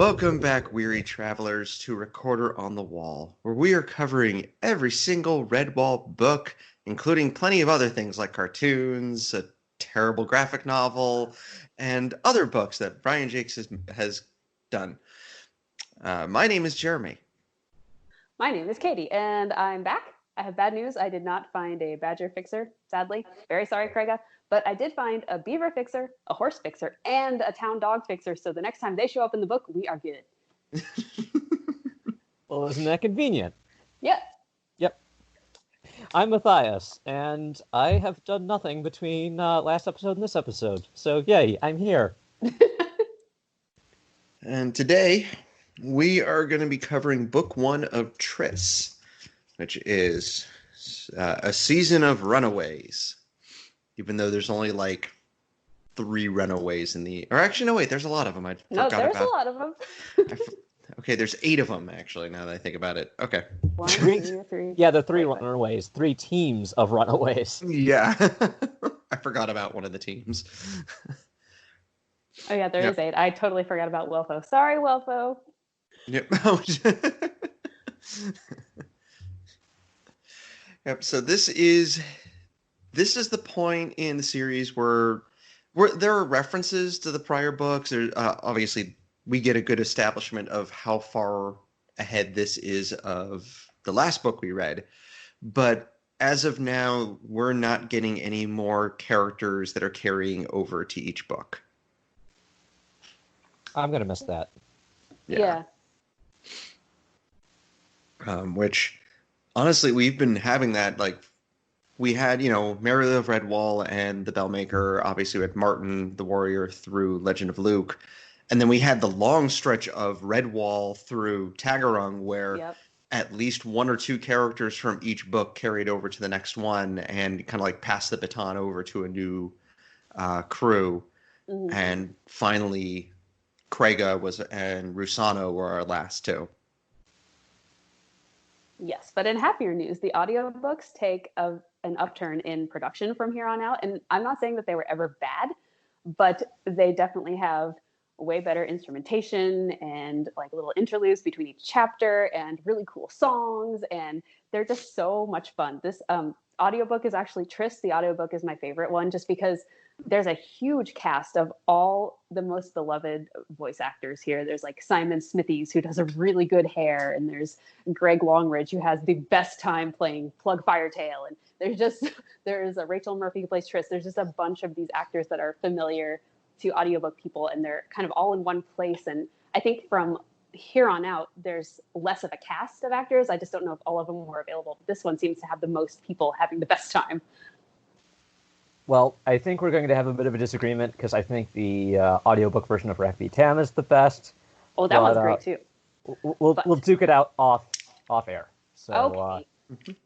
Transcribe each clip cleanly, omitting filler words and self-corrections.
Welcome back, weary travelers, to Recorder on the Wall, where we are covering every single Redwall book, including plenty of other things like cartoons, a terrible graphic novel, and other books that Brian Jakes has done. My name is Jeremy. My name is Katie, and I'm back. I have bad news. I did not find a badger fixer, sadly. Very sorry, Craiga. But I did find a beaver fixer, a horse fixer, and a town dog fixer. So the next time they show up in the book, we are good. Well, isn't that convenient? Yep. I'm Matthias, and I have done nothing between last episode and this episode. So, yay, I'm here. And today, we are going to be covering Book 1 of Triss, which is a season of Runaways. Even though there's only like 3 Runaways in the... Or actually, no, wait, there's a lot of them. I forgot about... No, there's a lot of them. Okay, there's 8 of them, actually, now that I think about it. Okay. 1, 2, 3. Yeah, the 3 Runaways. 3 teams of Runaways. Yeah. I forgot about one of the teams. Oh, yeah, there is 8. I totally forgot about Welfo. Sorry, Welfo. Yep. Yep, so this is the point in the series where there are references to the prior books. There, obviously, we get a good establishment of how far ahead this is of the last book we read. But as of now, we're not getting any more characters that are carrying over to each book. I'm going to miss that. Yeah. Which, honestly, we've been having that, like, we had, Mary of Redwall and the Bellmaker, obviously with Martin the Warrior through Legend of Luke. And then we had the long stretch of Redwall through Tagarung where at least 1 or 2 characters from each book carried over to the next one and kind of like passed the baton over to a new crew. Mm-hmm. And finally, Craiga and Rusano were our last 2. Yes, but in happier news, the audiobooks take an upturn in production from here on out. And I'm not saying that they were ever bad, but they definitely have way better instrumentation and like little interludes between each chapter and really cool songs. And they're just so much fun. This audiobook is actually Triss. The audiobook is my favorite one just because there's a huge cast of all the most beloved voice actors here. There's like Simon Smithies, who does a really good hair, and there's Greg Longridge, who has the best time playing Plug Firetail, and there's a Rachel Murphy who plays Triss. There's just a bunch of these actors that are familiar to audiobook people, and they're kind of all in one place. And I think from here on out, there's less of a cast of actors. I just don't know if all of them were available. But this one seems to have the most people having the best time. Well, I think we're going to have a bit of a disagreement because I think the audiobook version of Rack v. Tam is the best. Oh, that one's great too. We'll duke it out off air. So, okay.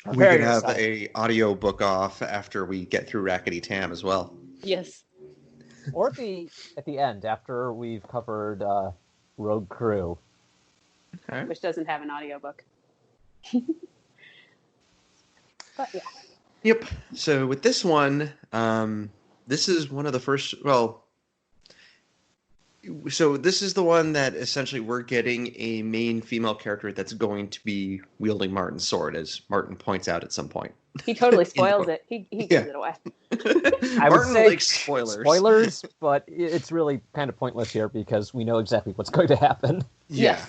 We could have a audiobook off after we get through Rackety Tam as well. Yes. Or at the end after we've covered Rogue Crew, okay. Which doesn't have an audiobook. But yeah. Yep. So with this one, this is one of the first. So this is the one that essentially we're getting a main female character that's going to be wielding Martin's sword, as Martin points out at some point. He totally spoils it. He gives it away. I would say likes spoilers. Spoilers, but it's really kind of pointless here because we know exactly what's going to happen. Yeah.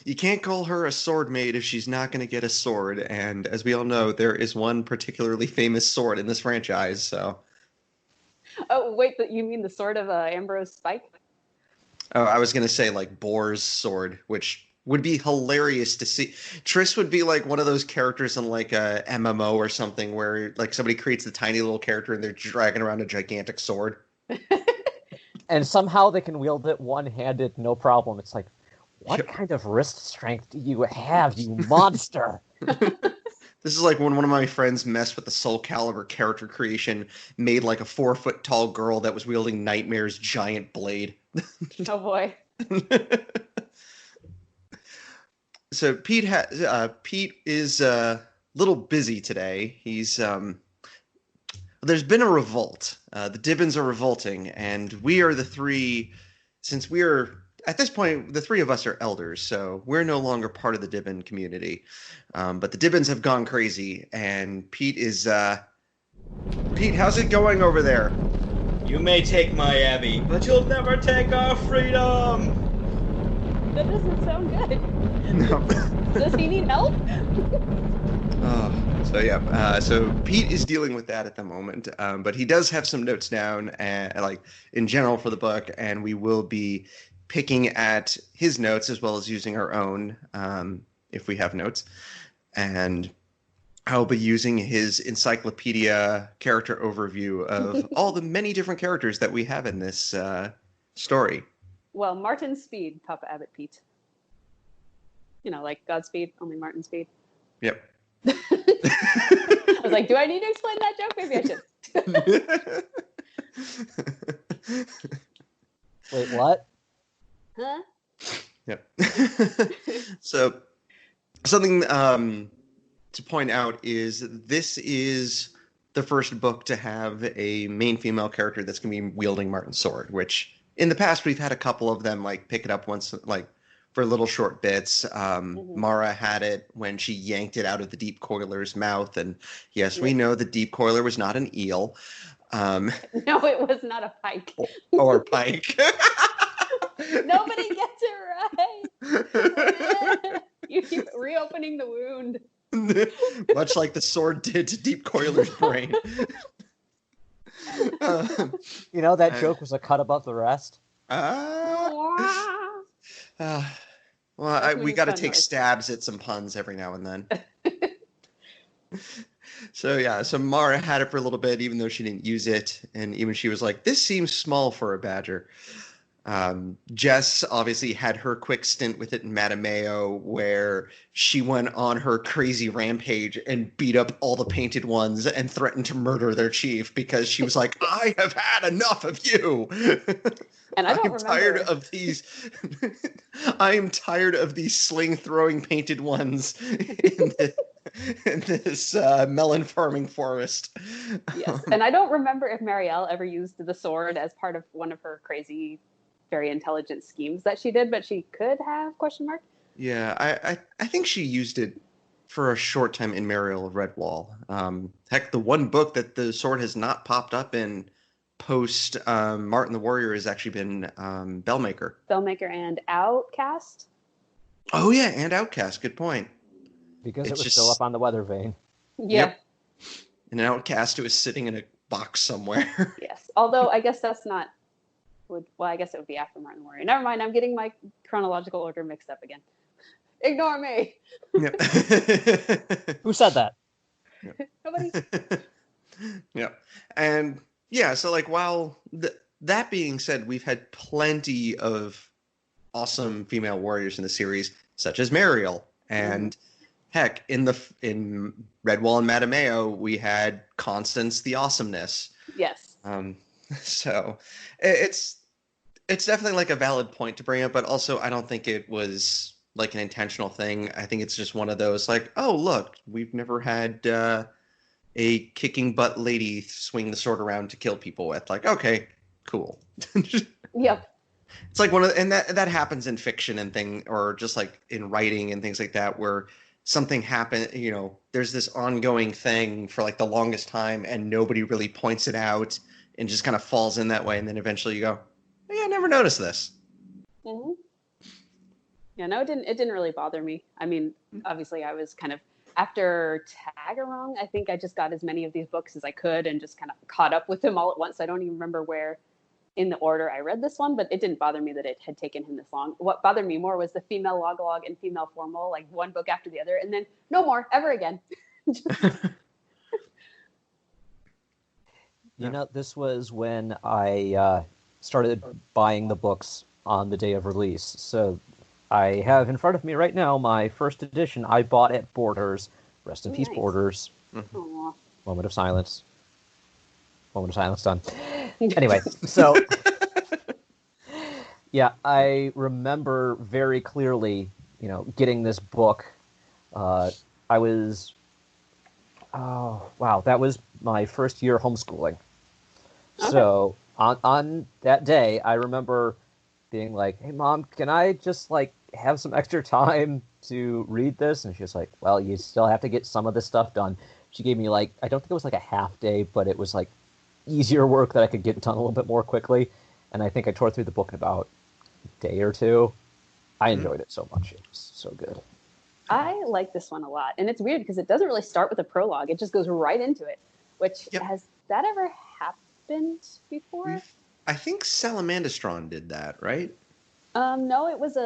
You can't call her a sword maid if she's not going to get a sword. And as we all know, there is one particularly famous sword in this franchise. So. Oh, wait, you mean the sword of Ambrose Spike? Oh, I was going to say like Boar's sword, which would be hilarious to see. Triss would be like one of those characters in like a MMO or something where like somebody creates a tiny little character and they're dragging around a gigantic sword. And somehow they can wield it one-handed, no problem. It's like, what kind of wrist strength do you have, you monster? This is like when one of my friends messed with the Soul Calibur character creation, made like a 4-foot tall girl that was wielding Nightmare's giant blade. Oh boy. So Pete is a little busy today. He's there's been a revolt. The Dibbins are revolting, and we are the 3. Since we are at this point, the three of us are elders, so we're no longer part of the Dibbin community. But the Dibbins have gone crazy, and Pete is, Pete, how's it going over there? You may take my abbey, but you'll never take our freedom! That doesn't sound good. No. Does he need help? So Pete is dealing with that at the moment, but he does have some notes down, like in general for the book, and we will be picking at his notes as well as using our own, if we have notes, and I'll be using his encyclopedia character overview of all the many different characters that we have in this story. Well, Martin Speed, Papa Abbott Pete. You know, like Godspeed, only Martin Speed. Yep. I was like, do I need to explain that joke? Maybe I should. Wait, what? Huh? Yep. So something to point out is this is the first book to have a main female character that's going to be wielding Martin's sword, which in the past we've had a couple of them like pick it up once, like for little short bits. Mara had it when she yanked it out of the deep coiler's mouth, and yes, we know the deep coiler was not an eel. No, it was not a pike. Or pike. Nobody gets it right. You keep reopening the wound. Much like the sword did to Deep Coiler's brain. You know, that joke was a cut above the rest. We got to take stabs at some puns every now and then. So Mara had it for a little bit, even though she didn't use it, and even she was like, "This seems small for a badger." Jess obviously had her quick stint with it in Matameo, where she went on her crazy rampage and beat up all the painted ones and threatened to murder their chief because she was like, "I have had enough of you." And I am tired of these. I am tired of these sling-throwing painted ones in this melon farming forest. Yes, and I don't remember if Marielle ever used the sword as part of one of her crazy, very intelligent schemes that she did, but she could have, question mark? Yeah, I think she used it for a short time in Mariel of Redwall. Heck, the one book that the sword has not popped up in post Martin the Warrior has actually been Bellmaker. Bellmaker and Outcast? Oh yeah, and Outcast, good point. Because it was still up on the weather vane. Yeah. Yep. And Outcast, it was sitting in a box somewhere. Yes, although I guess that's not... I guess it would be after Martin the Warrior. Never mind, I'm getting my chronological order mixed up again. Ignore me. Yeah. Who said that? Nobody. Yeah. And yeah, so like while that being said, we've had plenty of awesome female warriors in the series, such as Mariel. And heck, in Redwall and Matameo, we had Constance the Awesomeness. Yes. So it's definitely like a valid point to bring up, but also I don't think it was like an intentional thing. I think it's just one of those like, oh look, we've never had a kicking butt lady swing the sword around to kill people with. Like, okay, cool. Yep. It's like and that happens in fiction and or just like in writing and things like that, where something happened, there's this ongoing thing for like the longest time and nobody really points it out and just kind of falls in that way. And then eventually you go, oh, yeah, I never noticed this. Mm-hmm. Yeah, no, it didn't really bother me. I mean, obviously I was kind of, after Tagarong, I think I just got as many of these books as I could and just kind of caught up with them all at once. I don't even remember where in the order I read this one, but it didn't bother me that it had taken him this long. What bothered me more was the female log and female formal, like one book after the other, and then no more, ever again. You know, this was when I started buying the books on the day of release. So I have in front of me right now my first edition I bought at Borders. Rest in peace, Borders. Aww. Moment of silence. Moment of silence done. Anyway, so yeah, I remember very clearly, getting this book. I was, that was my first year homeschooling. Okay. So on that day, I remember being like, "Hey, Mom, can I just like have some extra time to read this?" And she's like, "Well, you still have to get some of this stuff done." She gave me like, I don't think it was like a half day, but it was like easier work that I could get done a little bit more quickly. And I think I tore through the book in about a day or two. I enjoyed it so much. It was so good. I like this one a lot. And it's weird because it doesn't really start with a prologue. It just goes right into it, which has that ever happened before? I think Salamandastron did that, right? No, it was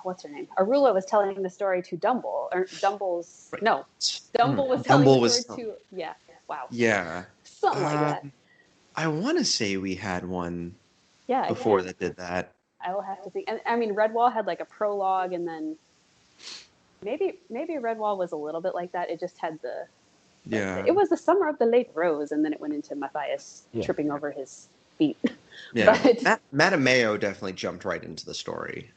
what's her name? Arula was telling the story to Dumble, or Dumble's Right. no, Dumble was telling Dumble the story to wow, Yeah, something like that. I want to say we had one before that did that. I will have to think. And I mean, Redwall had like a prologue, and then maybe Redwall was a little bit like that. It just had it was the summer of the late rose, and then it went into Matthias tripping over his feet. Yeah, but, Madame Mayo definitely jumped right into the story.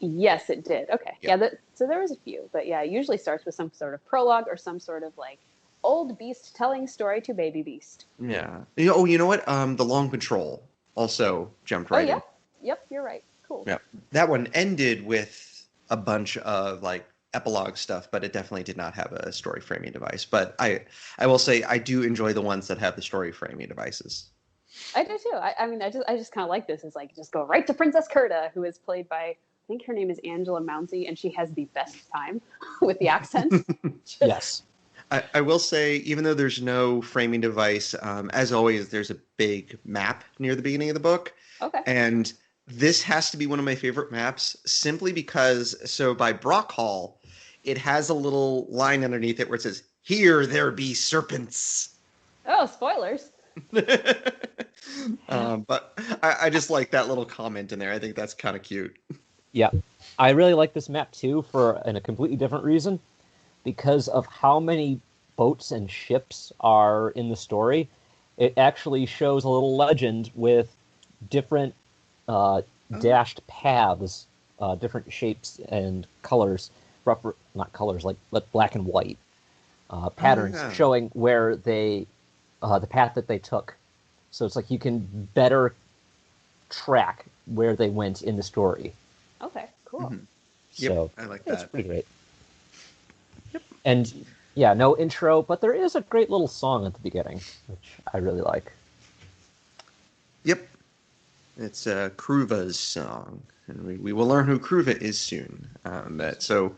Yes, it did. Okay. Yeah. So there was a few, but yeah, it usually starts with some sort of prologue or some sort of like old beast telling story to baby beast. Yeah. You know what? The Long Patrol also jumped right in. Yep, you're right. Cool. Yeah. That one ended with a bunch of like epilogue stuff, but it definitely did not have a story framing device. But I will say I do enjoy the ones that have the story framing devices. I do too. I mean, I just kind of like this. It's like just go right to Princess Curta, who is played by, I think her name is Angela Mounty, and she has the best time with the accent. Yes. I will say, even though there's no framing device, as always, there's a big map near the beginning of the book. Okay. And this has to be one of my favorite maps simply because, so by Brock Hall, it has a little line underneath it where it says, "Here there be serpents." Oh, spoilers. But I just like that little comment in there. I think that's kind of cute. Yeah. I really like this map too in a completely different reason. Because of how many boats and ships are in the story, it actually shows a little legend with different dashed paths, different shapes and colors, not colors, like black and white patterns showing where the path that they took. So it's like you can better track where they went in the story. Okay, cool. Mm-hmm. Yep, So I like that. It's pretty great. Yep. And yeah, no intro, but there is a great little song at the beginning, which I really like. Yep. It's Kruva's song, and we will learn who Kruva is soon. So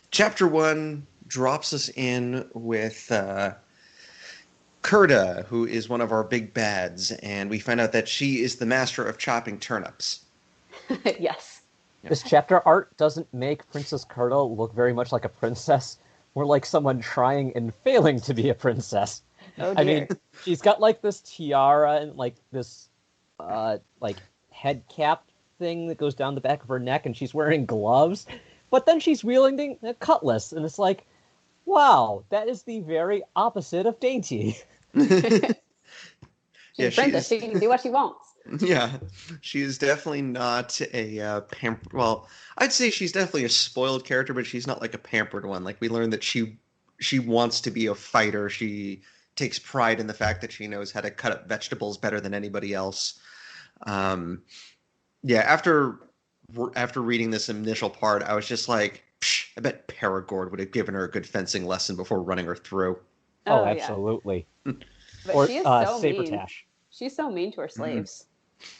chapter 1 drops us in with Curta, who is one of our big bads, and we find out that she is the master of chopping turnips. Yes. This chapter art doesn't make Princess Curta look very much like a princess. More like someone trying and failing to be a princess. Oh, dear. I mean, she's got like this tiara and like this like head cap thing that goes down the back of her neck, and she's wearing gloves. But then she's wielding a cutlass, and it's like, wow, that is the very opposite of dainty. She's a princess. She can do what she wants. Yeah, she is definitely not a well, I'd say she's definitely a spoiled character, but she's not like a pampered one. Like we learned that she wants to be a fighter. She takes pride in the fact that she knows how to cut up vegetables better than anybody else. Yeah, after reading this initial part, I was just like, I bet Paragord would have given her a good fencing lesson before running her through. Oh, absolutely. But or she is so Sabertash. mean. She's so mean to her slaves. Mm-hmm.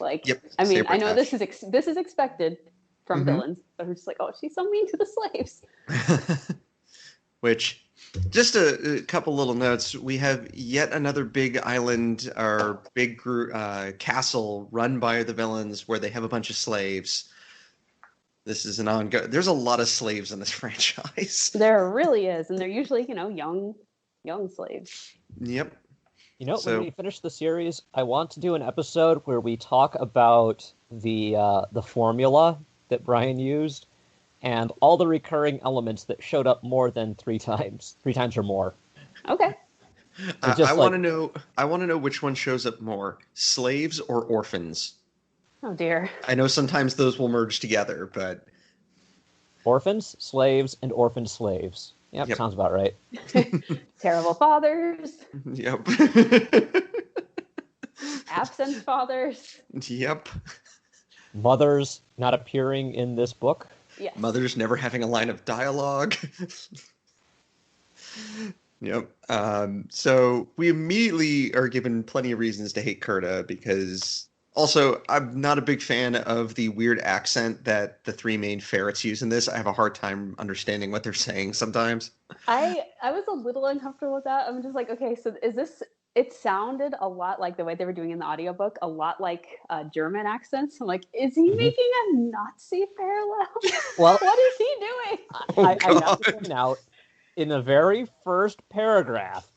Like, yep, I mean, I know Sabertash. this is expected from villains, but we're just like, oh, she's so mean to the slaves. Which, just a couple little notes. We have yet another big island or big castle run by the villains where they have a bunch of slaves. This is an ongoing. There's a lot of slaves in this franchise. There really is, and they're usually, young slaves. Yep. When we finish the series, I want to do an episode where we talk about the formula that Brian used and all the recurring elements that showed up more than three times or more. Okay. I want to know. I want to know which one shows up more: slaves or orphans. Oh dear. I know sometimes those will merge together, but orphans, slaves, and orphaned slaves. Yep. Sounds about right. Terrible fathers. Yep. absent fathers. Yep. Mothers not appearing in this book. Yes. Mothers never having a line of dialogue. Yep. So we immediately are given plenty of reasons to hate Kurta because also I'm not a big fan of the weird accent that the three main ferrets use in this. I have a hard time understanding what they're saying sometimes. I was a little uncomfortable with that. I'm just like, okay, so is this? It sounded a lot like the way they were doing in the audiobook, a lot like German accents. I'm like, is he making a Nazi parallel? Well, what is he doing? Oh, I have God. to point out, in the very first paragraph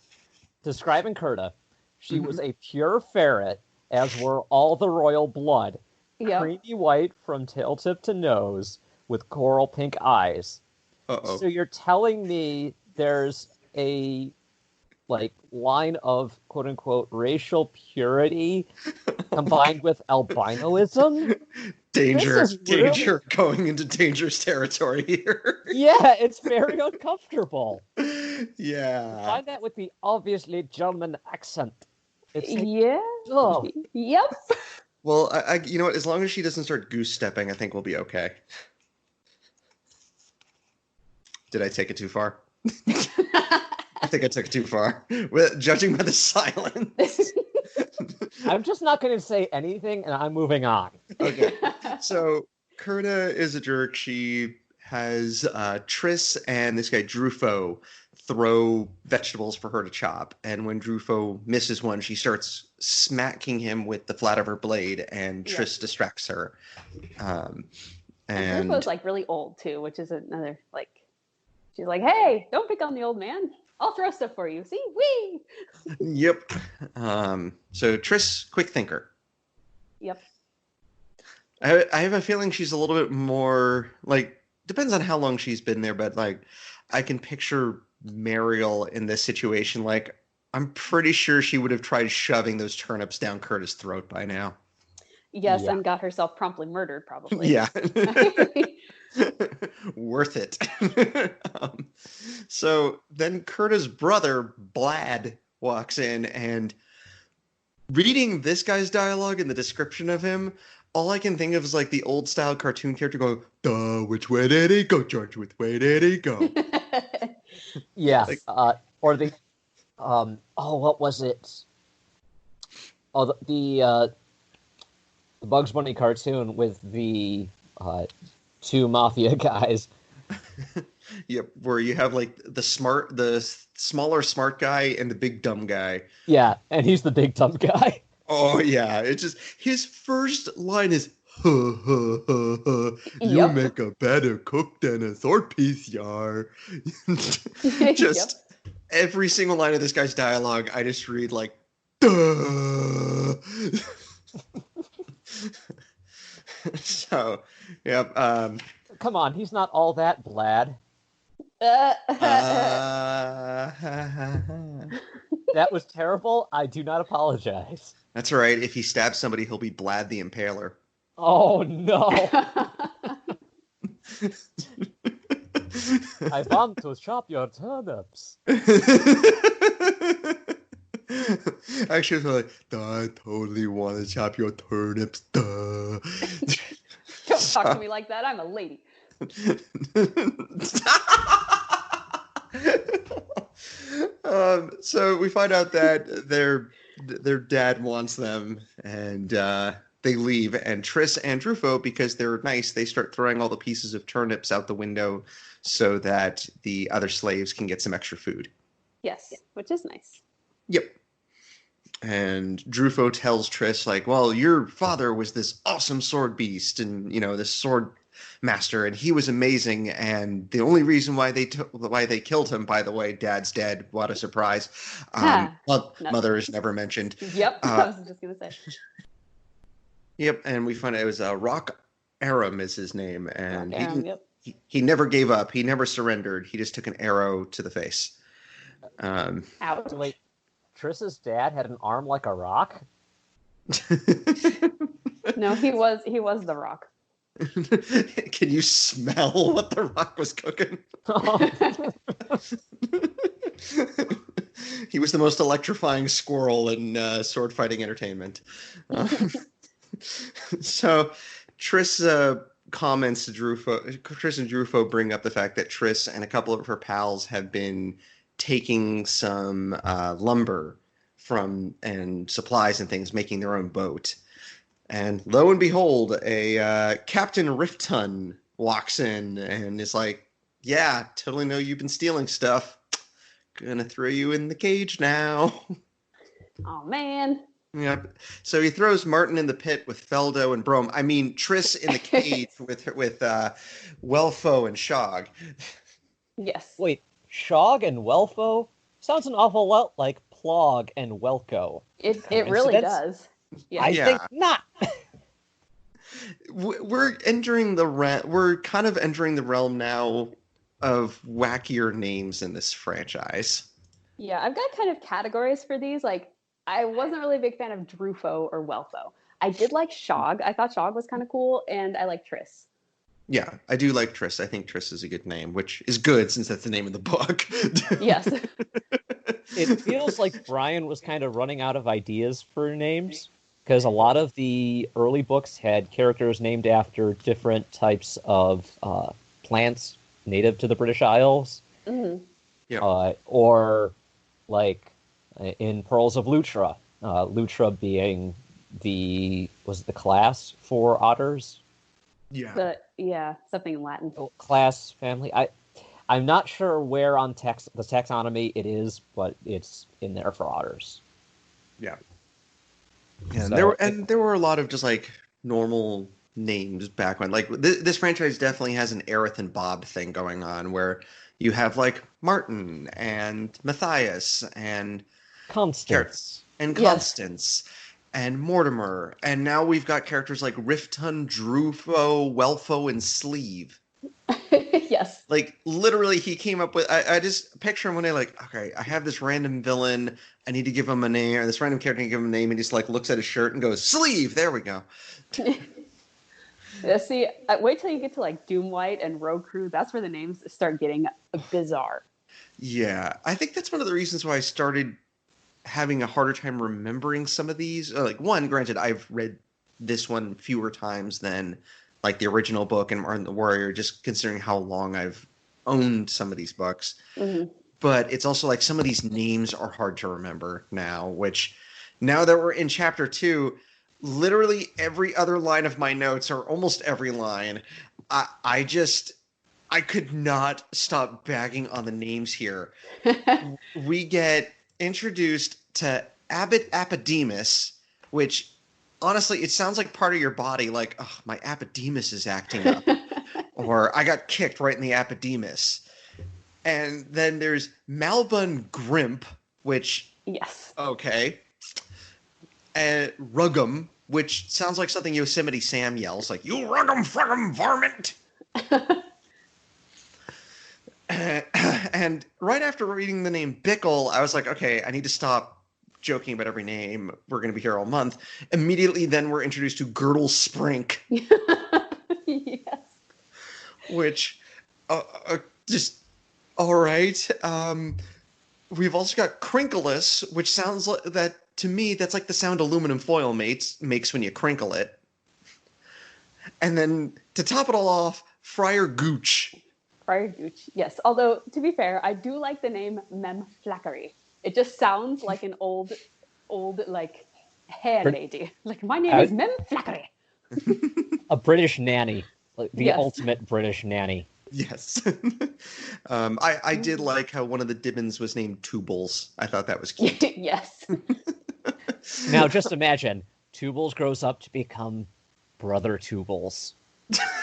describing Kurta, she was a pure ferret, as were all the royal blood, Yep. creamy white from tail tip to nose, with coral pink eyes. Uh-oh. So you're telling me there's a line of quote unquote racial purity combined with albinoism? Danger, This is really- danger, going into dangerous territory here. Yeah, it's very uncomfortable. Yeah. Find that with the obviously German accent. It's like, Yeah. oh, Yep. Well, I you know what? As long as she doesn't start goose stepping, I think we'll be okay. Did I take it too far? I think I took it too far. Judging by the silence. I'm just not going to say anything, and I'm moving on. Okay. So Kurta is a jerk. She has Triss and this guy Drufo throw vegetables for her to chop. And when Drufo misses one, she starts smacking him with the flat of her blade, and Triss distracts her. And And Drufo's like really old too, which is another like. She's like, "Hey, don't pick on the old man. I'll throw stuff for you. See, wee." yep. So Triss, quick thinker. Yep. I have a feeling she's a little bit more like depends on how long she's been there, but like I can picture Mariel in this situation. Like I'm pretty sure she would have tried shoving those turnips down Kurta's throat by now. Yes, Yeah. and got herself promptly murdered, probably. Yeah. Worth it. So then Kurta's brother, Blad, walks in and reading this guy's dialogue and the description of him, all I can think of is like the old style cartoon character going, duh, which way did he go, George? Which way did he go? Yeah, Like- or the, what was it? Oh, the Bugs Bunny cartoon with the two mafia guys. Yep, where you have like the smaller smart guy and the big dumb guy. Yeah, and he's the big dumb guy. Oh yeah, it's just his first line is "Huh, huh, huh, huh. You Yep. make a better cook than a sword piece, yar." Just every single line of this guy's dialogue, I just read like, "Duh." So, yep. Come on, he's not all that Blad. Yep. That was terrible. I do not apologize. That's all right. If he stabs somebody, he'll be Blad the Impaler. Oh no! I want to chop your turnips. Actually, it's like, duh, I totally want to chop your turnips. Duh. Don't talk to me like that. I'm a lady. So we find out that their dad wants them, and they leave. And Triss and Drufo, because they're nice, they start throwing all the pieces of turnips out the window so that the other slaves can get some extra food. Yes, which is nice. Yep. And Drufo tells Triss, like, well, your father was this awesome sword beast and, you know, this sword master, and he was amazing. And the only reason why they killed him, by the way, Dad's dead. What a surprise. Mother is never mentioned. Yep, I was just going to say. Yep. And we find out it was Rock Aram is his name. And Yep. he never gave up. He never surrendered. He just took an arrow to the face. Ouch. So wait, Triss's dad had an arm like a rock? No, he was the Rock. Can you smell what the Rock was cooking? He was the most electrifying squirrel in sword fighting entertainment. So Triss comments to Drufo. Triss and Drufo bring up the fact that Triss and a couple of her pals have been taking some lumber from and supplies and things, making their own boat. And lo and behold, a Captain Riftun walks in and is like, "Yeah, totally know you've been stealing stuff. Gonna throw you in the cage now." Oh man. Yep. So he throws Martin in the pit with Feldo and Brom. I mean, Triss in the cage with Welfo and Shog. Yes. Wait, Shog and Welfo? Sounds an awful lot like Plog and Welko. It really does. Yeah. I think not. We're kind of entering the realm now of wackier names in this franchise. Yeah, I've got kind of categories for these. Like, I wasn't really a big fan of Drufo or Welfo. I did like Shog. I thought Shog was kind of cool, and I like Triss. Yeah, I do like Triss. I think Triss is a good name, which is good since that's the name of the book. Yes. It feels like Brian was kind of running out of ideas for names, because a lot of the early books had characters named after different types of plants native to the British Isles. Mm-hmm. Yeah. Or, like, in Pearls of Lutra, Lutra being the class for otters? Yeah. Something in Latin. Class, family. I'm not sure where on the taxonomy it is, but it's in there for otters. Yeah. Yeah, and there were a lot of just like normal names back when. Like this franchise definitely has an Aerith and Bob thing going on, where you have like Martin and Matthias and Constance and Mortimer, and now we've got characters like Riftun, Drufo, Welfo, and Sleeve. Yes. Like literally, he came up with. I just picture him one day, like, okay, I have this random villain. I need to give him a name, or this random character, I need to give him a name, and he just like looks at his shirt and goes, "Sleeve." There we go. Yeah, see, wait till you get to like Doomwhite and Rogue Crew. That's where the names start getting bizarre. Yeah, I think that's one of the reasons why I started having a harder time remembering some of these. Like, one, granted, I've read this one fewer times than like the original book and Martin the Warrior, just considering how long I've owned some of these books. Mm-hmm. But it's also like some of these names are hard to remember now, which now that we're in chapter 2, literally every other line of my notes, or almost every line, I could not stop bagging on the names here. We get introduced to Abbot Apodemus, which honestly, it sounds like part of your body, like, oh, my Apodemus is acting up. Or I got kicked right in the Apodemus. And then there's Malbun Grimp, which... Yes. Okay. And Ruggum, which sounds like something Yosemite Sam yells, like, "You ruggum fruggum varmint!" And right after reading the name Bickle, I was like, okay, I need to stop joking about every name. We're going to be here all month. Immediately then we're introduced to Girdle Sprink. Yes. Which, just, all right. We've also got Crinkleus, which sounds like that, to me, that's like the sound aluminum foil makes when you crinkle it. And then, to top it all off, Friar Gooch. Friar Gooch, yes. Although, to be fair, I do like the name Mem Flackery. It just sounds like an old, like, hair lady. Like, my name is Mem Flackery. A British nanny. Like the ultimate British nanny. Yes. I did like how one of the Dibbins was named Tubals. I thought that was cute. Yes. Now, just imagine, Tubals grows up to become Brother Tubals.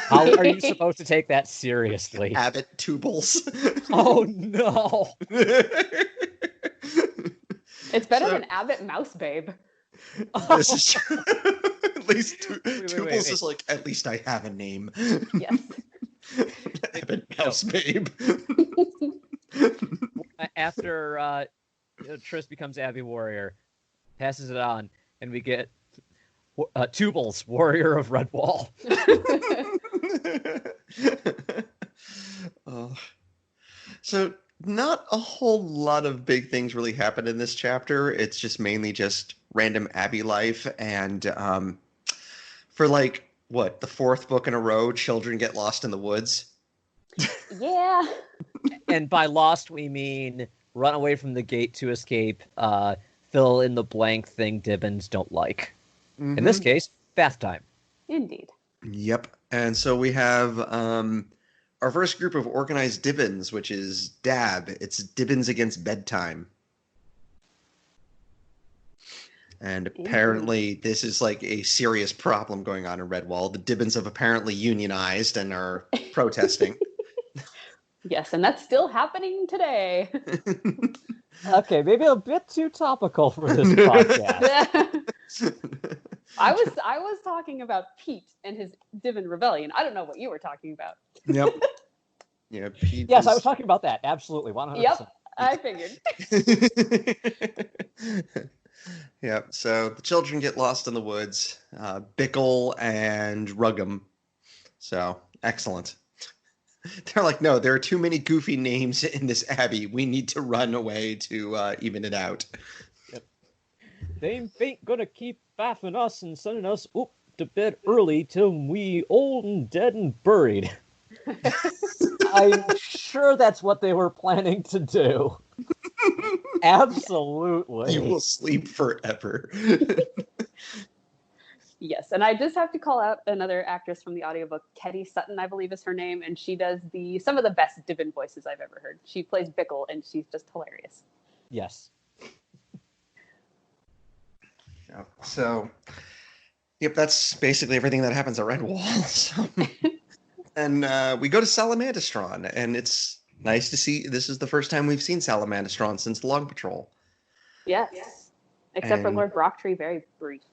How are you supposed to take that seriously? Abbott Tubals. Oh, no. It's better than Abbott Mouse Babe. This is true. At least Tubals is like, at least I have a name. Yes. Abbott Mouse Babe. After Triss becomes Abbey Warrior, passes it on, and we get Tubals, Warrior of Redwall. So not a whole lot of big things really happen in this chapter. It's just mainly just random Abbey life, and for like what, the fourth book in a row, children get lost in the woods. Yeah. And by lost, we mean run away from the gate to escape, fill in the blank thing Dibbins don't like. Mm-hmm. In this case, bath time. Indeed. Yep. And so we have our first group of organized Dibbins, which is DAB. It's Dibbins Against Bedtime. And apparently this is like a serious problem going on in Redwall. The Dibbins have apparently unionized and are protesting. Yes, and that's still happening today. Okay, maybe a bit too topical for this podcast. I was talking about Pete and his Dibbin rebellion. I don't know what you were talking about. Yep. Yeah, Pete Yes, is... I was talking about that. Absolutely, 100%. Yep, I figured. Yep. So the children get lost in the woods. Bickle and Ruggum. So excellent. They're like, no, there are too many goofy names in this abbey. We need to run away to even it out. Yep. They ain't gonna keep faffing us and sending us to bed early till we old and dead and buried. I'm sure that's what they were planning to do. Absolutely. You will sleep forever. Yes, and I just have to call out another actress from the audiobook, Ketty Sutton, I believe is her name, and she does some of the best Dibbin voices I've ever heard. She plays Bickle, and she's just hilarious. Yes. Yep. So, yep, that's basically everything that happens at Redwall. So, and we go to Salamandastron, and it's nice to see. This is the first time we've seen Salamandastron since the Long Patrol. Yes. Except for Lord Brocktree very briefly.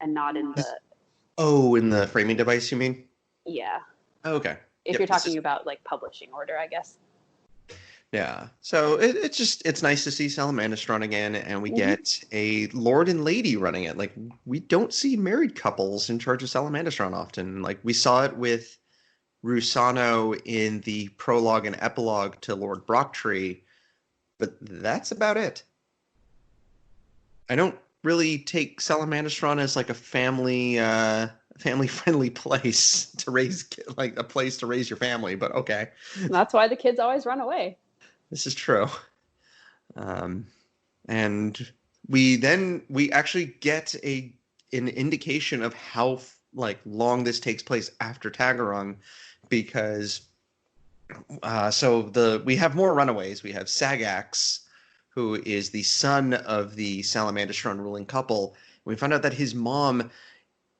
And not in the... Oh, in the framing device, you mean? Yeah. Oh, okay. If you're talking about, like, publishing order, I guess. Yeah. So it's nice to see Salamandastron again, and we get a Lord and Lady running it. Like, we don't see married couples in charge of Salamandastron often. Like, we saw it with Rusano in the prologue and epilogue to Lord Brocktree, but that's about it. I don't really take Salamandastron as like a family-friendly place to raise, like a place to raise your family, but okay. And that's why the kids always run away. This is true. And we actually get an indication of how long this takes place after Tagarung, because we have more runaways. We have Sagax, who is the son of the Salamandastron ruling couple. We found out that his mom,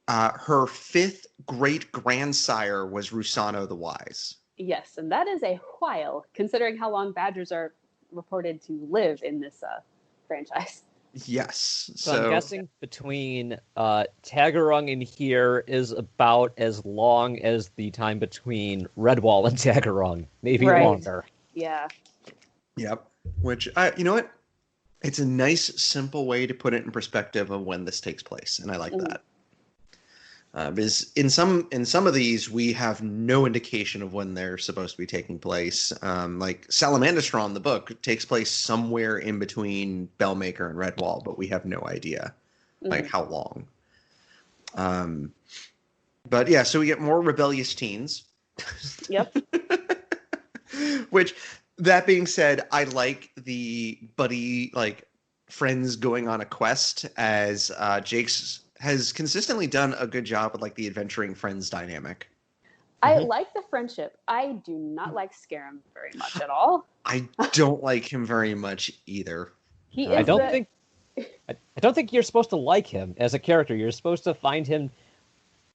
her fifth great-grandsire was Rusano the Wise. Yes, and that is a while, considering how long badgers are reported to live in this franchise. Yes. So I'm guessing between Tagarung and here is about as long as the time between Redwall and Tagarung. Maybe longer. Yeah. Yep. Which, you know what? It's a nice, simple way to put it in perspective of when this takes place, and I like that. Because in some of these, we have no indication of when they're supposed to be taking place. Like Salamandastron, the book, takes place somewhere in between Bellmaker and Redwall, but we have no idea, like, how long. But yeah, so we get more rebellious teens. Yep. Which... That being said, I like the buddy, like, friends going on a quest, as Jake's has consistently done a good job with, like, the adventuring friends dynamic. I like the friendship. I do not like Scarum very much at all. I don't like him very much either. I don't think you're supposed to like him as a character. You're supposed to find him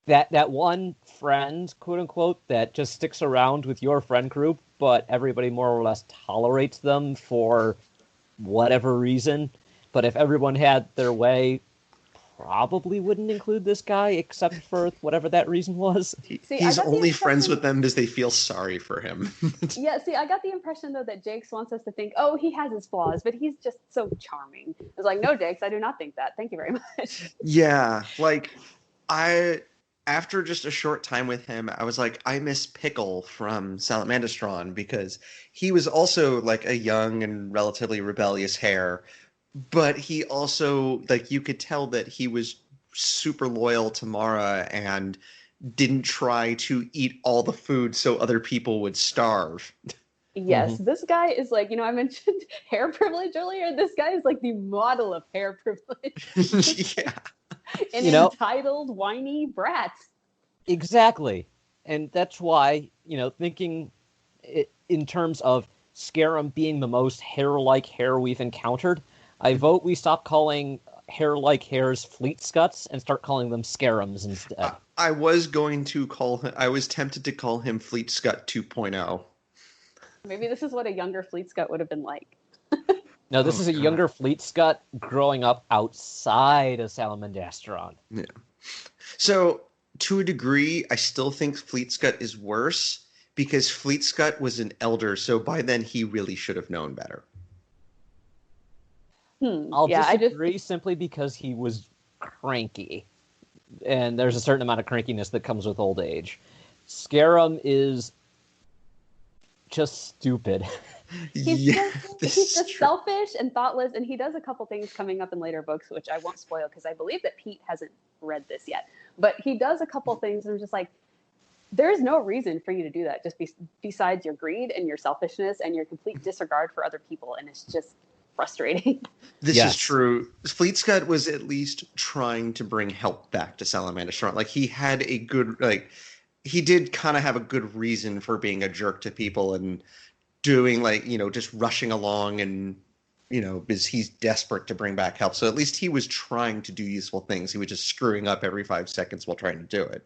that one friend, quote unquote, that just sticks around with your friend group, but everybody more or less tolerates them for whatever reason. But if everyone had their way, probably wouldn't include this guy, except for whatever that reason was. He's only friends with them because they feel sorry for him. Yeah, see, I got the impression, though, that Jakes wants us to think, oh, he has his flaws, but he's just so charming. It's like, no, Jakes, I do not think that. Thank you very much. Yeah, like, after just a short time with him, I was like, I miss Pickle from Salamandastron because he was also like a young and relatively rebellious hare, but he also like you could tell that he was super loyal to Mara and didn't try to eat all the food so other people would starve. Yes, this guy is like, I mentioned hair privilege earlier. This guy is like the model of hair privilege. Yeah. An entitled, whiny brat. Exactly. And that's why, thinking in terms of Scarum being the most hair-like hare we've encountered, I vote we stop calling hair-like hares fleet scuts and start calling them Scarums instead. I was going to call him, I was tempted to call him Fleet Scut 2.0. Maybe this is what a younger Fleet Scut would have been like. No, this is a younger Fleet Scut growing up outside of Salamandastron. Yeah. So, to a degree, I still think Fleet Scut is worse because Fleet Scut was an elder, so by then he really should have known better. I'll disagree simply because he was cranky. And there's a certain amount of crankiness that comes with old age. Scarum is just stupid. He's just selfish and thoughtless, and he does a couple things coming up in later books, which I won't spoil because I believe that Pete hasn't read this yet. But he does a couple things, and I'm just like, there's no reason for you to do that, just besides your greed and your selfishness and your complete disregard for other people, and it's just frustrating. This is true. Fleet Scut was at least trying to bring help back to Salamandastron. Like, he had a good, he did kind of have a good reason for being a jerk to people and doing just rushing along and because he's desperate to bring back help. So at least he was trying to do useful things. He was just screwing up every 5 seconds while trying to do it.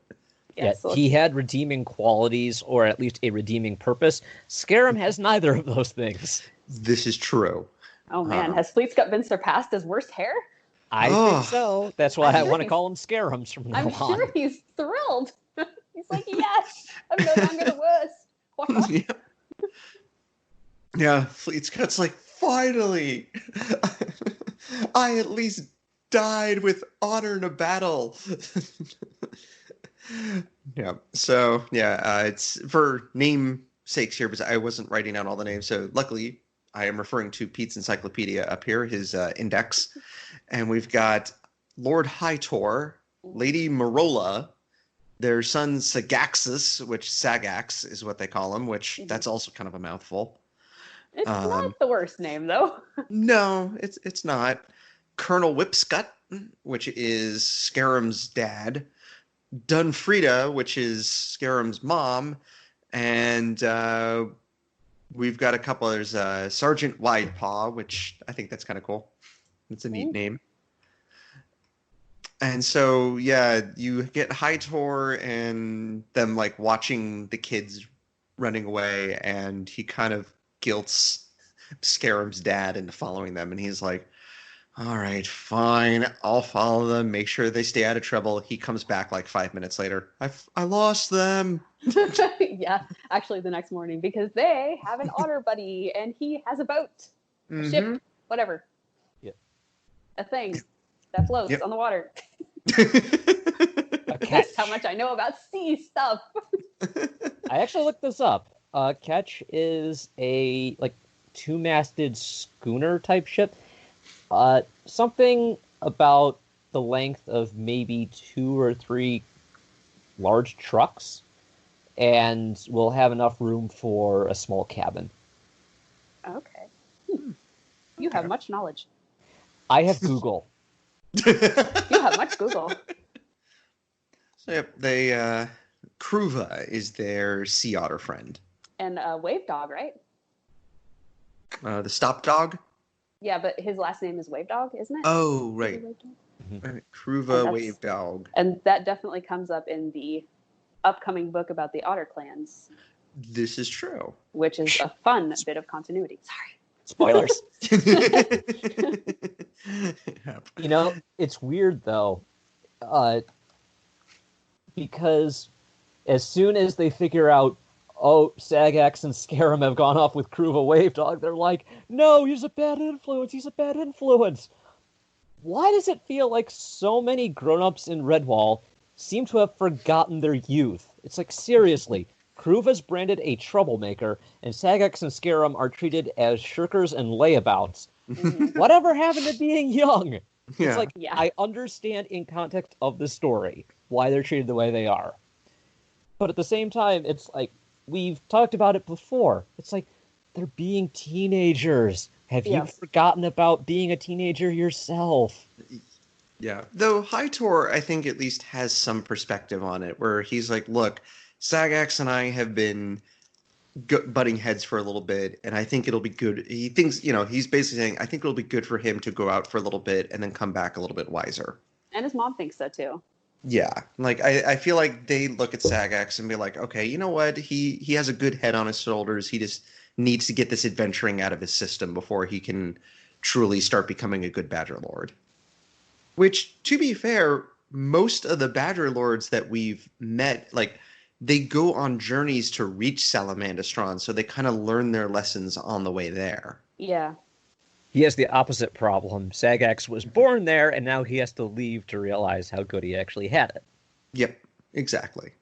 Yeah, he had redeeming qualities, or at least a redeeming purpose. Scarum has neither of those things. This is true. Oh man, has Fleet Scut been surpassed as worst hair? I think so. That's why I want to call him Scarums from now on. I'm sure he's thrilled. He's like, yes, I'm no longer the worst. Yeah, Fleet Scut's like, finally, I at least died with honor in a battle. Yeah, so it's for namesakes here because I wasn't writing down all the names. So luckily, I am referring to Pete's encyclopedia up here, his index, and we've got Lord Hightor, Lady Marola, their son Sagaxus, which Sagax is what they call him, which that's also kind of a mouthful. It's not the worst name, though. No, it's not. Colonel Whipscut, which is Scarum's dad. Dunfrida, which is Scarum's mom. And we've got a couple others. Sergeant Widepaw, which I think that's kind of cool. It's a neat name. And so, you get Hightor and them watching the kids running away, and he kind of guilts Scarum's dad into following them, and he's like, all right, fine, I'll follow them, make sure they stay out of trouble. He comes back 5 minutes later. I lost them. Yeah, actually the next morning, because they have an otter buddy, and he has a boat, a ship, whatever. Yep. A thing that floats on the water. That's how much I know about sea stuff. I actually looked this up. Ketch is a 2-masted schooner type ship. Something about the length of maybe 2 or 3 large trucks, and will have enough room for a small cabin. Okay. You have much knowledge. I have Google. You have much Google. So Kruva is their sea otter friend. And Wave Dog, right? The stop dog? Yeah, but his last name is Wave Dog, isn't it? Oh, right. Kruva Wave Dog. And that definitely comes up in the upcoming book about the Otter clans. This is true. Which is a fun bit of continuity. Sorry. Spoilers. It's weird, though, because as soon as they figure out, Sagax and Scarum have gone off with Kruva Wave Dog, they're like, no, he's a bad influence. Why does it feel like so many grown-ups in Redwall seem to have forgotten their youth. It's like, seriously, Kruva's branded a troublemaker, and Sagax and Scarum are treated as shirkers and layabouts. Whatever happened to being young? It's Yeah. like, Yeah. I understand in context of the story why they're treated the way they are. But at the same time, it's like, we've talked about it before. It's like, they're being teenagers. Have you Yes. forgotten about being a teenager yourself? Yeah. Though Hightor, I think, at least has some perspective on it, where he's like, look, Sagax and I have been butting heads for a little bit, and I think it'll be good. He thinks, he's basically saying, I think it'll be good for him to go out for a little bit and then come back a little bit wiser. And his mom thinks so too. Yeah. Like, I feel like they look at Sagax and be like, okay, you know what? He has a good head on his shoulders. He just needs to get this adventuring out of his system before he can truly start becoming a good Badger Lord. Which, to be fair, most of the Badger Lords that we've met, like, they go on journeys to reach Salamandastron, so they kind of learn their lessons on the way there. Yeah. He has the opposite problem. Sagax was born there, and now he has to leave to realize how good he actually had it. Yep, exactly.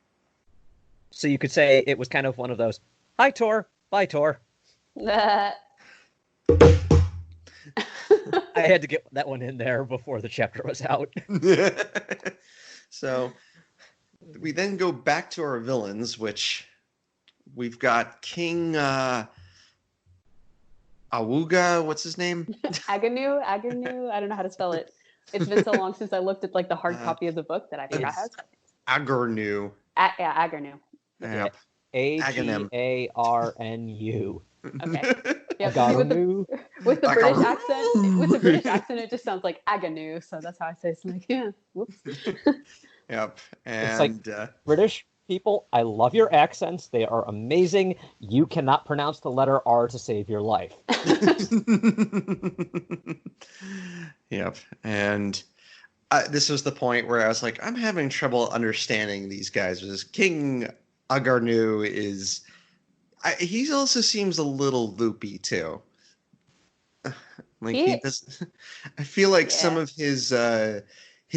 So you could say it was kind of one of those, hi, Tor, bye, Tor. I had to get that one in there before the chapter was out. So we then go back to our villains, which we've got King Awuga. What's his name? Aganu. I don't know how to spell it. It's been so long since I looked at like the hard copy of the book that I forgot how to spell it. Agarnu. Yeah, Aganu. Yep. Agarnu. Okay. Yeah, Aganu. with the British accent, it just sounds like Aganu. So that's how I say it. Like, yeah. Whoops. Yep. And It's like, British people, I love your accents. They are amazing. You cannot pronounce the letter R to save your life. Yep. And this was the point where I was like, I'm having trouble understanding these guys. Because King Agarnu is... he also seems a little loopy, too. Like, he does... I feel like some of his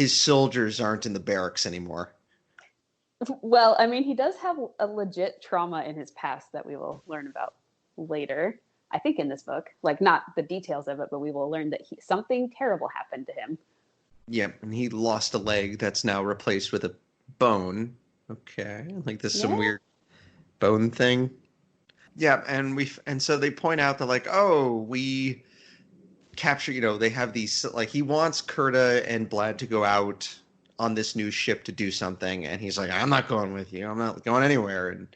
soldiers aren't in the barracks anymore. Well, I mean, he does have a legit trauma in his past that we will learn about later. I think in this book, like not the details of it, but we will learn that something terrible happened to him. Yeah, and he lost a leg that's now replaced with a bone. Okay, like this some weird bone thing. Yeah, and so they point out that like, oh, we capture. They have these like he wants Kurta and Blad to go out on this new ship to do something, and he's like, I'm not going with you. I'm not going anywhere. And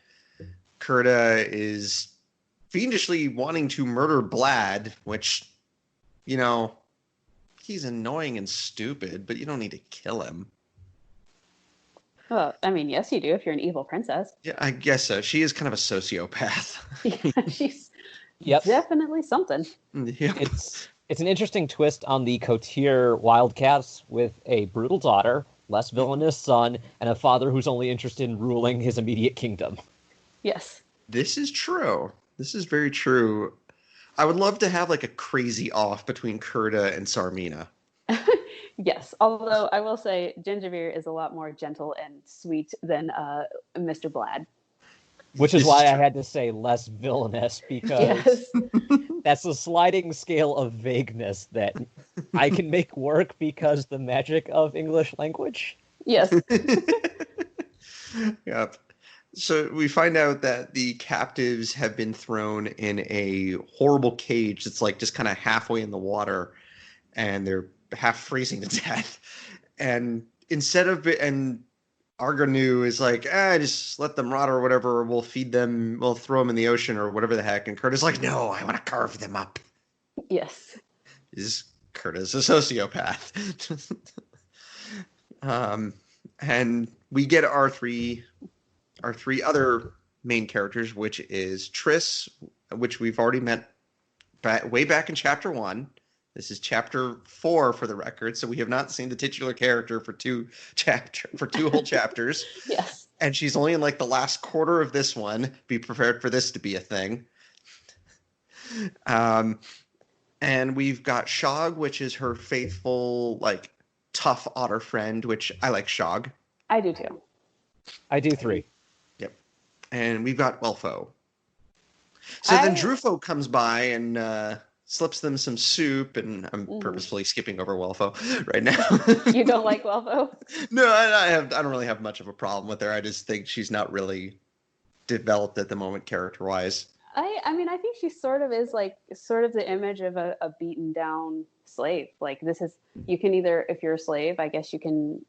Kurta is fiendishly wanting to murder Blad, which, he's annoying and stupid, but you don't need to kill him. Well, I mean, yes, you do if you're an evil princess. Yeah, I guess so. She is kind of a sociopath. Yeah, she's Yep. definitely something. Yep. It's an interesting twist on the Cotier Wildcats with a brutal daughter, less villainous son, and a father who's only interested in ruling his immediate kingdom. Yes. This is true. This is very true. I would love to have like a crazy off between Kurta and Sarmina. Yes, although I will say Gingerveer is a lot more gentle and sweet than Mr. Blad. Which is why I had to say less villainous, because that's a sliding scale of vagueness that I can make work because the magic of English language. Yes. Yep. So we find out that the captives have been thrown in a horrible cage that's like just kind of halfway in the water, and they're half freezing to death. And instead of it, and Arganu is like, just let them rot or whatever. We'll feed them. We'll throw them in the ocean or whatever the heck. And Kurta's like, no, I want to carve them up. Yes. Kurta's a sociopath. And we get our three other main characters, which is Triss, which we've already met way back in chapter 1. This is chapter 4 for the record, so we have not seen the titular character for two whole chapters. Yes. And she's only in like the last quarter of this one. Be prepared for this to be a thing. And we've got Shog, which is her faithful, like, tough otter friend, which I like Shog. I do too. I do 3. Yep. And we've got Welfo. So then Drufo comes by and slips them some soup, and I'm purposefully skipping over Welfo right now. You don't like Welfo? No, I don't really have much of a problem with her. I just think she's not really developed at the moment character-wise. I mean, I think she sort of is like sort of the image of a beaten down slave. Like, this is, you can either, if you're a slave, I guess you can,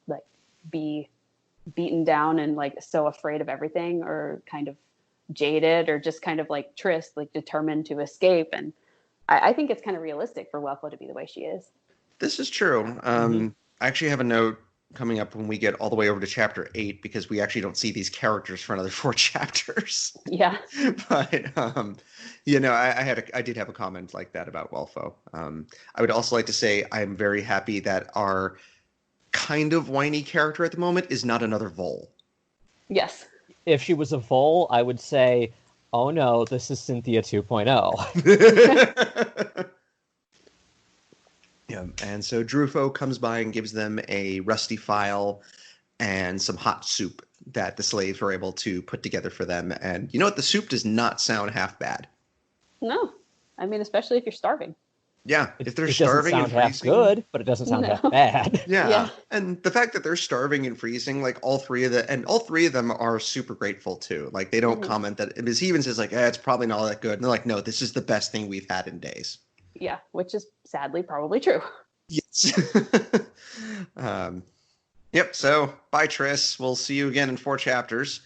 like be beaten down and like so afraid of everything, or kind of jaded, or just kind of like Triss, like determined to escape. And I think it's kind of realistic for Welfo to be the way she is. This is true. I actually have a note coming up when we get all the way over to chapter 8, because we actually don't see these characters for another 4 chapters. Yeah. But I did have a comment like that about Welfo. I would also like to say I'm very happy that our kind of whiny character at the moment is not another Vole. Yes. If she was a Vole, I would say, oh no, this is Cynthia 2.0. Yeah, and so Drufo comes by and gives them a rusty file and some hot soup that the slaves were able to put together for them. And you know what? The soup does not sound half bad. No. I mean, especially if you're starving. Yeah, if they're it starving doesn't sound and half freezing, good, but it doesn't sound half bad. Yeah, and the fact that they're starving and freezing, like all three of them are super grateful too. Like, they don't comment that, because he even says like, it's probably not all that good. And they're like, no, this is the best thing we've had in days. Yeah, which is sadly probably true. Yes. Yep. So bye, Triss. We'll see you again in 4 chapters.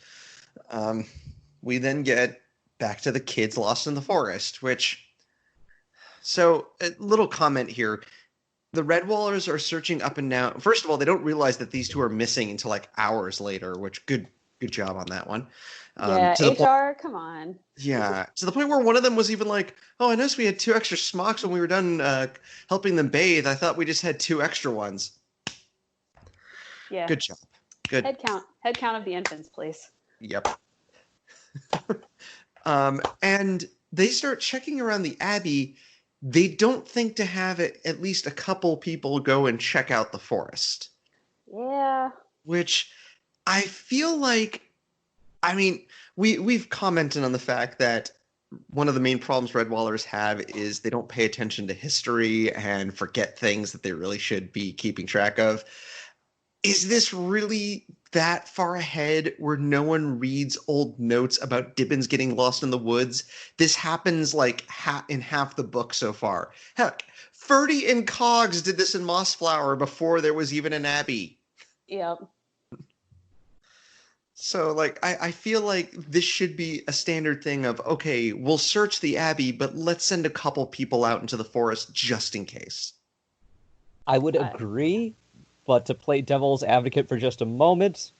We then get back to the kids lost in the forest, so a little comment here. The Redwallers are searching up and down. First of all, they don't realize that these 2 are missing until like hours later, which good job on that one. Yeah, HR, come on. Yeah, to the point where one of them was even like, oh, I noticed we had 2 extra smocks when we were done helping them bathe. I thought we just had 2 extra ones. Yeah. Good job. Good. Head count of the infants, please. Yep. And they start checking around the Abbey. They don't think to have at least a couple people go and check out the forest. Yeah. Which I feel like, I mean, we've commented on the fact that one of the main problems Redwallers have is they don't pay attention to history and forget things that they really should be keeping track of. Is this really that far ahead where no one reads old notes about Dibbins getting lost in the woods? This happens like in half the book so far. Heck, Ferdy and Cogs did this in Mossflower before there was even an Abbey. Yep. So, like, I feel like this should be a standard thing of, okay, we'll search the Abbey, but let's send a couple people out into the forest just in case. I would agree, but to play devil's advocate for just a moment,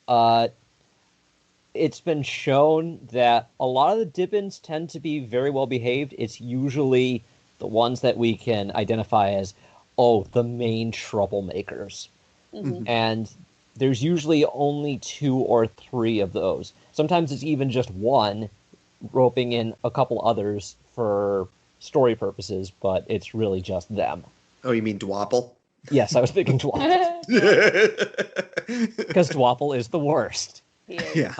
it's been shown that a lot of the Dibbins tend to be very well behaved. It's usually the ones that we can identify as, the main troublemakers. Mm-hmm. And there's usually only 2 or 3 of those. Sometimes it's even just one, roping in a couple others for story purposes, but it's really just them. Oh, you mean Dwapple? Yes, I was thinking Dwapple. Because Dwapple is the worst. Yeah.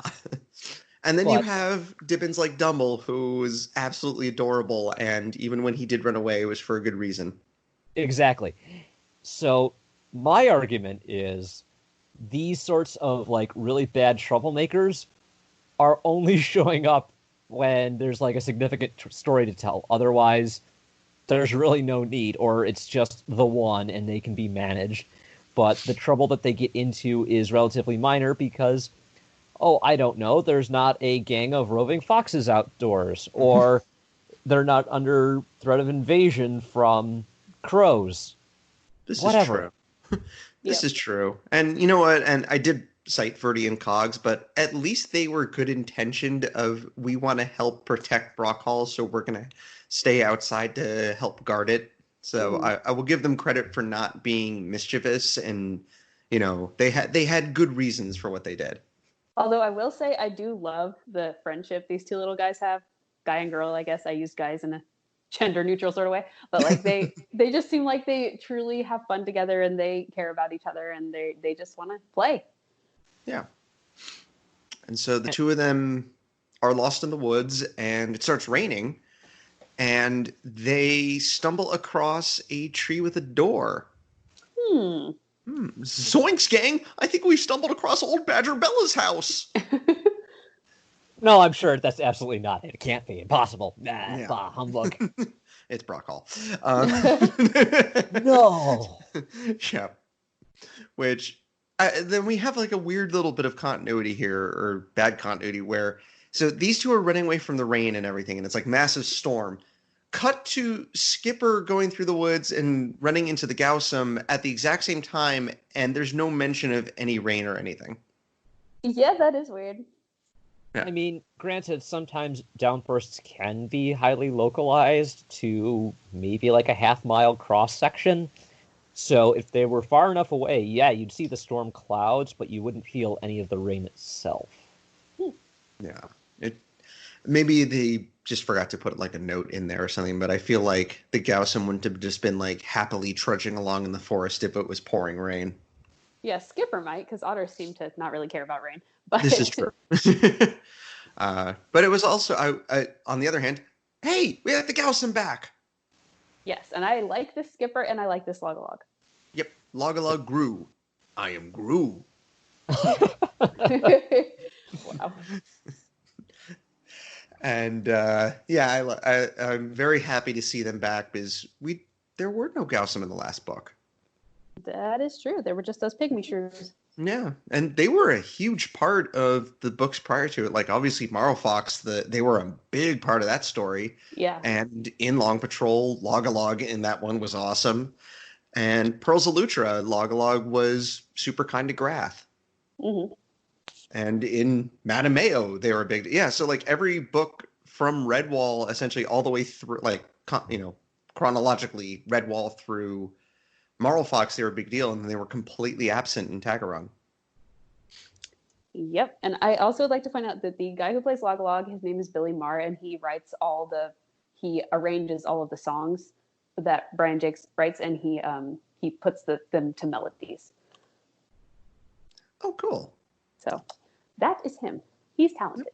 And then you have Dibbins like Dumble, who is absolutely adorable, and even when he did run away, it was for a good reason. Exactly. So, my argument is, these sorts of like really bad troublemakers are only showing up when there's like a significant story to tell. Otherwise, there's really no need, or it's just the one and they can be managed. But the trouble that they get into is relatively minor because, I don't know, there's not a gang of roving foxes outdoors, or they're not under threat of invasion from crows. Whatever. Is true. This is true. And you know what? And I did cite Ferdy and Cogs, but at least they were good intentioned of, we want to help protect Brock Hall, so we're going to stay outside to help guard it. So I will give them credit for not being mischievous, and they had good reasons for what they did. Although I will say I do love the friendship these 2 little guys have. Guy and girl, I guess. I use guys in a gender neutral sort of way, but like they just seem like they truly have fun together and they care about each other and they just want to play. Yeah. And so the two of them are lost in the woods, and it starts raining, and they stumble across a tree with a door. Zoinks, gang! I think we stumbled across old Badger Bella's house. No, I'm sure that's absolutely not it. It can't be. Impossible. Nah, Yeah. bah, humbug. It's Brock Hall. No. Yeah. Which, then we have like a weird little bit of continuity here, or bad continuity, where, so these two are running away from the rain and everything, and it's like massive storm. Cut to Skipper going through the woods and running into the Gaussum at the exact same time, and there's no mention of any rain or anything. Yeah, that is weird. Yeah. I mean, granted, sometimes downbursts can be highly localized to maybe like a half-mile cross-section. So if they were far enough away, yeah, you'd see the storm clouds, but you wouldn't feel any of the rain itself. Yeah. Maybe they just forgot to put like a note in there or something, but I feel like the Gaussum wouldn't have just been like happily trudging along in the forest if it was pouring rain. Yeah, Skipper might, because otters seem to not really care about rain. But This is true. But it was also, I on the other hand, hey, we got the Gaussum back. Yes, and I like this Skipper and I like this Logalog. Yep, Logalog grew. I am Gru. Wow. And yeah, I'm very happy to see them back, because there were no Gaussum in the last book. That is true. There were just those pygmy shrews. Yeah, and they were a huge part of the books prior to it. Like, obviously, Marlfox, they were a big part of that story. Yeah. And in Long Patrol, Logalog in that one was awesome. And Pearls of Lutra, Logalog was super kind to Grath. Mm-hmm. And in Madameo, they were a big... Yeah, so, like, every book from Redwall, essentially all the way through, like, chronologically, Redwall through Marlfox, they were a big deal, and they were completely absent in Tagarung. Yep. And I also would like to point out that the guy who plays Logalog, his name is Billy Marr, and he he arranges all of the songs that Brian Jakes writes, and he puts them to melodies. Oh, cool. So that is him. He's talented.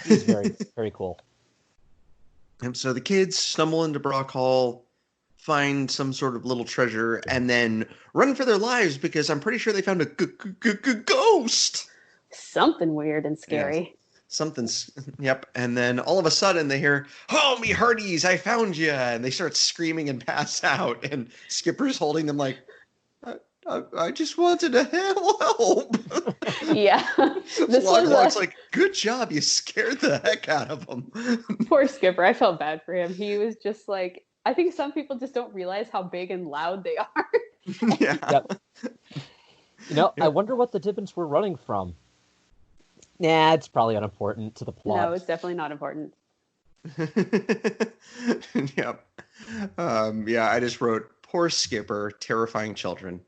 He's very, very cool. And so the kids stumble into Brock Hall, find some sort of little treasure, and then run for their lives, because I'm pretty sure they found a ghost. Something weird and scary. Something's, yep. And then all of a sudden they hear, "Oh, me hearties, I found you!" And they start screaming and pass out. And Skipper's holding them like, I just wanted to help. Yeah. This Logalog's like, "Good job, you scared the heck out of him." Poor Skipper. I felt bad for him. He was just like, I think some people just don't realize how big and loud they are. Yeah. Yep. I wonder what the Dibbins were running from. Nah, it's probably unimportant to the plot. No, it's definitely not important. Yep. Yeah, I just wrote, "Poor Skipper, terrifying children."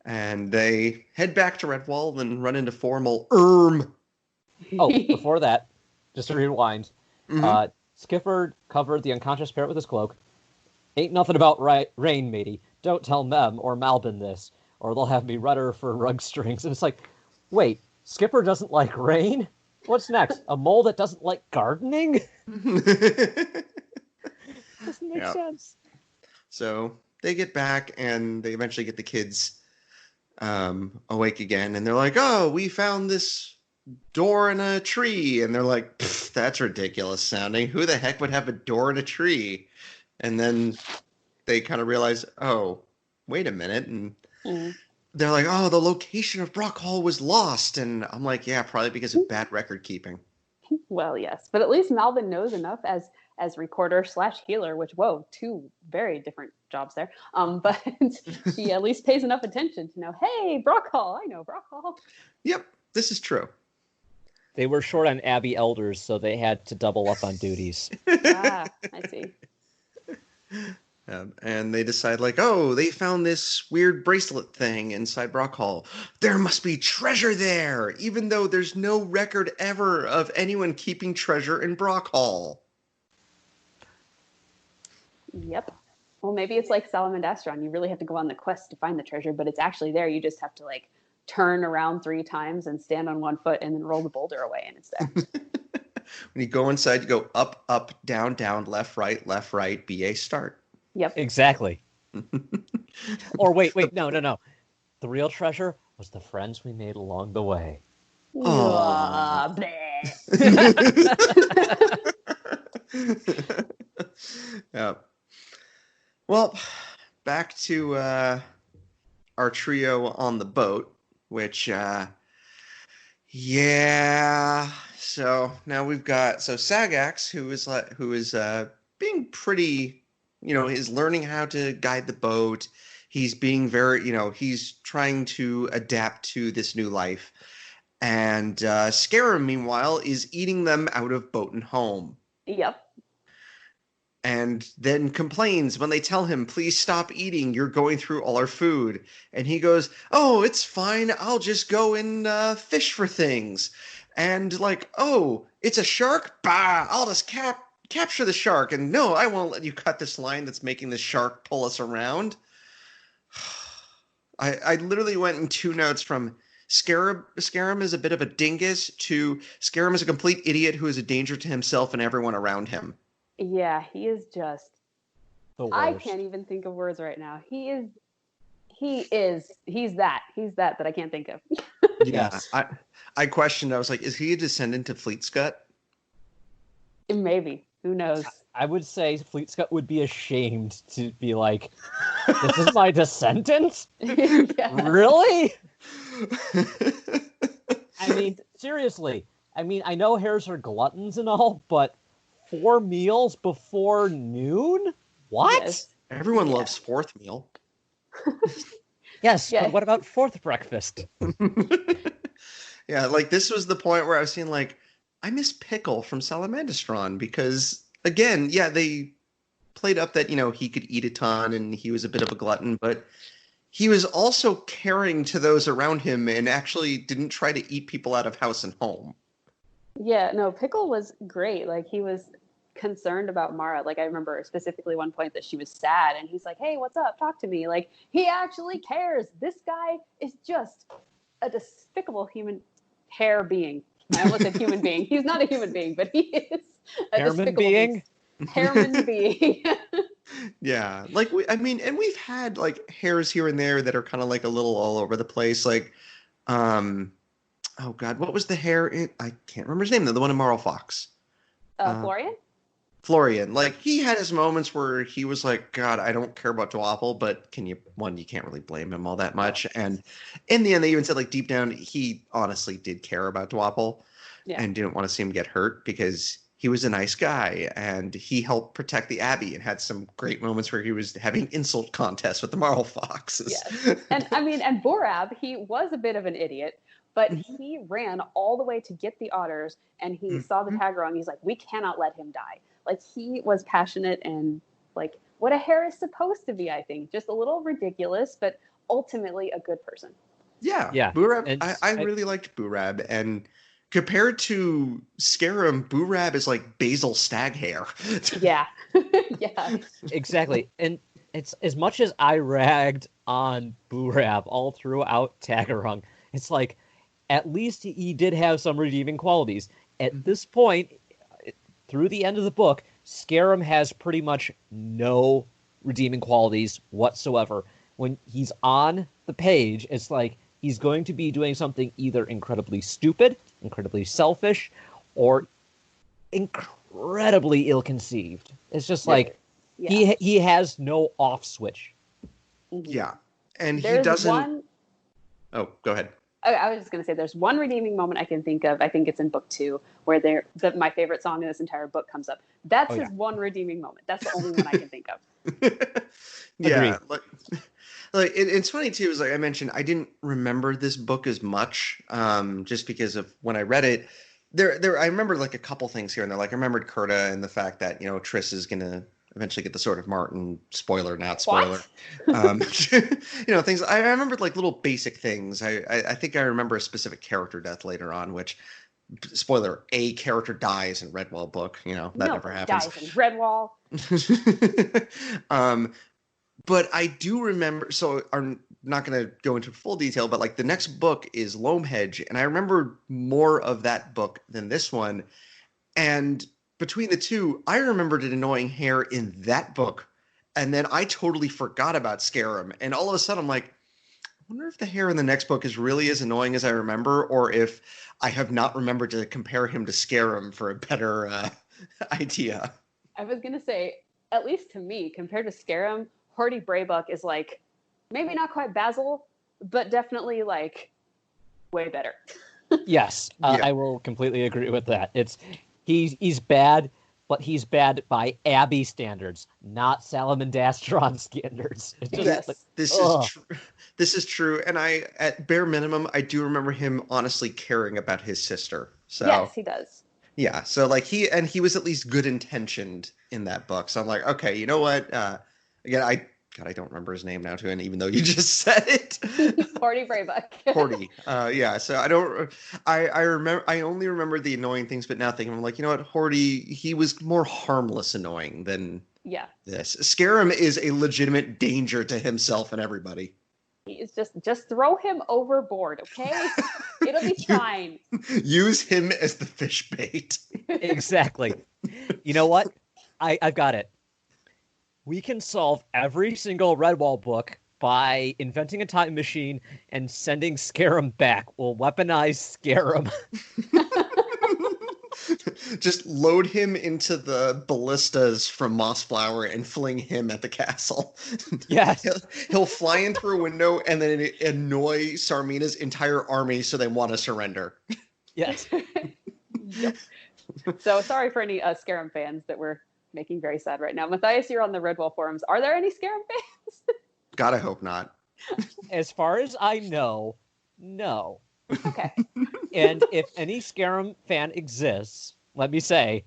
And they head back to Redwall and run into Formal Oh, before that, just to rewind, Mhm. Skipper covered the unconscious parrot with his cloak. "Ain't nothing about rain, matey. Don't tell Mem or Malbin this, or they'll have me rudder for rug strings." And it's like, wait, Skipper doesn't like rain? What's next? A mole that doesn't like gardening? Doesn't make sense. So they get back, and they eventually get the kids awake again, and they're like, "Oh, we found this door in a tree." And they're like, "That's ridiculous sounding. Who the heck would have a door in a tree?" And then they kind of realize, oh, wait a minute. And they're like, "Oh, the location of Brock Hall was lost." And I'm like, yeah, probably because of bad record keeping. Well, yes. But at least Malvin knows enough as recorder/healer, which, whoa, two very different jobs there. But she at least pays enough attention to know, hey, Brock Hall, I know Brock Hall. Yep, this is true. They were short on Abbey Elders, so they had to double up on duties. I see. And they decide, like, oh, they found this weird bracelet thing inside Brock Hall. There must be treasure there, even though there's no record ever of anyone keeping treasure in Brock Hall. Yep. Well, maybe it's like Salamandastron. You really have to go on the quest to find the treasure, but it's actually there. You just have to like turn around 3 times and stand on one foot and then roll the boulder away, and it's there. When you go inside, you go up, up, down, down, left, right, BA start. Yep. Exactly. Or wait, no. The real treasure was the friends we made along the way. Bleh. Yeah. Well, back to our trio on the boat, which, yeah. So now we've got Sagax, who is being pretty, is learning how to guide the boat. He's being very, he's trying to adapt to this new life. And Scarum, meanwhile, is eating them out of boat and home. Yep. And then complains when they tell him, please stop eating, you're going through all our food. And he goes, oh, it's fine, I'll just go and fish for things. And like, oh, it's a shark? Bah, I'll just capture the shark. And no, I won't let you cut this line that's making the shark pull us around. I literally went in 2 notes from Scarum is a bit of a dingus to Scarum is a complete idiot who is a danger to himself and everyone around him. Yeah, he is just The worst. I can't even think of words right now. He's that I can't think of. Yeah. I questioned, I was like, is he a descendant of Fleetscut? Maybe. Who knows? I would say Fleetscut would be ashamed to be like, this is my descendant? Yeah. Really? I mean, seriously. I mean, I know hares are gluttons and all, but 4 meals before noon? What? Yes. Everyone loves 4th meal. Yes, Yeah. but what about 4th breakfast? Yeah, like this was the point where I was seeing like, I miss Pickle from Salamandastron because again, yeah, they played up that, he could eat a ton and he was a bit of a glutton, but he was also caring to those around him and actually didn't try to eat people out of house and home. Yeah, no, Pickle was great. Like, he was concerned about Mara. Like, I remember specifically one point that she was sad, and he's like, hey, what's up? Talk to me. Like, he actually cares. This guy is just a despicable human hair being. I almost said human being. He's not a human being, but he is a Hairman despicable being? Hairman being. Yeah, like and we've had like hairs here and there that are kind of like a little all over the place. Like, oh God, what was the hair? I can't remember his name. The one in Marl Fox. Florian? Florian. Like, he had his moments where he was like, God, I don't care about Dwapple, but you can't really blame him all that much. And in the end, they even said like deep down, he honestly did care about Dwapple and didn't want to see him get hurt because he was a nice guy and he helped protect the Abbey and had some great moments where he was having insult contests with the Marl Foxes. Yes. And Borab, he was a bit of an idiot, but he ran all the way to get the otters and he saw the Tagger and he's like, we cannot let him die. Like, he was passionate and like what a hare is supposed to be, I think. Just a little ridiculous, but ultimately a good person. Yeah. Boorab, I really liked Boorab, and compared to Scarum, Boorab is like Basil Staghair. Yeah. Yeah. Exactly. And it's as much as I ragged on Boorab all throughout Tagarung, it's like at least he did have some redeeming qualities. At this point, through the end of the book, Scarum has pretty much no redeeming qualities whatsoever. When he's on the page, it's like he's going to be doing something either incredibly stupid, incredibly selfish, or incredibly ill-conceived. It's just like he has no off switch. Yeah. And There's he doesn't... one... Oh, go ahead. I was just going to say there's one redeeming moment I can think of. I think it's in book 2 where my favorite song in this entire book comes up. That's his one redeeming moment. That's the only one I can think of. Yeah. It's funny too, is like I mentioned, I didn't remember this book as much just because of when I read it. I remember like a couple things here and there. Like I remembered Kurta and the fact that, Triss is going to eventually get the Sword of Martin. Spoiler, not spoiler. Things. I remembered like little basic things. I think I remember a specific character death later on, which spoiler, a character dies in Redwall book. You know, that never happens. Dies in Redwall. But I do remember, so I'm not going to go into full detail, but like the next book is Loamhedge, and I remember more of that book than this one. And between the two, I remembered an annoying hair in that book, and then I totally forgot about Scarum. And all of a sudden, I'm like, I wonder if the hair in the next book is really as annoying as I remember, or if I have not remembered to compare him to Scarum for a better idea. I was going to say, at least to me, compared to Scarum, Horty Braybuck is like, maybe not quite Basil, but definitely like way better. Yes, I will completely agree with that. He's bad, but he's bad by Abby standards, not Salamandastron standards. It's just, Yes. This is true, and I, at bare minimum, I do remember him honestly caring about his sister. So Yes, he does. yeah, so like he was at least good intentioned in that book. So I'm like, okay, you know what? Again, I don't remember his name now too, and even though you just said it, Horty Braybuck. Horty. Yeah. So I only remember the annoying things, but now thinking, I'm like, you know what? Horty, he was more harmless annoying than this. Scarum is a legitimate danger to himself and everybody. He's just throw him overboard, okay? It'll be fine. Use him as the fish bait. Exactly. You know what? I've got it. We can solve every single Redwall book by inventing a time machine and sending Scarum back. We'll weaponize Scarum. Just load him into the ballistas from Mossflower and fling him at the castle. Yes. He'll fly in through a window and then annoy Sarmina's entire army so they want to surrender. Yes. Yep. So sorry for any Scarum fans that we're making very sad right now. Matthias, you're on the Redwall forums. Are there any Scarum fans? God, I hope not. As far as I know, no. Okay. And if any Scarum fan exists, let me say,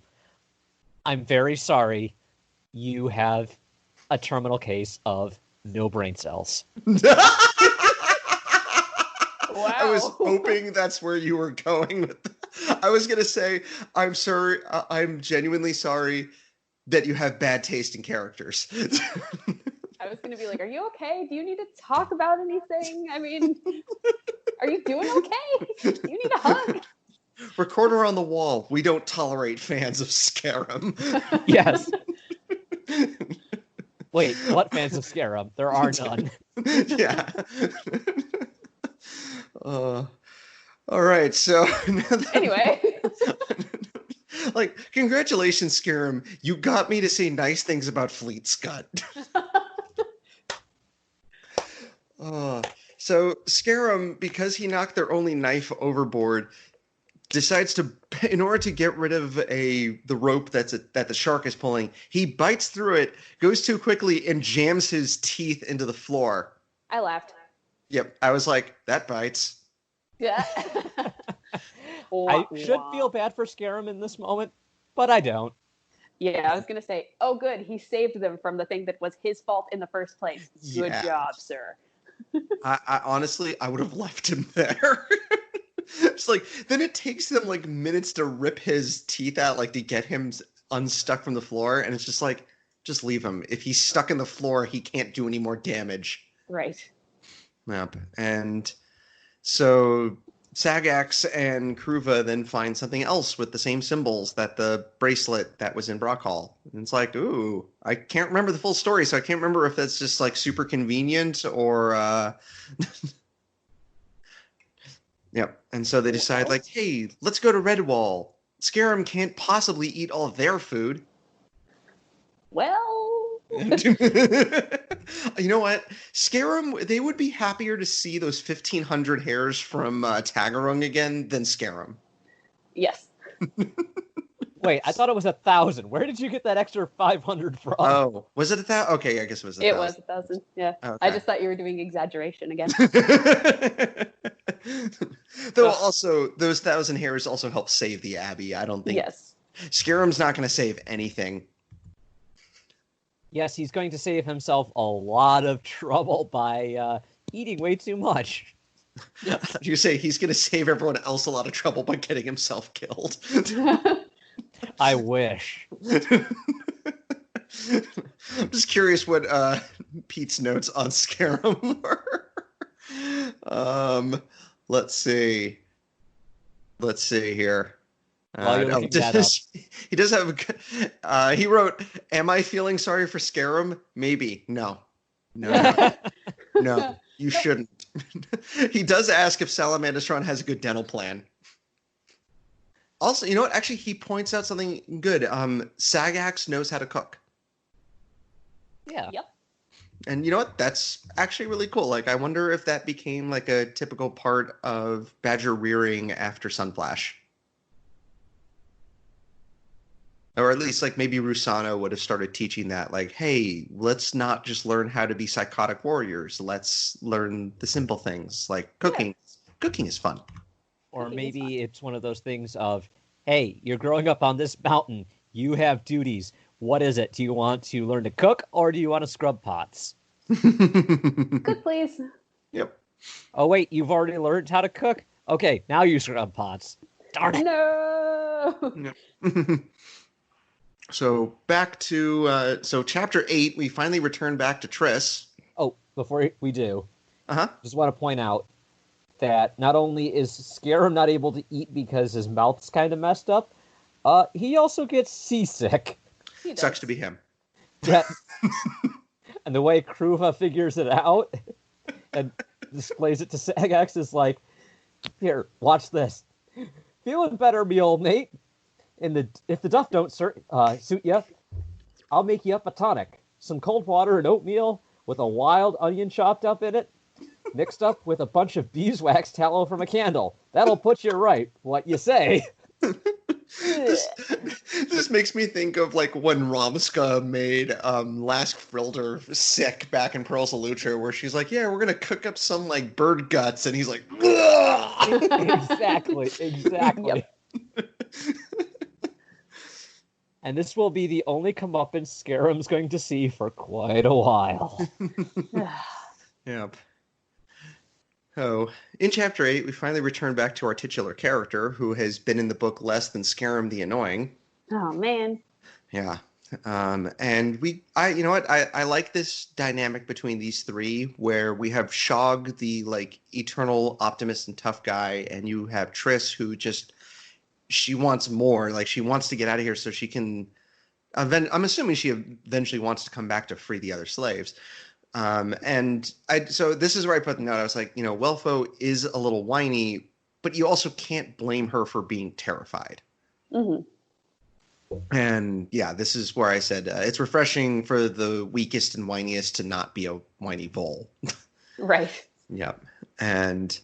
I'm very sorry. You have a terminal case of no brain cells. Wow. I was hoping that's where you were going with that. I was going to say, I'm sorry. I'm genuinely sorry that you have bad taste in characters. I was going to be like, are you okay? Do you need to talk about anything? I mean, are you doing okay? Do you need a hug? Recorder on the wall. We don't tolerate fans of Scarum. Yes. Wait, what fans of Scarum? There are none. Yeah. All right, so Anyway. Like, congratulations, Scarum. You got me to say nice things about Fleet Scud. So Scarum, because he knocked their only knife overboard, decides to, in order to get rid of the rope that the shark is pulling, he bites through it, goes too quickly, and jams his teeth into the floor. I laughed. Yep, I was like, that bites. Yeah. I should feel bad for Scarum in this moment, but I don't. Yeah, I was going to say, oh, good. He saved them from the thing that was his fault in the first place. Good job, sir. I honestly, I would have left him there. It's like, then it takes them like minutes to rip his teeth out, like to get him unstuck from the floor. And it's just like, just leave him. If he's stuck in the floor, he can't do any more damage. Right. Yep. And so Sagax and Kruva then find something else with the same symbols that the bracelet that was in Brockhall. And it's like, ooh, I can't remember the full story, so I can't remember if that's just like super convenient or Yep. And so they decide like, hey, let's go to Redwall. Scarum can't possibly eat all of their food. Well, You know what? Scarum, they would be happier to see those 1,500 hairs from Tagarung again than Scarum. yes. Wait, I thought it was 1,000. Where did you get that extra 500 from? Oh, was it 1,000? Okay, I guess it was 1,000. It was 1,000. Yeah. Okay. I just thought you were doing exaggeration again. Though also, those 1,000 hairs also help save the Abbey. I don't think... Yes. Scarum's not going to save anything. Yes, he's going to save himself a lot of trouble by eating way too much. I thought you say he's going to save everyone else a lot of trouble by getting himself killed. I wish. I'm just curious what Pete's notes on Scarum were. Let's see. Let's see here. While you're looking that up. He does have a good, he wrote, "Am I feeling sorry for Scarum? Maybe. No. No, you shouldn't." He does ask if Salamandastron has a good dental plan. Also, you know what? Actually, he points out something good. Sagax knows how to cook. Yeah. Yep. And you know what? That's actually really cool. Like, I wonder if that became like a typical part of badger rearing after Sunflash. Or at least, like, maybe Rusano would have started teaching that. Like, hey, let's not just learn how to be psychotic warriors. Let's learn the simple things, like cooking. Yeah. Cooking is fun. Or maybe it's one of those things of, hey, you're growing up on this mountain. You have duties. What is it? Do you want to learn to cook, or do you want to scrub pots? Cook, please. Yep. Oh, wait, you've already learned how to cook? Okay, now you scrub pots. Darn it. No. Yep. So back to so chapter 8, we finally return back to Triss. Oh, before we do, Uh-huh. just want to point out that not only is Scarum not able to eat because his mouth's kind of messed up, he also gets seasick. Sucks to be him. Yeah. And the way Kruva figures it out and displays it to Sagax is like, here, watch this. Feeling better, me old mate. If the duff don't suit you, I'll make you up a tonic. Some cold water and oatmeal with a wild onion chopped up in it, mixed up with a bunch of beeswax tallow from a candle. That'll put you right. What you say? This makes me think of like when Romska made Lask Frilder sick back in Pearls of Lucha, where she's like, "Yeah, we're gonna cook up some like bird guts," and he's like, Exactly. Yep. And this will be the only comeuppance Scarum's going to see for quite a while. Yep. So, in Chapter 8, we finally return back to our titular character, who has been in the book less than Scarum the Annoying. Oh, man. Yeah. And you know what? I like this dynamic between these three, where we have Shog, the, like, eternal optimist and tough guy, and you have Triss, who just... she wants more. Like, she wants to get out of here so she can... I'm assuming she eventually wants to come back to free the other slaves. So this is where I put the note. I was like, you know, Welfo is a little whiny, but you also can't blame her for being terrified. Mm-hmm. And yeah, this is where I said it's refreshing for the weakest and whiniest to not be a whiny bull. Right. Yep. And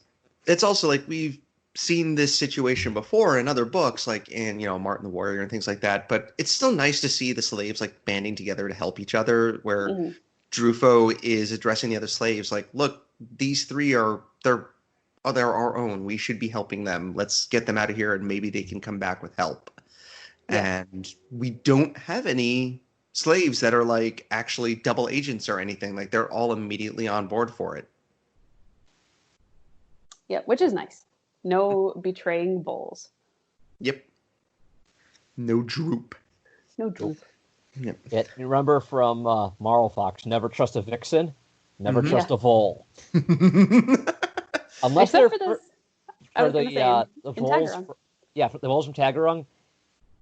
it's also like we've seen this situation before in other books, like in, you know, Martin the Warrior and things like that. But it's still nice to see the slaves like banding together to help each other, where Drufo is addressing the other slaves like, look, these three they're our own. We should be helping them. Let's get them out of here and maybe they can come back with help. Yeah. And we don't have any slaves that are like actually double agents or anything. Like they're all immediately on board for it. Yeah, which is nice. No betraying bulls. Yep. No droop. No droop. Yep. Yeah, you remember from Marl Fox, never trust a vixen, never trust a vole. Unless Except they're for the voles. For the voles from Tagarung.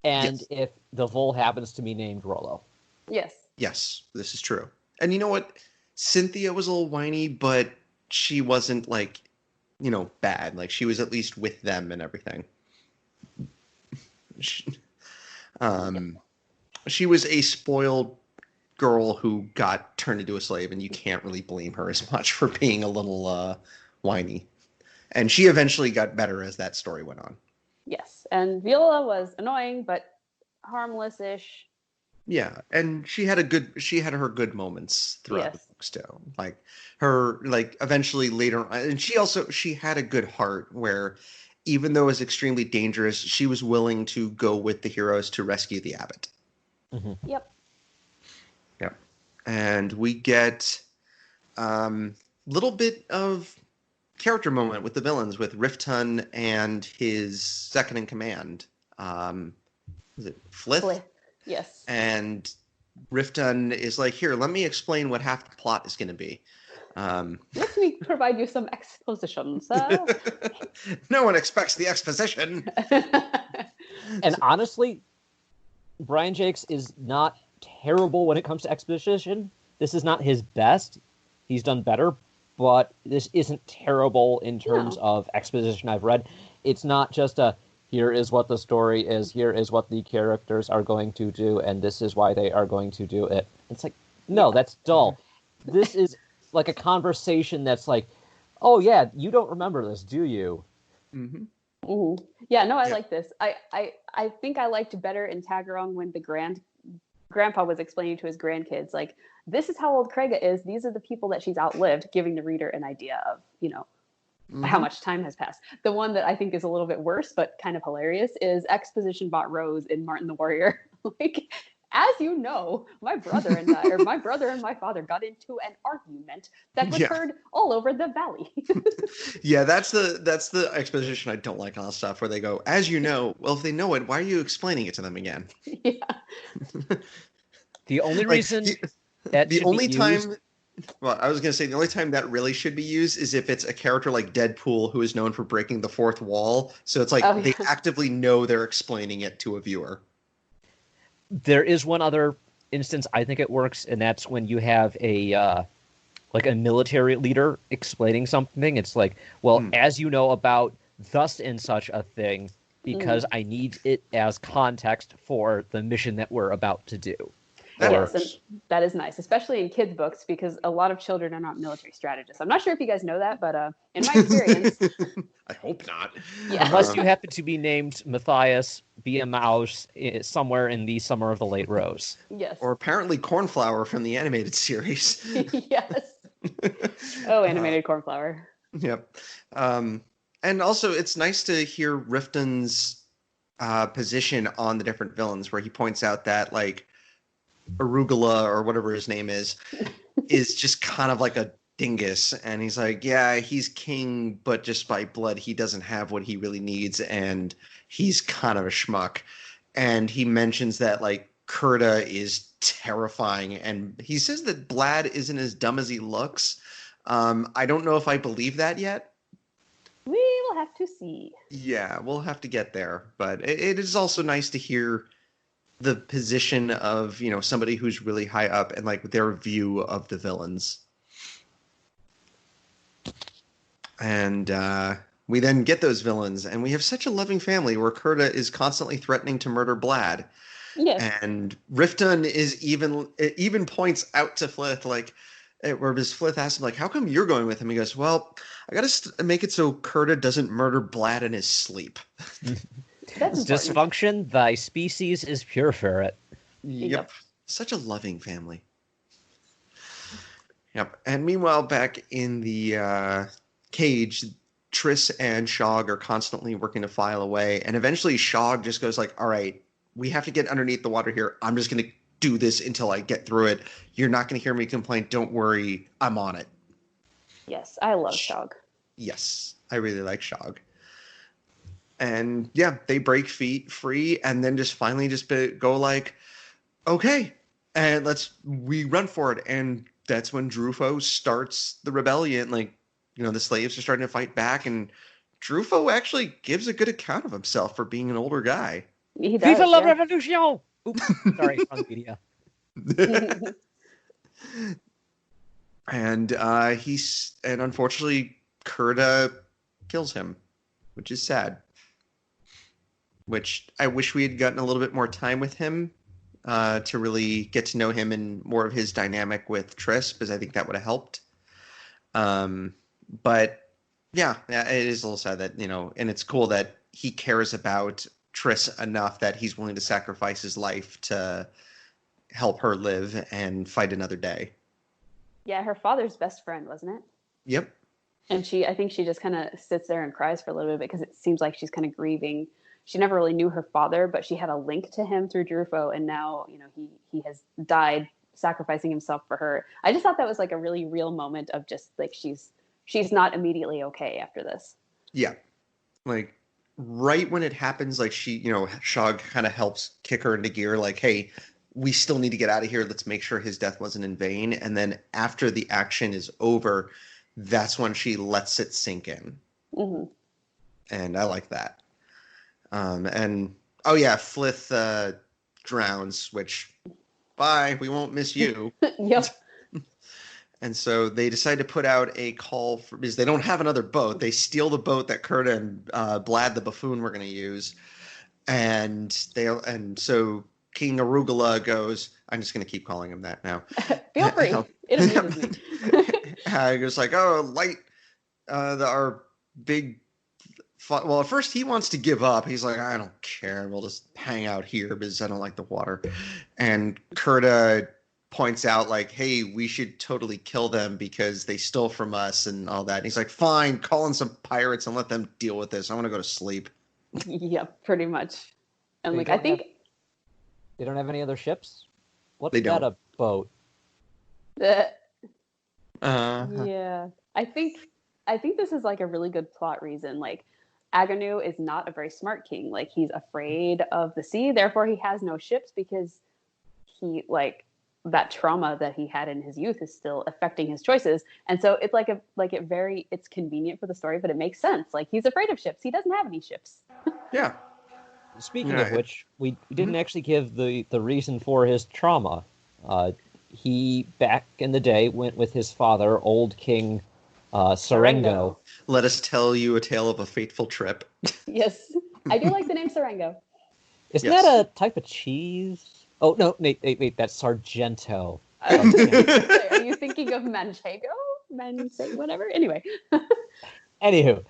And yes. If the vole happens to be named Rollo. Yes. Yes, this is true. And you know what? Cynthia was a little whiny, but she wasn't like, you know, bad. Like she was at least with them and everything. She was a spoiled girl who got turned into a slave, and you can't really blame her as much for being a little whiny. And she eventually got better as that story went on. Yes, and Viola was annoying, but harmless-ish. Yeah, and she had her good moments throughout the book still. Like her, like eventually later on, and she had a good heart where even though it was extremely dangerous, she was willing to go with the heroes to rescue the abbot. Mm-hmm. Yep. And we get little bit of character moment with the villains, with Riftun and his second in command. Is it Flith? Flith. Yes. And Riftun is like, here, let me explain what half the plot is going to be. Let me provide you some exposition, sir. No one expects the exposition. And honestly, Brian Jakes is not terrible when it comes to exposition. This is not his best. He's done better, but this isn't terrible in terms of exposition I've read. It's not just a, here is what the story is, here is what the characters are going to do, and this is why they are going to do it. It's like, no, that's dull. This is like a conversation that's like, oh yeah, you don't remember this, do you? Mm-hmm. Mm-hmm. Yeah, no, I like this. I think I liked better in Tagarong when the grandpa was explaining to his grandkids, like, this is how old Krega is. These are the people that she's outlived, giving the reader an idea of, how much time has passed. The one that I think is a little bit worse, but kind of hilarious, is exposition bot Rose in Martin the Warrior. Like, as you know, my brother and my father got into an argument that was heard all over the valley. Yeah, that's the exposition I don't like on stuff where they go, as you know, well, if they know it, why are you explaining it to them again? Yeah. The only reason the only time that really should be used is if it's a character like Deadpool who is known for breaking the fourth wall. So it's like they actively know they're explaining it to a viewer. There is one other instance I think it works, and that's when you have a military leader explaining something. It's like, well, as you know about thus and such a thing, because I need it as context for the mission that we're about to do. Yes, and that is nice, especially in kids' books, because a lot of children are not military strategists. I'm not sure if you guys know that, but in my experience... I hope not. Yeah. Unless you happen to be named Matthias, be a mouse somewhere in the Summer of the Late Rose. Yes. Or apparently Cornflower from the animated series. Yes. Oh, animated Cornflower. Yep. And also, it's nice to hear Riftun's position on the different villains, where he points out that, like, Arugula, or whatever his name is just kind of like a dingus. And he's like, yeah, he's king, but just by blood, he doesn't have what he really needs, and he's kind of a schmuck. And he mentions that, like, Kurta is terrifying, and he says that Blad isn't as dumb as he looks. I don't know if I believe that yet. We will have to see. Yeah, we'll have to get there. But it is also nice to hear the position of, somebody who's really high up and, like, their view of the villains. And we then get those villains, and we have such a loving family where Kurta is constantly threatening to murder Blad. Yes. And Riftun even points out to Flith, like, where Flith asks him, like, how come you're going with him? He goes, well, I got to make it so Kurta doesn't murder Blad in his sleep. That's dysfunction, thy species is pure ferret. Yep. Such a loving family. Yep. And meanwhile, back in the cage, Triss and Shog are constantly working to file away. And eventually Shog just goes like, all right, we have to get underneath the water here. I'm just going to do this until I get through it. You're not going to hear me complain. Don't worry. I'm on it. Yes, I love Shog. Yes, I really like Shog. And yeah, they break free, and then just finally go like, okay, and we run for it. And that's when Drufo starts the rebellion. Like, the slaves are starting to fight back, and Drufo actually gives a good account of himself for being an older guy. He does, Viva la revolution! Oops, sorry, wrong media. And unfortunately, Kurta kills him, which is sad. Which I wish we had gotten a little bit more time with him to really get to know him and more of his dynamic with Triss, because I think that would have helped. But yeah, it is a little sad that, and it's cool that he cares about Triss enough that he's willing to sacrifice his life to help her live and fight another day. Yeah, her father's best friend, wasn't it? Yep. And I think she just kind of sits there and cries for a little bit because it seems like she's kind of grieving. She never really knew her father, but she had a link to him through Drufo, and now, he has died sacrificing himself for her. I just thought that was like a really real moment of just like she's she's not immediately okay after this. Yeah. Like, right when it happens, like, Shog kind of helps kick her into gear, like, hey, we still need to get out of here. Let's make sure his death wasn't in vain. And then after the action is over, that's when she lets it sink in. Mm-hmm. And I like that. And, oh yeah, Flith drowns, which, bye, we won't miss you. Yep. And so they decide to put out a call because they don't have another boat. They steal the boat that Kurta and Blad the buffoon were going to use, and so King Arugula goes. I'm just going to keep calling him that now. Feel free. It amuses me. He goes like, "Oh, light, our big." Well, at first he wants to give up. He's like, "I don't care. We'll just hang out here because I don't like the water." And Kurta points out like, hey, we should totally kill them because they stole from us and all that. And he's like, fine, call in some pirates and let them deal with this. I want to go to sleep. Yep, pretty much. And They don't have any other ships? What's that a boat? Yeah. I think this is like a really good plot reason. Like, Aganu is not a very smart king. Like, he's afraid of the sea, therefore he has no ships because he that trauma that he had in his youth is still affecting his choices. And so it's it's convenient for the story, but it makes sense. Like, he's afraid of ships. He doesn't have any ships. Yeah. Speaking of which, we didn't actually give the reason for his trauma. He, back in the day, went with his father, old King Serengo. Let us tell you a tale of a fateful trip. Yes. I do like the name Serengo. Isn't that a type of cheese? Oh, no, wait, that's Sargento. Are you thinking of Manchego? Whatever? Anyway. Anywho,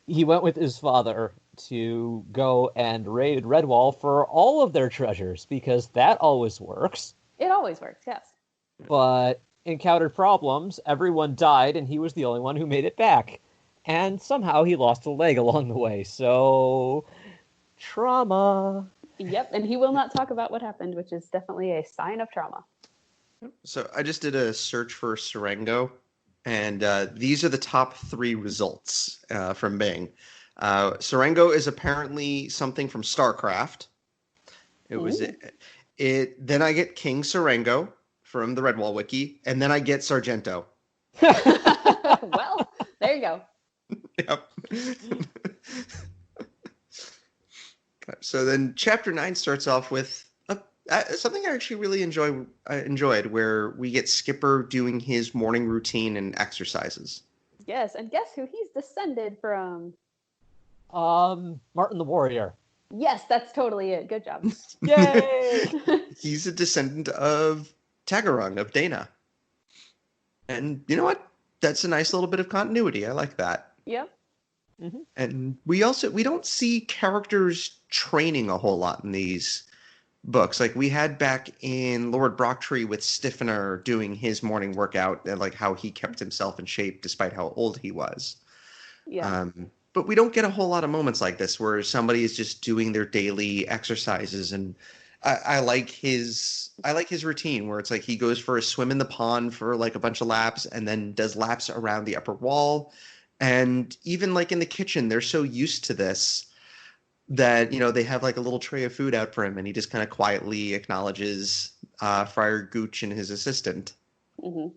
he went with his father to go and raid Redwall for all of their treasures, because that always works. It always works, yes. But encountered problems, everyone died, and he was the only one who made it back. And somehow he lost a leg along the way, so... trauma. Yep, and he will not talk about what happened, which is definitely a sign of trauma. So I just did a search for Serengo, and these are the top 3 results from Bing. Serengo is apparently something from StarCraft. It was it. Then I get King Serengo from the Redwall wiki, and then I get Sargento. Well, there you go. Yep. So then chapter 9 starts off with something I actually really enjoyed, where we get Skipper doing his morning routine and exercises. Yes, and guess who he's descended from? Martin the Warrior. Yes, that's totally it. Good job. Yay! He's a descendant of Tagarung, of Dana. And you know what? That's a nice little bit of continuity. I like that. Yep. Mm-hmm. And we don't see characters training a whole lot in these books. Like we had back in Lord Brocktree with Stiffener doing his morning workout and like how he kept himself in shape despite how old he was. Yeah. But we don't get a whole lot of moments like this where somebody is just doing their daily exercises. And I like his routine where it's like he goes for a swim in the pond for like a bunch of laps and then does laps around the upper wall. And even like in the kitchen, they're so used to this that, they have like a little tray of food out for him and he just kind of quietly acknowledges Friar Gooch and his assistant. Mm-hmm.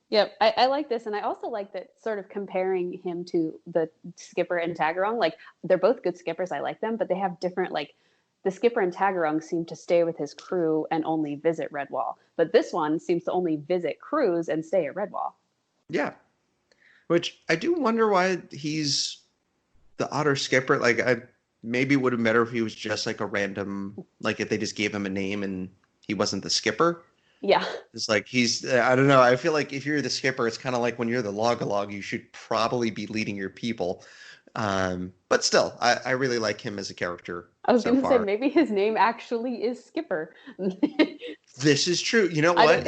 Yep, I like this. And I also like that sort of comparing him to the Skipper and Tagarung. Like, they're both good skippers. I like them, but they have different, like, the Skipper and Tagarung seem to stay with his crew and only visit Redwall. But this one seems to only visit crews and stay at Redwall. Yeah. Which I do wonder why he's the Otter Skipper. Like, maybe it would have been better if he was just like a random, like if they just gave him a name and he wasn't the skipper. Yeah. It's like I don't know. I feel like if you're the skipper, it's kind of like when you're the log-a-log, you should probably be leading your people. But still, I really like him as a character. I was going to say, maybe his name actually is Skipper. This is true. You know what?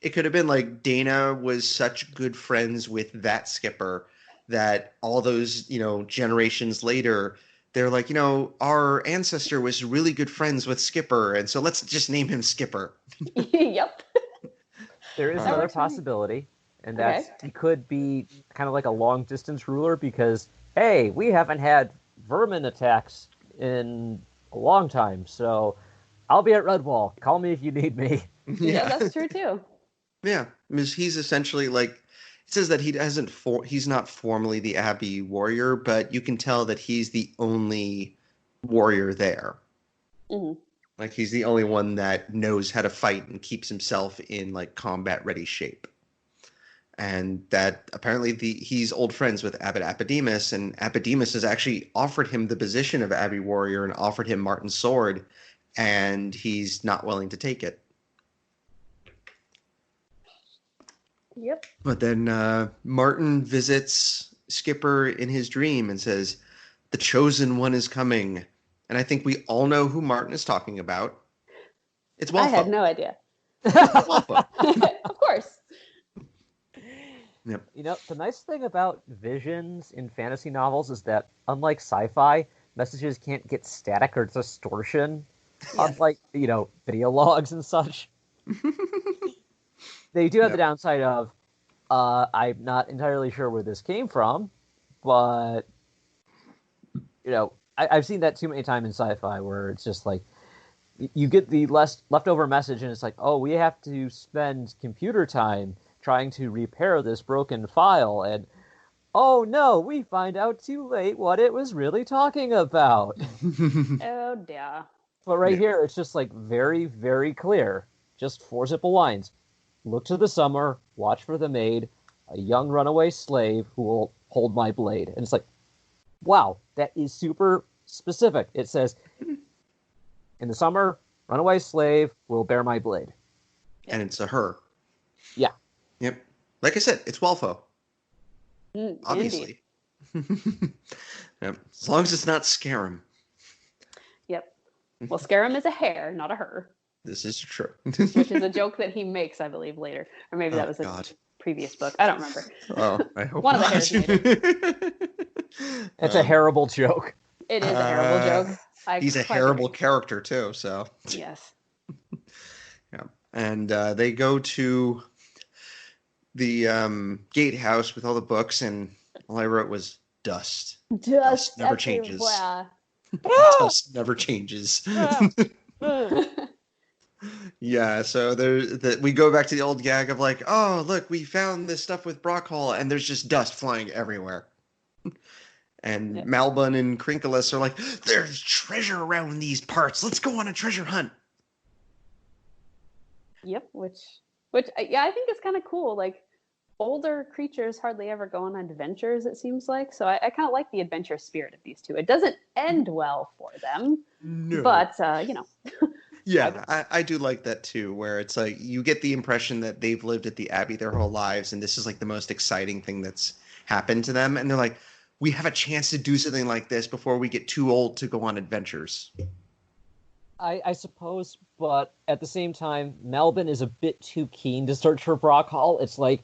It could have been like Dana was such good friends with that skipper that all those, generations later, they're like, our ancestor was really good friends with Skipper, and so let's just name him Skipper. Yep. There is another possibility. And Okay. that he could be kind of like a long distance ruler because, hey, we haven't had vermin attacks in a long time, so I'll be at Redwall. Call me if you need me. Yeah, that's true too. Yeah, because he's essentially like it says that he's not formally the Abbey warrior, but you can tell that he's the only warrior there. Hmm. Like he's the only one that knows how to fight and keeps himself in like combat ready shape. And that apparently he's old friends with Abbot Apodemus, and Apodemus has actually offered him the position of Abbey warrior and offered him Martin's sword, and he's not willing to take it. Yep. But then Martin visits Skipper in his dream and says, "The chosen one is coming." And I think we all know who Martin is talking about. It's Walfo. I had no idea. Walfo. Of course. Yep. You know, the nice thing about visions in fantasy novels is that, unlike sci-fi, messages can't get static or distortion, unlike, video logs and such. They do have the downside of, I'm not entirely sure where this came from, but, I've seen that too many times in sci-fi where it's just like, you get the leftover message and it's like, oh, we have to spend computer time trying to repair this broken file, and oh no, we find out too late what it was really talking about. Oh dear. But right here, it's just like very, very clear. Just 4 simple lines. Look to the summer, watch for the maid, a young runaway slave who will hold my blade. And it's like, wow, that is super specific. It says, in the summer, runaway slave will bear my blade. And it's a her. Yeah. Yep. Like I said, it's Walfo. Obviously. Yep. As long as it's not Scarum. Yep. Well, Scarum is a hare, not a her. This is true. Which is a joke that he makes, I believe, later. Or maybe that was a previous book. I don't remember. Oh, I hope One of the not. hares made it. It's a terrible joke. It is a terrible joke. He's a terrible character, too, so. Yes. Yeah. And they go to the gatehouse with all the books, and all I wrote was dust. Dust never changes. everywhere. Dust never changes. Yeah, so we go back to the old gag of like, oh, look, we found this stuff with Brockhall, and there's just dust flying everywhere. And Malbun and Crinkless are like, there's treasure around these parts. Let's go on a treasure hunt. Yep, which yeah, I think it's kind of cool. Like, older creatures hardly ever go on adventures, it seems like. So I kind of like the adventure spirit of these two. It doesn't end well for them, but Yeah, I do like that too, where it's like you get the impression that they've lived at the Abbey their whole lives, and this is like the most exciting thing that's happened to them. And they're like, we have a chance to do something like this before we get too old to go on adventures. I suppose, but at the same time, Melvin is a bit too keen to search for Brockhall. It's like,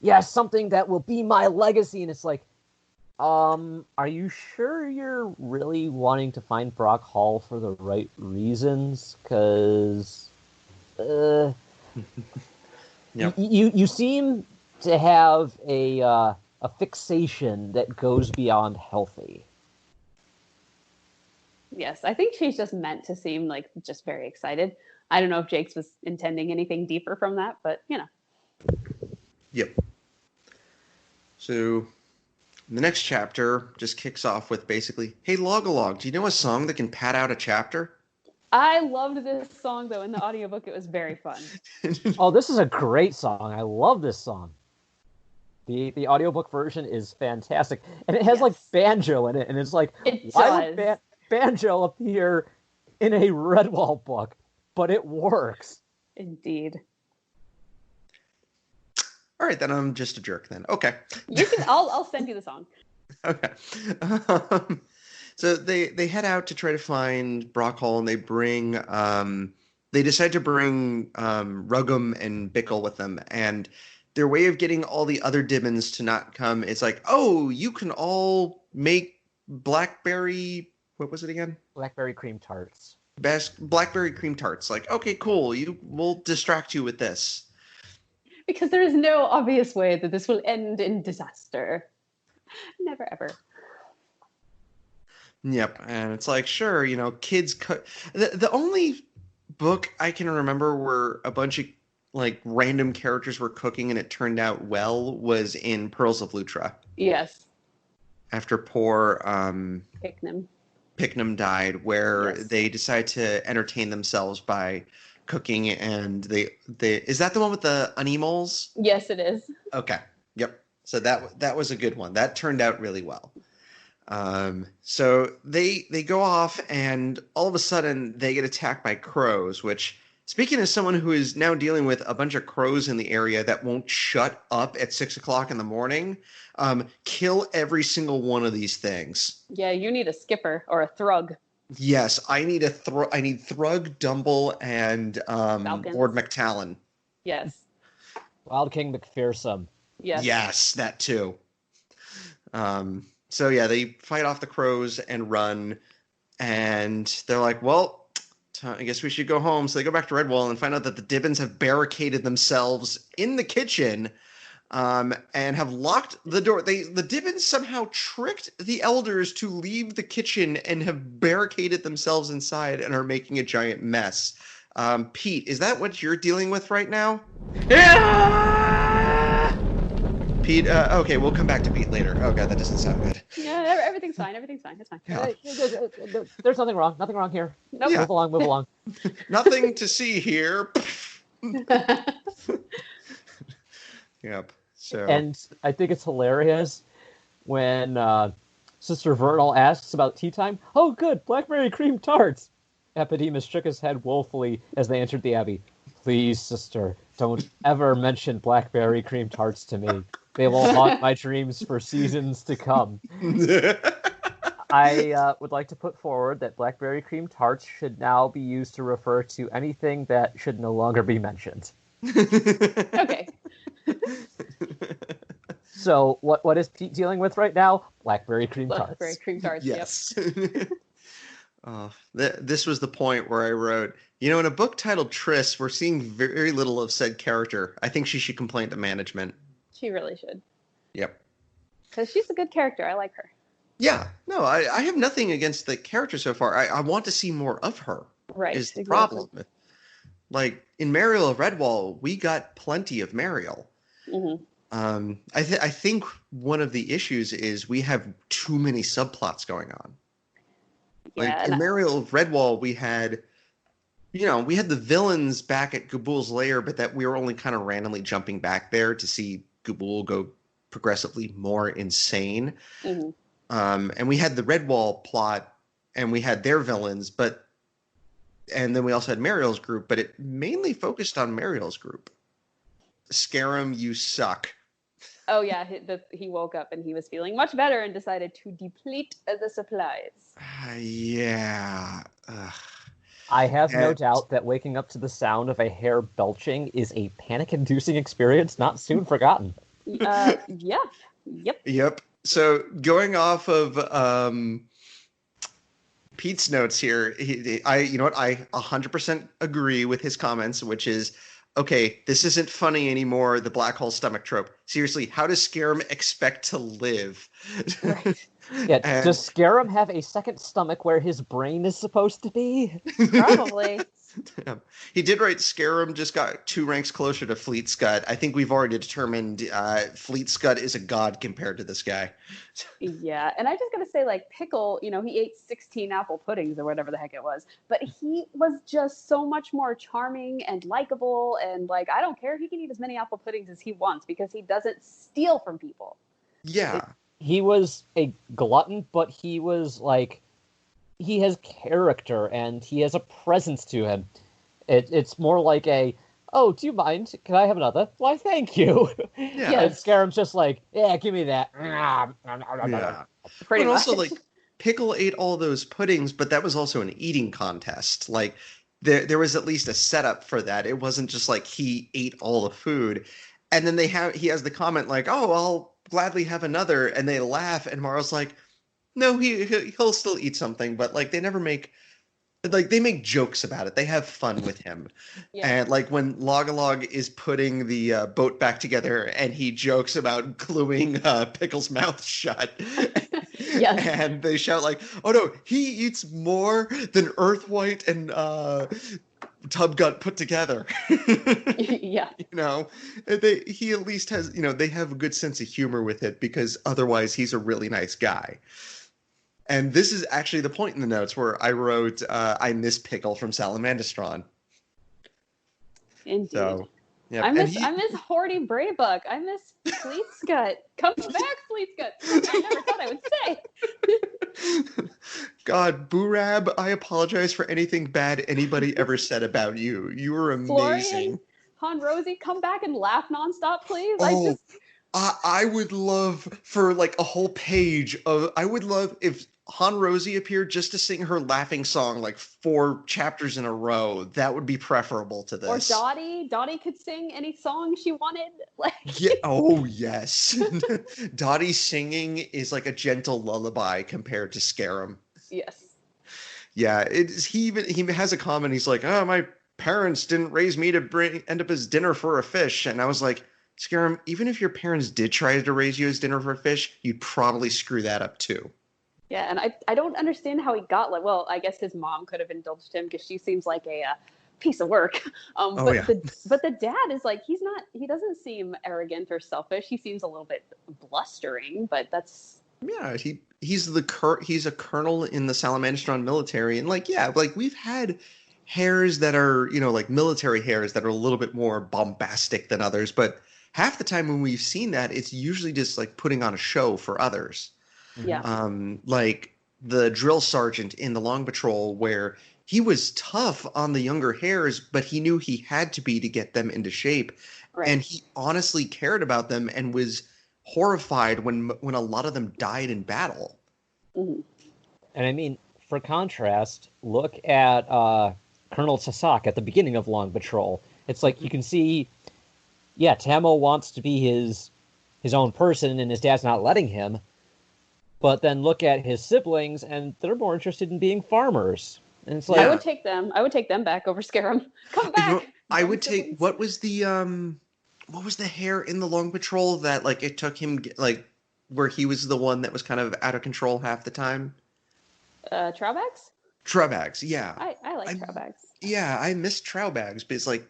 yes, something that will be my legacy. And it's like, are you sure you're really wanting to find Brockhall for the right reasons? Because, you seem to have a fixation that goes beyond healthy. Yes, I think she's just meant to seem like just very excited. I don't know if Jakes was intending anything deeper from that, but Yep. So the next chapter just kicks off with basically, hey, Logalog, do you know a song that can pad out a chapter? I loved this song, though. In the audiobook, it was very fun. Oh, this is a great song. I love this song. The audiobook version is fantastic. And it has like banjo in it, and it's like, why would banjo appear in a Redwall book? But it works. Indeed. All right, then I'm just a jerk then. Okay. You can. I'll send you the song. Okay. So they head out to try to find Brockhall, and they decide to bring Ruggum and Bickle with them, and their way of getting all the other Dibbons to not come is like, oh, you can all make blackberry, what was it again? Blackberry cream tarts. Blackberry cream tarts. Like, okay, cool. We'll distract you with this. Because there is no obvious way that this will end in disaster. Never ever. Yep, and it's like, sure, kids cut. The only book I can remember where a bunch of like random characters were cooking and it turned out well was in Pearls of Lutra. Yes. After poor Picknam died, where Yes. they decide to entertain themselves by cooking, and they is that the one with the anemoles? Yes, it is. Okay, yep. So that was a good one. That turned out really well. So they go off, and all of a sudden they get attacked by crows, which, speaking as someone who is now dealing with a bunch of crows in the area that won't shut up at 6 o'clock in the morning, kill every single one of these things. Yeah, you need a skipper or a thrug. Yes, I need I need Thrug, Dumble, and Falcons. Lord McTalon. Yes. Wild King McPherson. Yes. Yes, that too. So yeah, they fight off the crows and run, and they're like, well, I guess we should go home. So they go back to Redwall and find out that the Dibbons have barricaded themselves in the kitchen, and have locked the door. The Dibbons somehow tricked the elders to leave the kitchen and have barricaded themselves inside and are making a giant mess. Pete, is that what you're dealing with right now? Pete, okay, we'll come back to Pete later. Oh god, that doesn't sound good. Yeah, everything's fine. Everything's fine. It's fine. Yeah. There's nothing wrong. Nothing wrong here. Nope. Yeah. Move along. Move along. Nothing to see here. Yep. So. And I think it's hilarious when Sister Vernal asks about tea time. Oh, good, blackberry cream tarts. Epidemus shook his head woefully as they entered the abbey. Please, sister, don't ever mention blackberry cream tarts to me. They will haunt my dreams for seasons to come. I would like to put forward that blackberry cream tarts should now be used to refer to anything that should no longer be mentioned. Okay. So, what is Pete dealing with right now? Blackberry cream tarts. Blackberry cream tarts. Yes. This was the point where I wrote, in a book titled Triss, we're seeing very little of said character. I think she should complain to management. She really should. Yep. Because she's a good character. I like her. Yeah. No, I have nothing against the character so far. I want to see more of her. Right. Is the exactly. problem. Like, in Mariel of Redwall, we got plenty of Mariel. Mm-hmm. I think one of the issues is we have too many subplots going on. Like, Yeah, in Mariel of Redwall, we had the villains back at Gabul's lair, but that we were only kind of randomly jumping back there to see Gabul go progressively more insane. Mm-hmm. And we had the Redwall plot, and we had their villains, and then we also had Mariel's group, but it mainly focused on Mariel's group. Scarum, you suck. Oh yeah, he woke up and he was feeling much better and decided to deplete the supplies. Yeah. Ugh. I have no doubt that waking up to the sound of a hare belching is a panic-inducing experience not soon forgotten. Yeah. Yep. Yep. So going off of Pete's notes here, I 100% agree with his comments, which is, okay, this isn't funny anymore, the black hole stomach trope. Seriously, how does Scarum expect to live? Right. Yeah, does Scarum have a second stomach where his brain is supposed to be? Probably. He did write Scarum just got 2 ranks closer to Fleet Scud. I think we've already determined Fleet Scud is a god compared to this guy. Yeah, and I just gotta say, like, Pickle, he ate 16 apple puddings or whatever the heck it was, but he was just so much more charming and likable, and like, I don't care, he can eat as many apple puddings as he wants because he doesn't steal from people. Yeah. He was a glutton, but he was like, he has character and he has a presence to him. It's more like oh, do you mind? Can I have another? Why, thank you. Yeah. And Scarum's just like, yeah, give me that. Yeah. Pretty But much. also, like, Pickle ate all those puddings, but that was also an eating contest. Like, there was at least a setup for that. It wasn't just like he ate all the food. And then he has the comment like, oh, I'll gladly have another. And they laugh, and Mario's like, no, he'll still eat something, but like they never make like they make jokes about it. They have fun with him. Yeah. And like when Logalog is putting the boat back together and he jokes about gluing Pickle's mouth shut. Yes. And they shout like, "Oh no, he eats more than Earthwhite and Tubgut put together." Yeah. You know, he at least has, they have a good sense of humor with it because otherwise he's a really nice guy. And this is actually the point in the notes where I wrote, "I miss Pickle from Salamandastron." Indeed. So, yeah. I miss Horty Braybuck. I miss Fleetscut. Come back, Fleetscut. I never thought I would say. God, Boorab, I apologize for anything bad anybody ever said about you. You were amazing. Florian, Han Rosie, come back and laugh nonstop, please. Oh, I would love for like a whole page of. I would love if Han Rosie appeared just to sing her laughing song like 4 chapters in a row. That would be preferable to this. Or Dottie. Dottie could sing any song she wanted. Like Yeah. Oh yes. Dottie singing is like a gentle lullaby compared to Scarum. Yes. Yeah. He has a comment. He's like, "Oh, my parents didn't raise me to end up as dinner for a fish," and I was like, Scarum, even if your parents did try to raise you as dinner for a fish, you'd probably screw that up too. Yeah, and I don't understand how he got well, I guess his mom could have indulged him because she seems like a piece of work. But the dad is like, he doesn't seem arrogant or selfish. He seems a little bit blustering, but that's he's a colonel in the Salamandastron military, and like we've had hairs that are, like military hairs that are a little bit more bombastic than others, but half the time when we've seen that, it's usually just like putting on a show for others. Yeah. Like the drill sergeant in the Long Patrol, where he was tough on the younger hairs, but he knew he had to be to get them into shape. Right. And he honestly cared about them and was horrified when a lot of them died in battle. Mm-hmm. And I mean, for contrast, look at Colonel Sasak at the beginning of Long Patrol. It's like you can see, yeah, Tamo wants to be his own person, and his dad's not letting him. But then look at his siblings, and they're more interested in being farmers. And it's like I would take them back over Scarum. Come back. I would take what was the hair in the Long Patrol that like it took him like where he was the one that was kind of out of control half the time? Trowbags? Trowbags, yeah. I like Trowbags. Yeah, I miss Trowbags, but it's like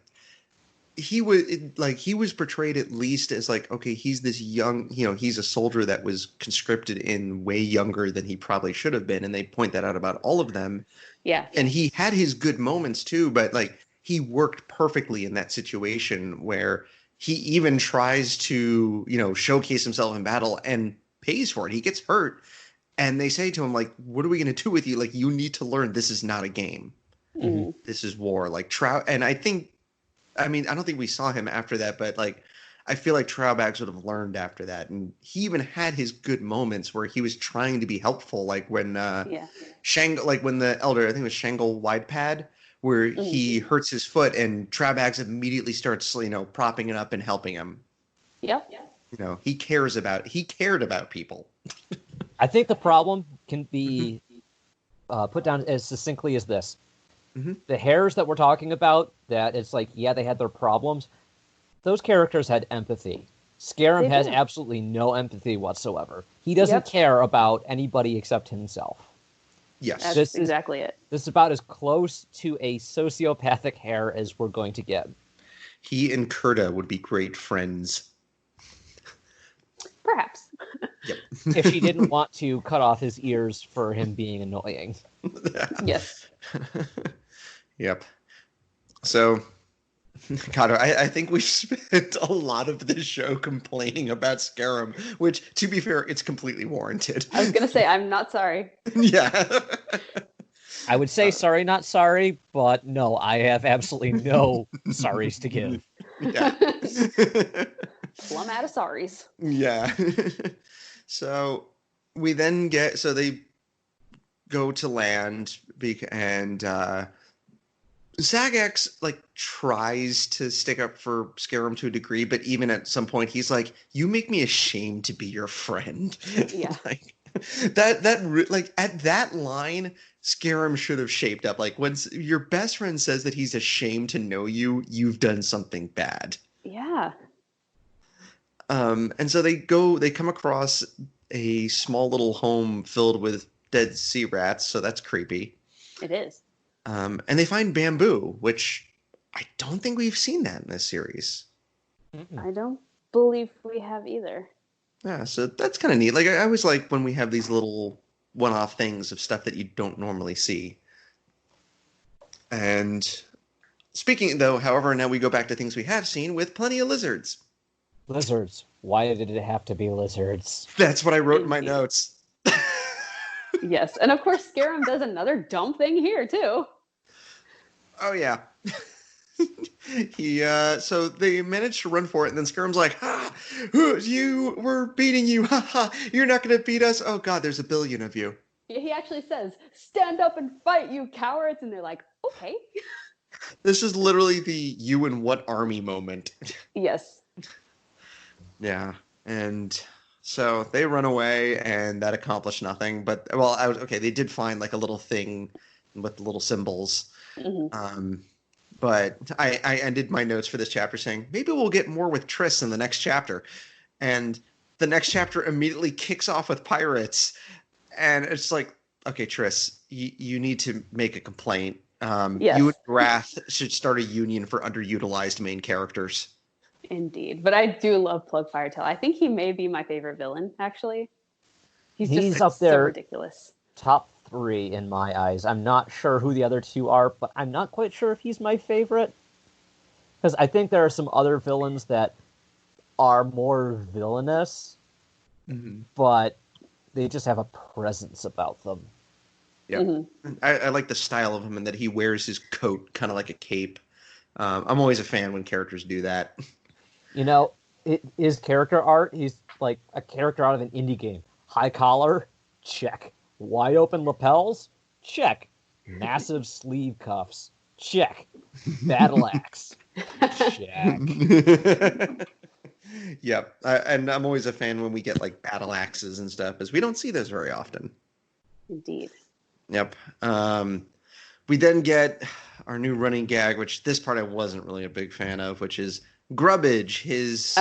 he was portrayed at least as like, okay, he's this young, he's a soldier that was conscripted in way younger than he probably should have been, and they point that out about all of them. Yeah. And he had his good moments too, but like he worked perfectly in that situation where he even tries to, showcase himself in battle and pays for it. He gets hurt, and they say to him like, "What are we going to do with you? Like, you need to learn this is not a game. Mm-hmm. This is war." Like and I don't think we saw him after that, but like, I feel like Trowbags would have learned after that. And he even had his good moments where he was trying to be helpful. Like when, when the elder, I think it was Shangle Widepad, where he hurts his foot and Trowbags immediately starts, propping it up and helping him. Yep. He cared about people. I think the problem can be put down as succinctly as this. Mm-hmm. The hairs that we're talking about, that it's like, yeah, they had their problems. Those characters had empathy. Scarum has absolutely no empathy whatsoever. He doesn't care about anybody except himself. Yes. That's exactly it. This is about as close to a sociopathic hair as we're going to get. He and Kurta would be great friends. Perhaps. Yep. If she didn't want to cut off his ears for him being annoying. Yes. Yep. So, God, I think we've spent a lot of this show complaining about Scarum, which, to be fair, it's completely warranted. I was going to say, I'm not sorry. Yeah. I would say sorry, not sorry, but no, I have absolutely no sorries to give. Yeah. Plumb out of sorries. Yeah. So they go to land and Zagax tries to stick up for Scarum to a degree, but even at some point he's like, "You make me ashamed to be your friend." Yeah. At that line, Scarum should have shaped up. Like, when your best friend says that he's ashamed to know you, you've done something bad. Yeah. And so they come across a small little home filled with dead sea rats, so that's creepy. It is. And they find bamboo, which I don't think we've seen that in this series. I don't believe we have either. Yeah, so that's kind of neat. Like, I always like when we have these little one-off things of stuff that you don't normally see. And speaking, though, however, now we go back to things we have seen with plenty of lizards. Lizards. Why did it have to be lizards? That's what I wrote in my notes. Yes, and of course Scarum does another dumb thing here, too. Oh, yeah. So they managed to run for it, and then Scarum's like, "Ha! We're beating you! Ha ha! You're not going to beat us! Oh God, there's a billion of you." He actually says, "Stand up and fight, you cowards!" And they're like, "Okay." This is literally the "you and what army" moment. Yes. Yeah, and so they run away, and that accomplished nothing. But okay, they did find like a little thing with little symbols. Mm-hmm. But I ended my notes for this chapter saying, maybe we'll get more with Triss in the next chapter. And the next chapter immediately kicks off with pirates. And it's like, okay, Triss, you need to make a complaint. Yes. You and Wrath should start a union for underutilized main characters. Indeed. But I do love Plug Firetail. I think he may be my favorite villain, actually. He's just up there, so ridiculous. Top 3 in my eyes. I'm not sure who the other 2 are, but I'm not quite sure if he's my favorite. Because I think there are some other villains that are more villainous, but they just have a presence about them. Yeah. Mm-hmm. I like the style of him and that he wears his coat kind of like a cape. I'm always a fan when characters do that. You know, his character art, he's like a character out of an indie game. High collar? Check. Wide open lapels? Check. Massive sleeve cuffs? Check. Battle axe? Check. Yep. And I'm always a fan when we get like battle axes and stuff, as we don't see those very often. Indeed. Yep. We then get our new running gag, which this part I wasn't really a big fan of, which is Grubbage, his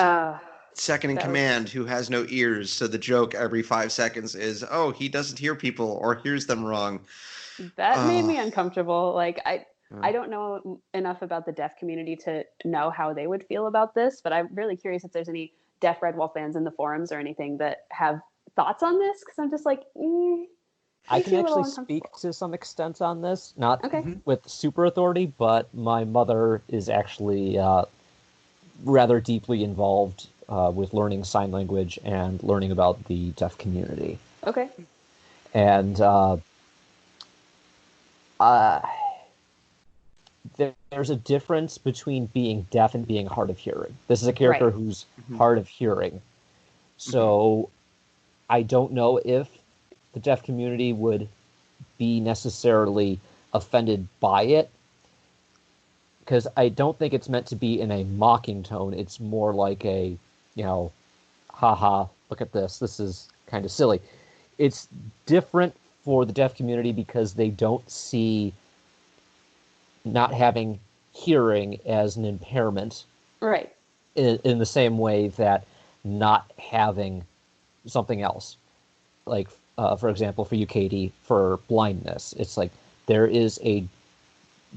second in command who has no ears. So the joke every 5 seconds is, oh, he doesn't hear people or hears them wrong. That made me uncomfortable. Like, I don't know enough about the deaf community to know how they would feel about this, but I'm really curious if there's any deaf Redwall fans in the forums or anything that have thoughts on this, because I'm just like, I can actually speak to some extent on this, not with super authority, but my mother is actually rather deeply involved with learning sign language and learning about the deaf community. Okay. And there's a difference between being deaf and being hard of hearing. This is a character who's hard of hearing. So I don't know if the deaf community would be necessarily offended by it, because I don't think it's meant to be in a mocking tone. It's more like a, haha, look at this. This is kind of silly. It's different for the deaf community because they don't see not having hearing as an impairment. Right. In the same way that not having something else. Like, for example, for you, Katie, for blindness, it's like there is a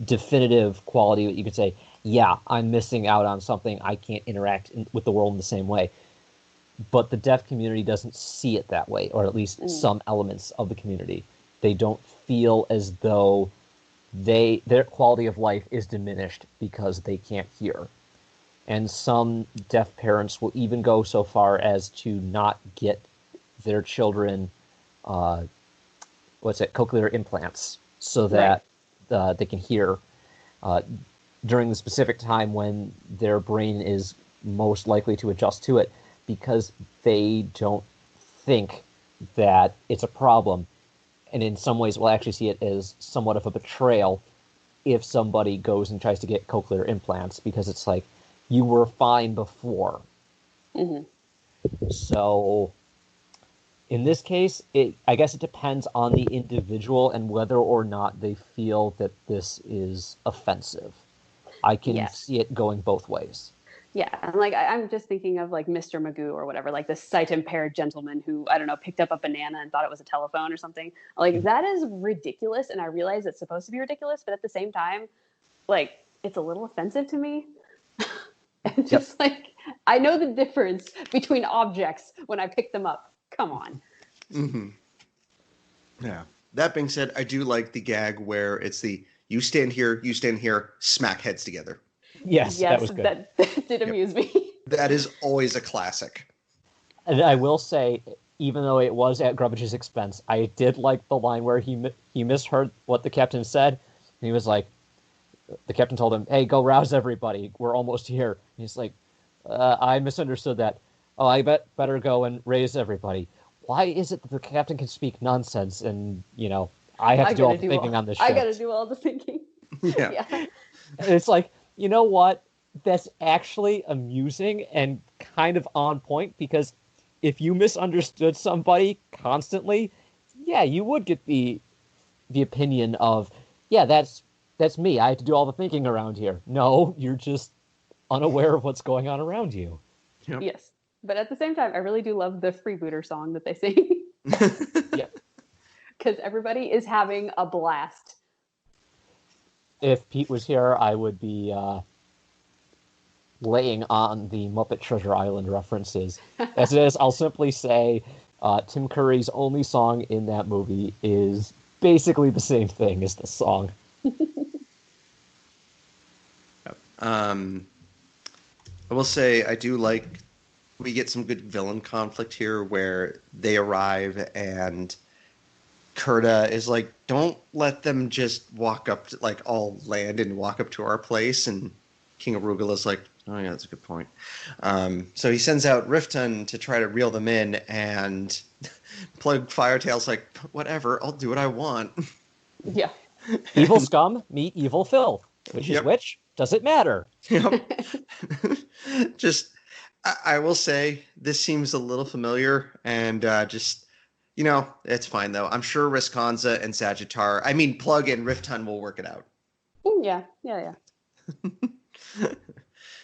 definitive quality that you could say, yeah, I'm missing out on something. I can't interact with the world in the same way. But the deaf community doesn't see it that way, or at least some elements of the community. They don't feel as though their quality of life is diminished because they can't hear. And some deaf parents will even go so far as to not get their children cochlear implants so that they can hear during the specific time when their brain is most likely to adjust to it, because they don't think that it's a problem. And in some ways we'll actually see it as somewhat of a betrayal if somebody goes and tries to get cochlear implants, because it's like, you were fine before. So In this case, I guess it depends on the individual and whether or not they feel that this is offensive. I can Yeah. see it going both ways. Yeah, and like I'm just thinking of like Mr. Magoo or whatever, like this sight impaired gentleman who, I don't know, picked up a banana and thought it was a telephone or something. Like that is ridiculous, and I realize it's supposed to be ridiculous, but at the same time, like it's a little offensive to me. And Yep. just like I know the difference between objects when I pick them up. Come on. Mm-hmm. Yeah. That being said, I do like the gag where it's the you stand here, smack heads together. Yes, that was good. That did amuse me. That is always a classic. And I will say, even though it was at Grubbidge's expense, I did like the line where he misheard what the captain said. And he was like, the captain told him, "Hey, go rouse everybody. We're almost here." And he's like, "I misunderstood that. Oh, I better go and raise everybody." Why is it that the captain can speak nonsense and, I have to do all the thinking on this ship? I gotta do all the thinking. Yeah. And it's like, you know what? That's actually amusing and kind of on point, because if you misunderstood somebody constantly, yeah, you would get the opinion of, yeah, that's me. I have to do all the thinking around here. No, you're just unaware of what's going on around you. Yep. Yes. But at the same time, I really do love the freebooter song that they sing. Yeah. Because everybody is having a blast. If Pete was here, I would be laying on the Muppet Treasure Island references. As it is, I'll simply say Tim Curry's only song in that movie is basically the same thing as the song. I will say I do like we get some good villain conflict here where they arrive and Kurta is like, don't let them just walk up to, like, all land and walk up to our place. And King Arugula's like, oh yeah, that's a good point. So he sends out Riften to try to reel them in, and Plug Firetail's like, whatever, I'll do what I want. Yeah. Evil scum meet evil Phil. Which is Yep. which? Does it matter? Yep. Just, I will say, this seems a little familiar, and just, it's fine, though. I'm sure Riskanza and Sagittar, Plug and Riften will work it out. Yeah.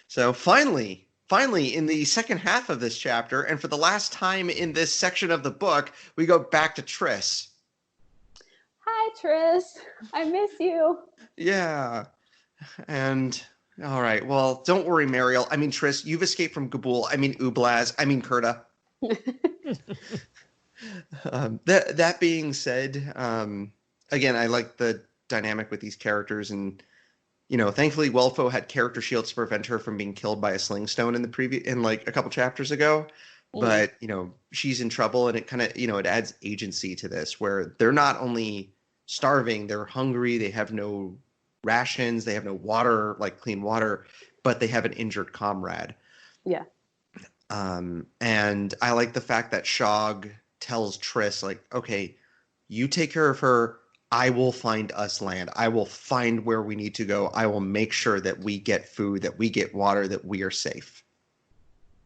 So finally, in the second half of this chapter, and for the last time in this section of the book, we go back to Triss. Hi, Triss. I miss you. Yeah. And, all right, well, don't worry, Mariel. Triss, you've escaped from Gabul. Ublaz. Kurta. That being said, again, I like the dynamic with these characters, and thankfully Welfo had character shields to prevent her from being killed by a sling stone in like a couple chapters ago. But she's in trouble, and it kind of it adds agency to this, where they're not only starving, they're hungry, they have no rations, they have no water, like clean water, but they have an injured comrade. Yeah. And I like the fact that Shog tells Triss, like, okay, you take care of her, I will find us land. I will find where we need to go. I will make sure that we get food, that we get water, that we are safe.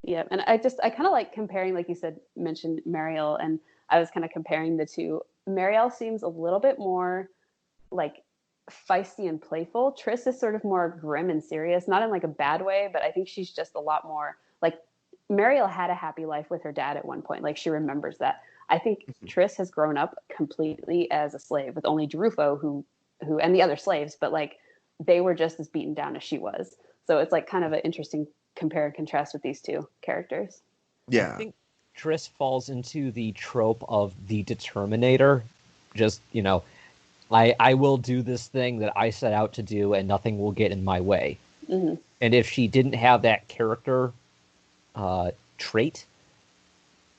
Yeah, and I kind of like comparing, like you mentioned Mariel, and I was kind of comparing the two. Mariel seems a little bit more like feisty and playful. Triss is sort of more grim and serious, not in like a bad way, but I think she's just a lot more like Mariel had a happy life with her dad at one point. Like she remembers that. I think Triss has grown up completely as a slave with only Jarufo who and the other slaves, but like they were just as beaten down as she was. So it's like kind of an interesting compare and contrast with these two characters. Yeah. I think Triss falls into the trope of the determinator. Just, I will do this thing that I set out to do and nothing will get in my way. Mm-hmm. And if she didn't have that character trait,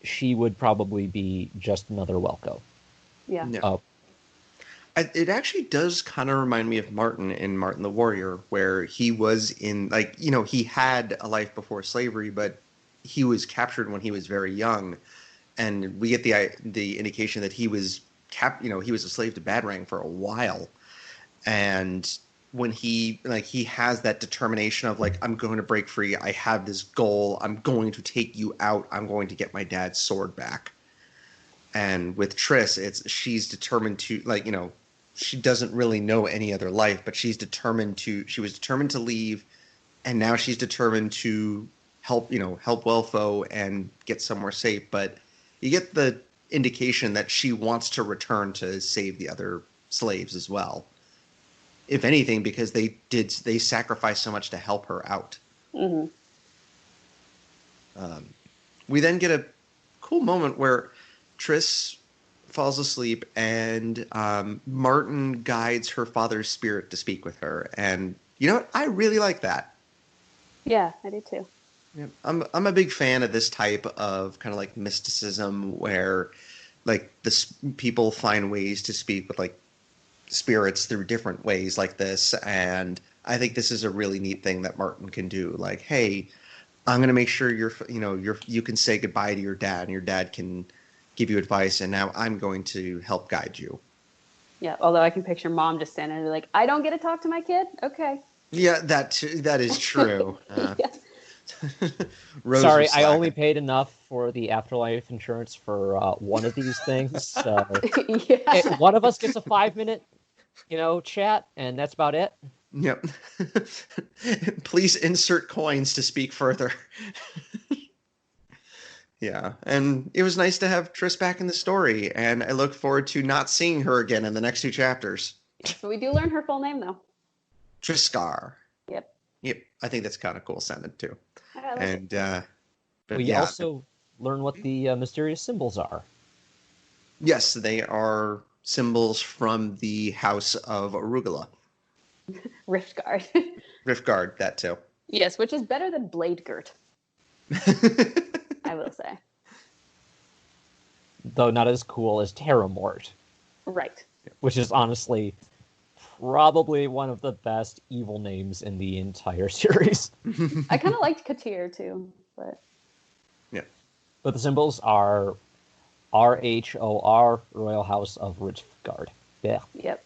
she would probably be just another Welko. Yeah. It actually does kind of remind me of Martin in Martin the Warrior, where he was in, like, he had a life before slavery, but he was captured when he was very young. And we get the indication that he was he was a slave to Badrang for a while. And when he has that determination of like, I'm going to break free. I have this goal. I'm going to take you out. I'm going to get my dad's sword back. And with Triss, she's determined to, like, she doesn't really know any other life, but she was determined to leave, and now she's determined to help Welfo and get somewhere safe. But you get the indication that she wants to return to save the other slaves as well. If anything, because they sacrificed so much to help her out. Mm-hmm. We then get a cool moment where Triss falls asleep and Martin guides her father's spirit to speak with her. And you know what? I really like that. Yeah, I do too. Yeah, I'm a big fan of this type of kind of like mysticism where like people find ways to speak with like spirits through different ways like this. And I think this is a really neat thing that Martin can do. Like, hey, I'm going to make sure you can say goodbye to your dad and your dad can give you advice. And now I'm going to help guide you. Yeah. Although I can picture mom just standing there like, I don't get to talk to my kid. Okay. Yeah, that is true. Yeah. Sorry, I only paid enough for the afterlife insurance for one of these things. So Yeah. one of us gets a 5-minute, chat, and that's about it. Yep. Please insert coins to speak further. Yeah, and it was nice to have Triss back in the story, and I look forward to not seeing her again in the next 2 chapters. So we do learn her full name, though. Triskar. Yep. I think that's kind of cool sounding too. And but we also learn what the mysterious symbols are. Yes, they are symbols from the House of Arugula. Riftguard. Riftguard, that too. Yes, which is better than Bladegirt, I will say. Though not as cool as Terramort. Right. Which is honestly probably one of the best evil names in the entire series. I kind of liked Katir too, but... Yeah. But the symbols are RHOR, Royal House of Riftguard. Yeah. Yep.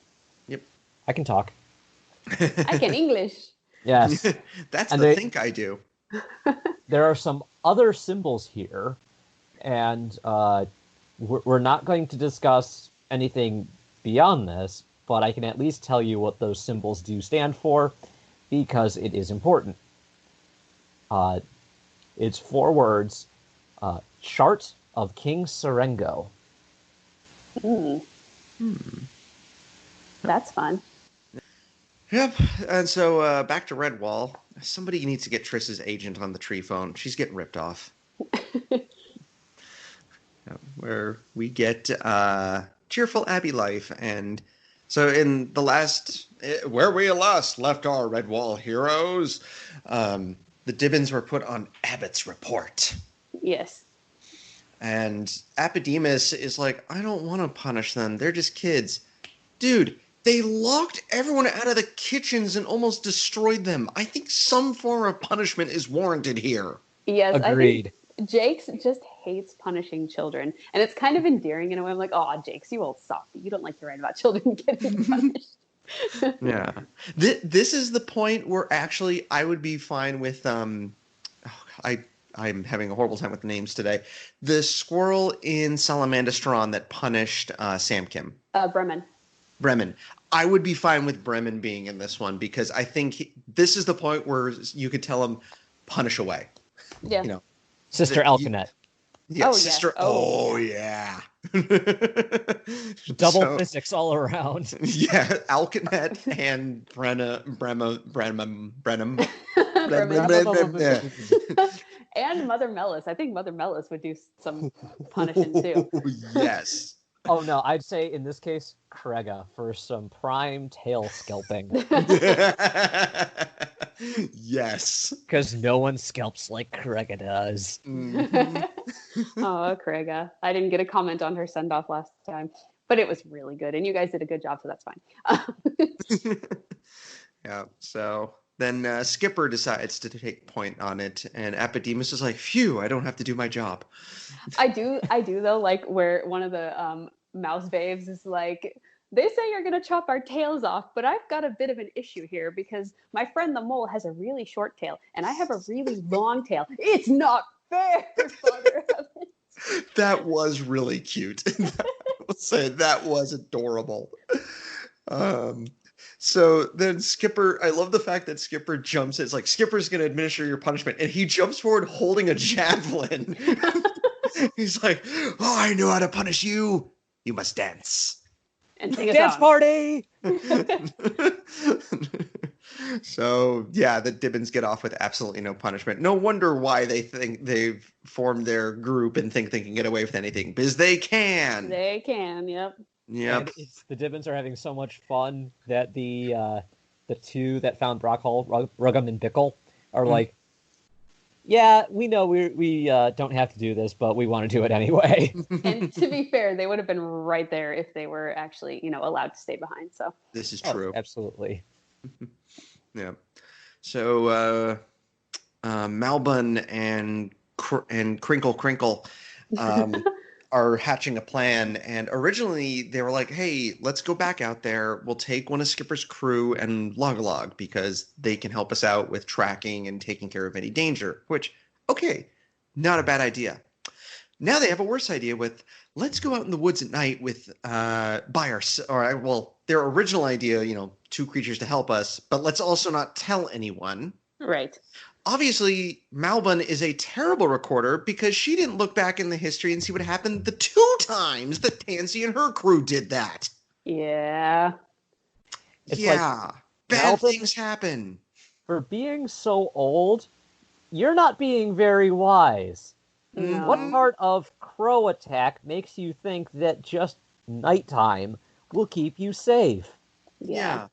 I can talk. I can English. Yes. That's and think I do. There are some other symbols here, and we're not going to discuss anything beyond this, but I can at least tell you what those symbols do stand for, because it is important. It's 4 words. Chart of King Serengo. That's fun. Yep, and so back to Redwall. Somebody needs to get Triss's agent on the tree phone. She's getting ripped off. Where we get cheerful Abbey life. And so in the last, where we last left our Redwall heroes, the Dibbons were put on Abbott's report. Yes. And Apodemus is like, I don't want to punish them. They're just kids. Dude, they locked everyone out of the kitchens and almost destroyed them. I think some form of punishment is warranted here. Yes, agreed. I think Jakes just hates punishing children. And it's kind of endearing in a way. I'm like, oh, Jakes, you old softy. You don't like to write about children getting punished. Yeah. This is the point where actually I would be fine with... I'm having a horrible time with the names today. The squirrel in Salamandastron that punished Sam Kim. Bremen. I would be fine with Bremen being in this one because I think this is the point where you could tell him, punish away. Yeah. Sister Alcanet. Yeah, sister. Yeah. Oh, yeah. Double physics all around. Yeah, Alcanet and Brenham. And Mother Mellis. I think Mother Mellis would do some punishing too. Yes. Oh no, I'd say in this case, Krega for some prime tail scalping. Yes. Because no one scalps like Krega does. Mm-hmm. Oh, Krega. I didn't get a comment on her send-off last time, but it was really good. And you guys did a good job, so that's fine. Yeah, so then Skipper decides to take point on it, and Apodemus is like, phew, I don't have to do my job. I do though, like where one of the mouse babes is like, they say you're going to chop our tails off, but I've got a bit of an issue here because my friend the mole has a really short tail and I have a really long tail. It's not fair, Father Heavens. That was really cute. I'll say that was adorable. Um, so then Skipper, I love the fact that Skipper jumps. It's like Skipper's going to administer your punishment, and he jumps forward holding a javelin. He's like, "Oh, I know how to punish you. You must dance." And sing a Dance song. party! So yeah, the Dibbins get off with absolutely no punishment. No wonder why they think they've formed their group and think they can get away with anything, because they can. They can, yep. Yep. And the Dibbins are having so much fun that the two that found Brockhall, Ruggum and Bickle, are like, yeah, we know we don't have to do this, but we want to do it anyway. And to be fair, they would have been right there if they were actually, allowed to stay behind. So This is Oh, true. absolutely. Yeah. So Malbun and Crinkle Crinkle are hatching a plan, and originally they were like, "Hey, let's go back out there. We'll take one of Skipper's crew and Log because they can help us out with tracking and taking care of any danger." Which, okay, not a bad idea. Now they have a worse idea with, let's go out in the woods at night with their original idea, two creatures to help us, but let's also not tell anyone. right. Obviously, Malbun is a terrible recorder because she didn't look back in the history and see what happened the 2 times that Tansy and her crew did that. Yeah. It's yeah. Bad Malbun- things happen. For being so old, you're not being very wise. No. What part of Crow Attack makes you think that just nighttime will keep you safe? Yeah.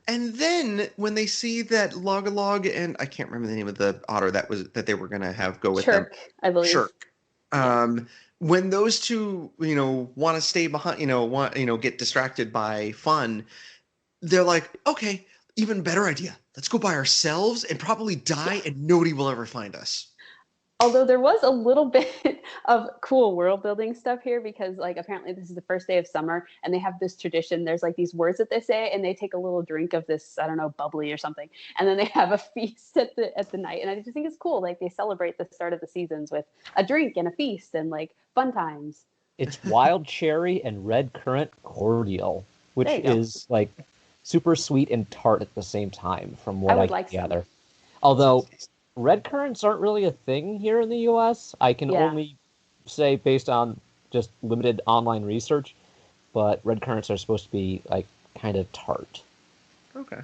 And then when they see that Log and I can't remember the name of the otter that they were going to have go with them. Chirk, I believe. Shirk. When those two, want to stay behind, get distracted by fun, they're like, okay, even better idea. Let's go by ourselves and probably die and nobody will ever find us. Although there was a little bit of cool world building stuff here because apparently this is the first day of summer and they have this tradition. There's these words that they say and they take a little drink of this, I don't know, bubbly or something. And then they have a feast at the night. And I just think it's cool. They celebrate the start of the seasons with a drink and a feast and fun times. It's wild cherry and red currant cordial, which There you go. is super sweet and tart at the same time, from what I I would can like some. gather. Although red currants aren't really a thing here in the U.S. I can Yeah. only say based on just limited online research, but red currants are supposed to be kind of tart. Okay.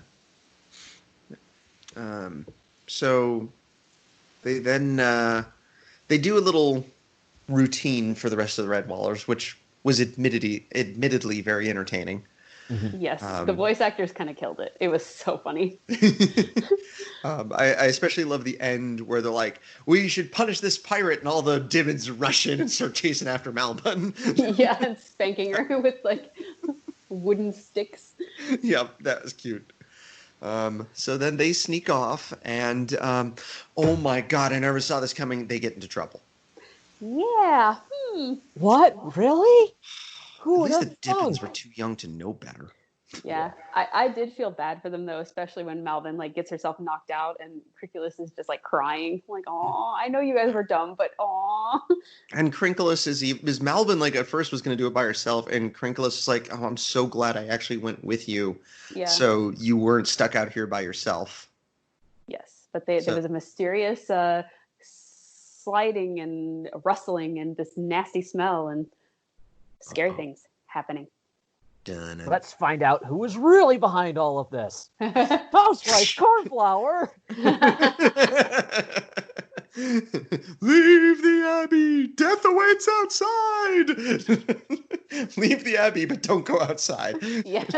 So they then they do a little routine for the rest of the Red Wallers, which was admittedly very entertaining. Yes, the voice actors kind of killed it. It was so funny. I especially love the end where they're like, "We should punish this pirate," and all the Dibbins rush in and start chasing after Malbun. Yeah, and spanking her with wooden sticks. Yep, that was cute. So then they sneak off, and oh my god, I never saw this coming. They get into trouble. Yeah. What? Really? Who At would least the have known? Dibbins were too young to know better. Yeah, I did feel bad for them though, especially when Malvin gets herself knocked out and Criculus is just crying, "Aw, I know you guys were dumb, but aw." And Crinkleus is Malvin at first was going to do it by herself, and Crinkleus is like, "Oh, I'm so glad I actually went with you, Yeah. so you weren't stuck out here by yourself." Yes, but there was a mysterious sliding and rustling and this nasty smell and scary things happening. Dun. Let's find out who is really behind all of this. House rice cornflower. Leave the Abbey! Death awaits outside! Leave the Abbey, but don't go outside. Yes.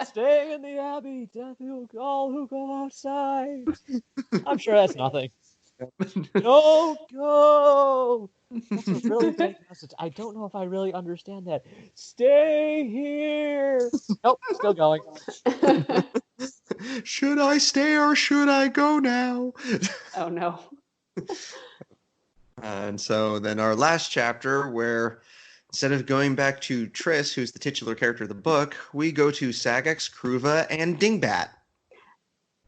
Stay in the Abbey, death to all who go outside. I'm sure that's nothing. Don't go. That's a really big message. I don't know if I really understand that. Stay here. Nope, still going. Should I stay or should I go now? Oh no. And so then our last chapter, where instead of going back to Triss, who's the titular character of the book, we go to Sagex, Kruva, and Dingbat.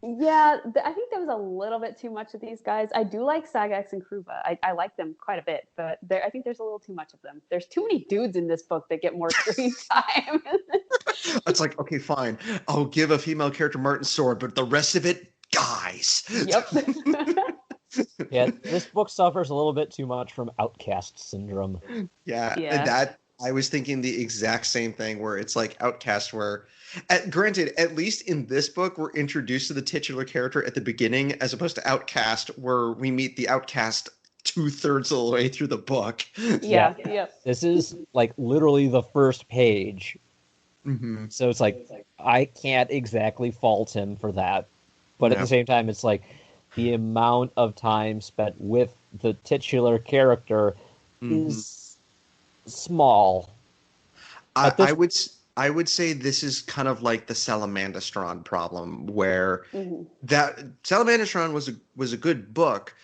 Yeah, I think there was a little bit too much of these guys. I do like Sagax and Kruva. I like them quite a bit, but I think there's a little too much of them. There's too many dudes in this book that get more screen time. It's like, okay, fine. I'll give a female character Martin's sword, but the rest of it, guys. Yep. Yeah, this book suffers a little bit too much from outcast syndrome. Yeah, Yeah. that I was thinking the exact same thing where it's like Outcast where granted, at least in this book, we're introduced to the titular character at the beginning as opposed to Outcast where we meet the Outcast 2/3 of the way through the book. Yeah. Yep. This is like literally the first page. Mm-hmm. So it's like, I can't exactly fault him for that. But at No. the same time, it's like the amount of time spent with the titular character is small. I would say this is kind of like the Salamandastron problem, where that Salamandastron was a good book,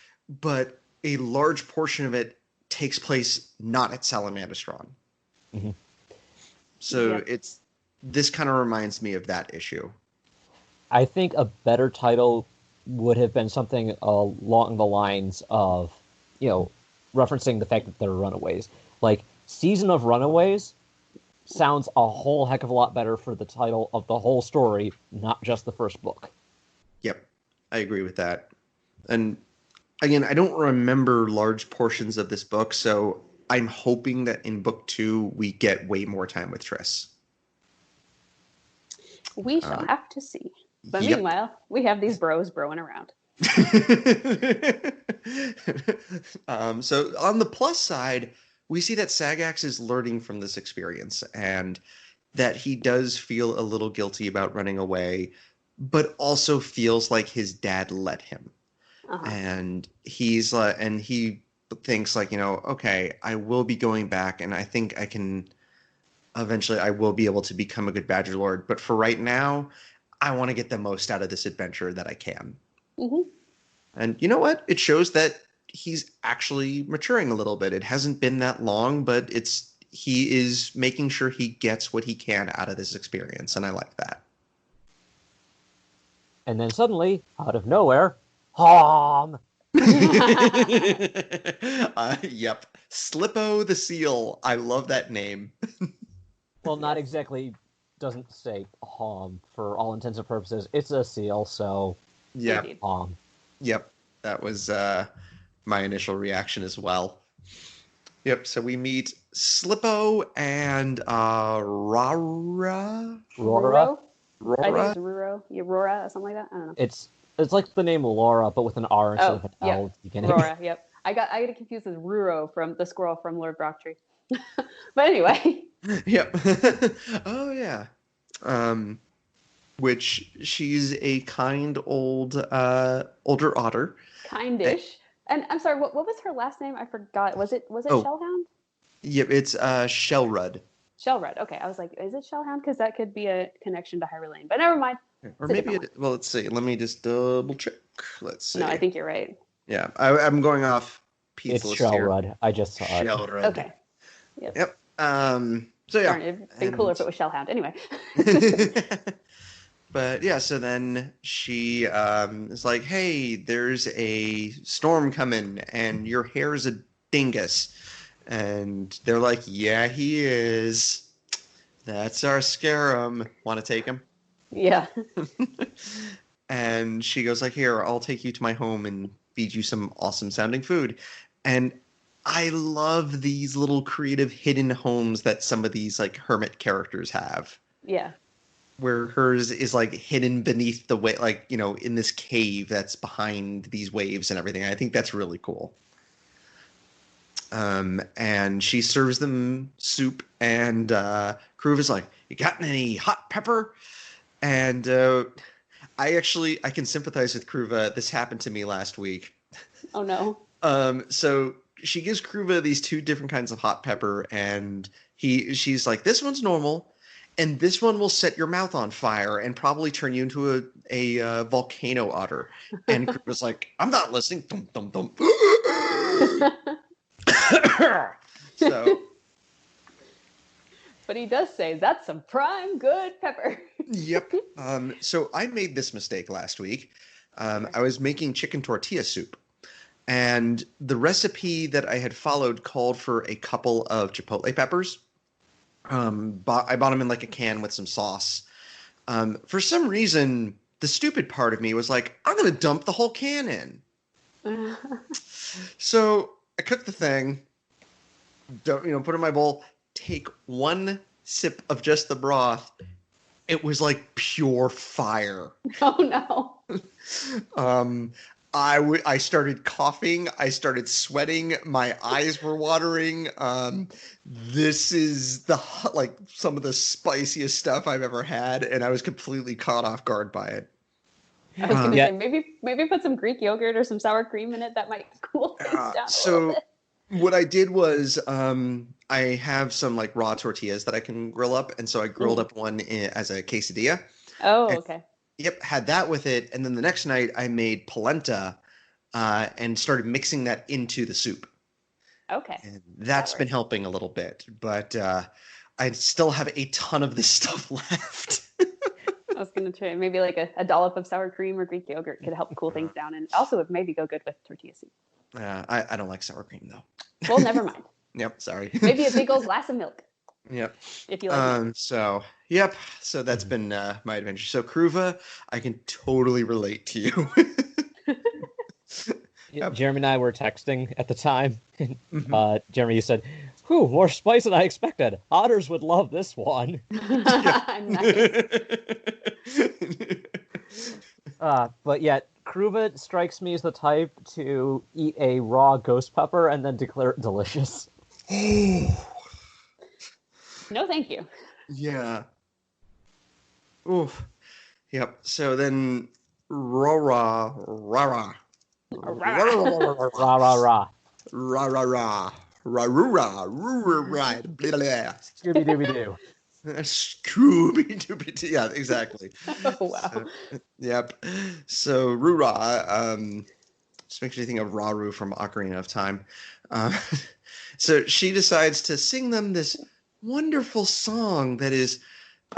but a large portion of it takes place not at Salamandastron. Mm-hmm. So this kind of reminds me of that issue. I think a better title would have been something along the lines of, referencing the fact that they're runaways. Like, Season of Runaways sounds a whole heck of a lot better for the title of the whole story, not just the first book. Yep, I agree with that. And again, I don't remember large portions of this book, so I'm hoping that in book 2 we get way more time with Triss. We shall have to see. But Yep. meanwhile, we have these bros broing around. So on the plus side, we see that Sagax is learning from this experience and that he does feel a little guilty about running away, but also feels like his dad let him. And he's and he thinks like, okay, I will be going back and I think I can eventually I will be able to become a good Badger Lord. But for right now, I want to get the most out of this adventure that I can. Mm-hmm. And you know what? It shows that he's actually maturing a little bit. It hasn't been that long, but he is making sure he gets what he can out of this experience, and I like that. And then suddenly, out of nowhere, Hom! Yep. Slippo the Seal. I love that name. Well, not exactly, doesn't say Hom for all intents and purposes. It's a seal, so Yeah. Indeed. Hom. Yep. That was my initial reaction as well. Yep. So we meet Slippo and Rara. Rora? I think it's Ruro. Yeah, Rora or something like that. I don't know. It's like the name Laura, but with an R instead of an L at the beginning. Rora, yep. I get confused with Ruro from the squirrel from Lord Brocktree. But anyway. Yep. Oh yeah. Which she's a kind older otter. Kindish. And I'm sorry, what was her last name? I forgot. Was it Shellhound? Yep, it's Shellrud. Shellrud. Okay, I was like, is it Shellhound? Because that could be a connection to Hyrule. But never mind. Or maybe well, let's see. Let me just double check. Let's see. No, I think you're right. Yeah, I'm going off Pete's It's list here. Shellrud. I just saw it. Shellrud. Okay. Yep. So yeah. Darn, it'd been cooler if it was Shellhound. Anyway. But yeah, so then she is like, hey, there's a storm coming and your hair's a dingus. And they're like, yeah, he is. That's our Scarum. Want to take him? Yeah. And she goes like, here, I'll take you to my home and feed you some awesome sounding food. And I love these little creative hidden homes that some of these like hermit characters have. Yeah. Where hers is like hidden beneath the way, like, in this cave that's behind these waves and everything. I think that's really cool. And she serves them soup, and Kruv is like, you got any hot pepper? And I can sympathize with Kruva. This happened to me last week. Oh no. So she gives Kruva these two different kinds of hot pepper, and she's like, this one's normal, and this one will set your mouth on fire and probably turn you into a volcano otter. And Kruva's like, I'm not listening. Dum, dum, dum. But he does say, that's some prime good pepper. Yep. So I made this mistake last week. I was making chicken tortilla soup. And the recipe that I had followed called for a couple of chipotle peppers. I bought them in like a can with some sauce. For some reason, the stupid part of me was like, I'm going to dump the whole can in. So I cooked the thing, put it in my bowl, take one sip of just the broth. It was like pure fire. Oh no. I started coughing. I started sweating. My eyes were watering. This is some of the spiciest stuff I've ever had, and I was completely caught off guard by it. I was going to say maybe put some Greek yogurt or some sour cream in it. That might cool things down a little bit. What I did was I have some like raw tortillas that I can grill up, and so I grilled up one as a quesadilla. Oh, okay. Yep, had that with it, and then the next night I made polenta and started mixing that into the soup. Okay. And that's been helping a little bit, but I still have a ton of this stuff left. I was going to try maybe like a dollop of sour cream or Greek yogurt could help cool things down, and also would maybe go good with tortilla soup. I don't like sour cream though. Well, never mind. Yep, sorry. Maybe a big old glass of milk. Yep. If you like it. So that's been my adventure. So Kruva, I can totally relate to you. Yep. Jeremy and I were texting at the time. Jeremy, you said, "Whew, more spice than I expected. Otters would love this one." Nice. But yet, Kruva strikes me as the type to eat a raw ghost pepper and then declare it delicious. No, thank you. Yeah. Oof. Yep. So then, rah. Scooby-Dooby-Doo. Scooby-Dooby-Doo. Yeah, exactly. Oh, wow. Yep. So, Rura, just makes me think of Raru from Ocarina of Time. So she decides to sing them this wonderful song that is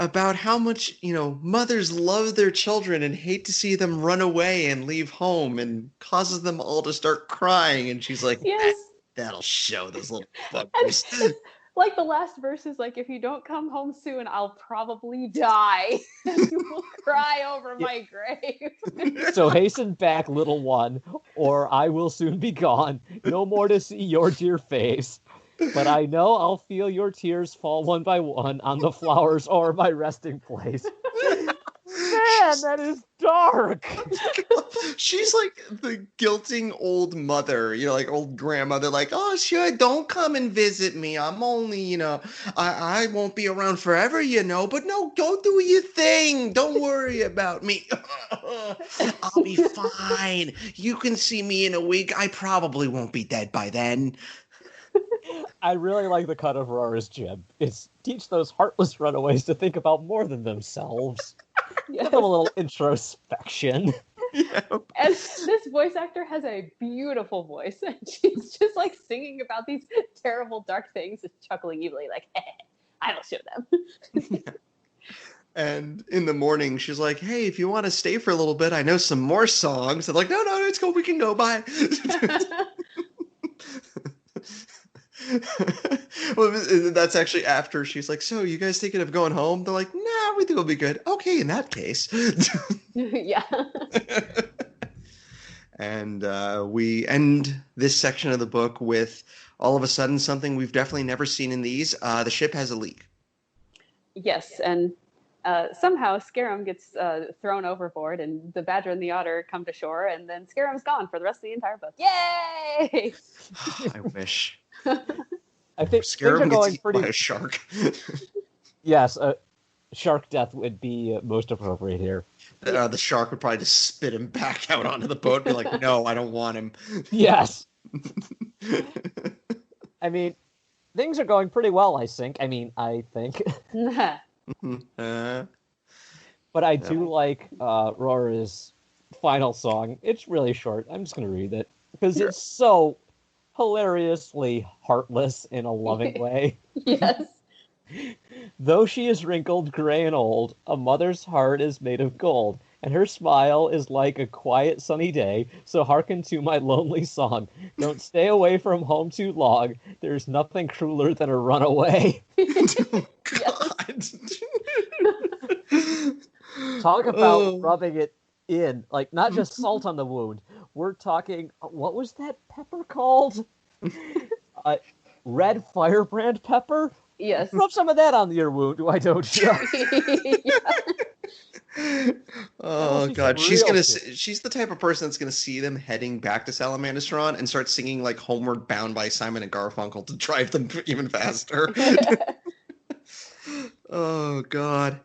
about how much, mothers love their children and hate to see them run away and leave home, and causes them all to start crying. And she's like, yes, that'll show those little fuckers. Like the last verse is like, if you don't come home soon, I'll probably die. You will cry over my grave. So hasten back, little one, or I will soon be gone. No more to see your dear face. But I know I'll feel your tears fall one by one on the flowers or my resting place. Man, that is dark. She's like the guilting old mother, like old grandmother, like, oh, sure, don't come and visit me. I'm only, I won't be around forever, but no, go do your thing. Don't worry about me. I'll be fine. You can see me in a week. I probably won't be dead by then. I really like the cut of Rora's jib. It's teach those heartless runaways to think about more than themselves. Yes. Give them a little introspection. Yeah. And this voice actor has a beautiful voice, and she's just like singing about these terrible, dark things and chuckling evilly, like, I will show them. Yeah. And in the morning, she's like, hey, if you want to stay for a little bit, I know some more songs. I'm like, no, it's cool. We can go. Bye. Well, that's actually after she's like, so you guys thinking of going home? They're like, nah, we think it'll be good. Okay, in that case. Yeah. And we end this section of the book with all of a sudden something we've definitely never seen in these. The ship has a leak. Yes, and somehow Scarum gets thrown overboard, and the Badger and the Otter come to shore, and then Scarum's gone for the rest of the entire book. Yay! I wish. I think Scarum things are going gets pretty. eaten by a shark. Yes, shark death would be most appropriate here. The shark would probably just spit him back out onto the boat and be like, no, I don't want him. Yes. I mean, things are going pretty well, I think. But I do like Rora's final song. It's really short. I'm just going to read it because it's so hilariously heartless in a loving way. Yes. Though she is wrinkled, gray, and old, a mother's heart is made of gold, and her smile is like a quiet sunny day. So hearken to my lonely song. Don't stay away from home too long. There's nothing crueler than a runaway. Oh, God. Talk about Oh. rubbing it in, like not just salt on the wound. We're talking, what was that pepper called? Red firebrand pepper? Yes. Rub some of that on your wound, why don't you? Oh That God, was she's real gonna. shit. She's the type of person that's gonna see them heading back to Salamandastron and start singing like "Homeward Bound" by Simon and Garfunkel to drive them even faster. Oh God.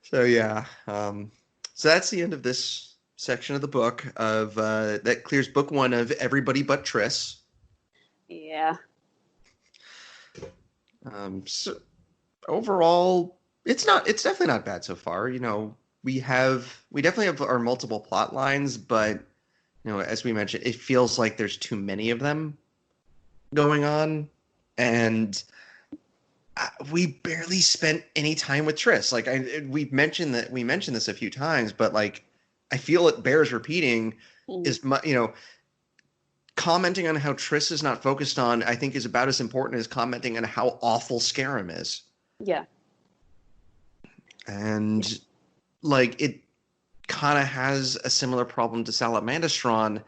So yeah. So that's the end of this section of the book. That clears book one of Everybody But Triss. Yeah. So overall, it's definitely not bad so far. You know, we definitely have our multiple plot lines, but you know, as we mentioned, it feels like there's too many of them going on, and we barely spent any time with Triss. Like we mentioned this a few times, but like I feel it bears repeating. Is you know, commenting on how Triss is not focused on, I think, is about as important as commenting on how awful Scarum is. Yeah. And like it kind of has a similar problem to Salamandastron,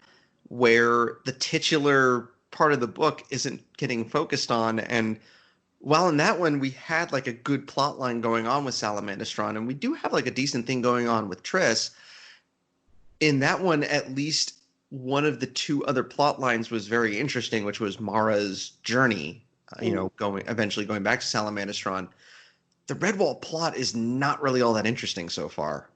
where the titular part of the book isn't getting focused on. And while in that one we had like a good plot line going on with Salamandastron, and we do have like a decent thing going on with Triss, in that one at least one of the two other plot lines was very interesting, which was Mara's journey, you know, eventually going back to Salamandastron. The Redwall plot is not really all that interesting so far.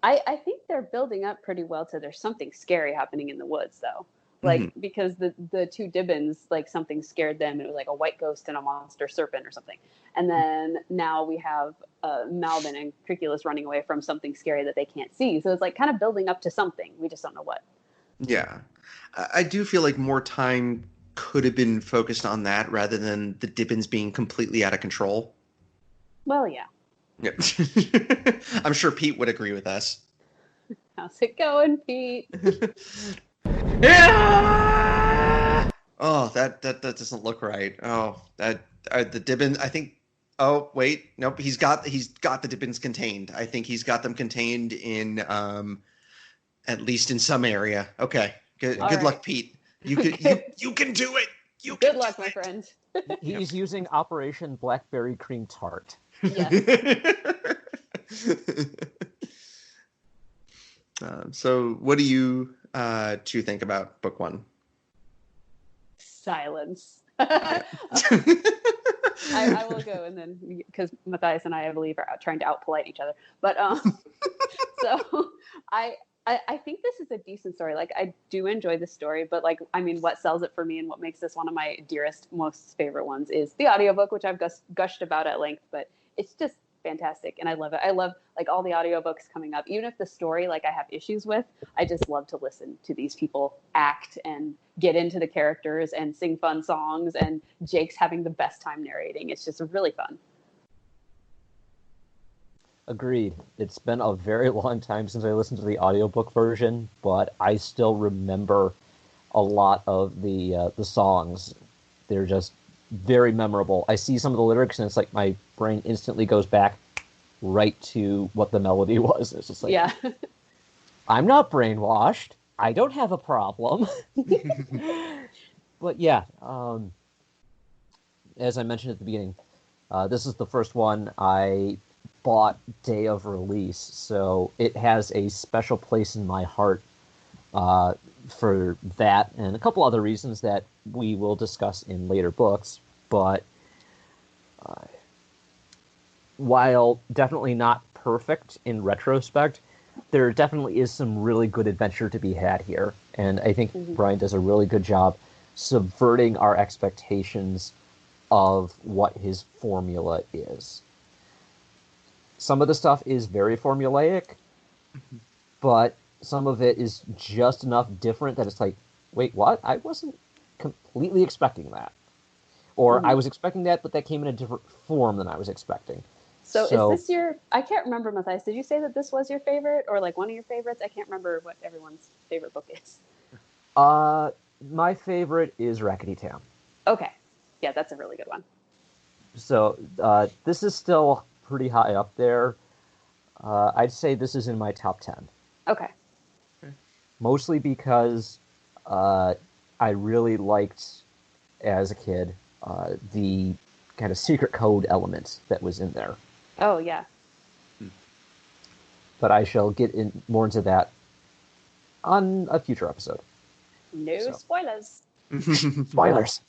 I think they're building up pretty well to there's something scary happening in the woods, though. Like, because the two Dibbins, like, something scared them. It was like a white ghost and a monster serpent or something. And then now we have Malvin and Criculus running away from something scary that they can't see. So it's like kind of building up to something. We just don't know what. Yeah. I do feel like more time could have been focused on that rather than the Dibbins being completely out of control. Well, yeah. Yep. I'm sure Pete would agree with us. How's it going, Pete? Oh, that doesn't look right. Oh, that the Dibbins. I think. Oh, wait, nope. He's got the Dibbins contained. I think he's got them contained in at least in some area. Okay, good All right. luck, Pete. You can you can do it. Good luck, my friend. He's using Operation Blackberry Cream Tart. Yes. So, what do you two think about book one? Silence. I will go, and then because Matthias and I believe, are trying to out-polite each other. But so I think this is a decent story. Like, I do enjoy the story, but like, I mean, what sells it for me and what makes this one of my dearest, most favorite ones is the audiobook, which I've gushed about at length, but it's just fantastic. And I love it. I love like all the audiobooks coming up, even if the story, like, I have issues with, I just love to listen to these people act and get into the characters and sing fun songs, and Jake's having the best time narrating. It's just really fun. Agreed. It's been a very long time since I listened to the audiobook version, but I still remember a lot of the songs. They're just very memorable. I see some of the lyrics and it's like my brain instantly goes back right to what the melody was. It's just like, Yeah. I'm not brainwashed. I don't have a problem. But yeah, as I mentioned at the beginning, this is the first one I bought day of release, so it has a special place in my heart for that and a couple other reasons that we will discuss in later books. But while definitely not perfect in retrospect, there definitely is some really good adventure to be had here. And I think Brian does a really good job subverting our expectations of what his formula is. Some of the stuff is very formulaic, but some of it is just enough different that it's like, wait, what? I wasn't completely expecting that. Or I was expecting that, but that came in a different form than I was expecting. So is this your... I can't remember, Matthias. Did you say that this was your favorite or like one of your favorites? I can't remember what everyone's favorite book is. My favorite is Rackety Town. Okay. Yeah, that's a really good one. So this is still pretty high up there. I'd say this is in my top 10. Okay. Mostly because I really liked, as a kid, the kind of secret code element that was in there. Oh, yeah. But I shall get more into that on a future episode. No spoilers. Spoilers.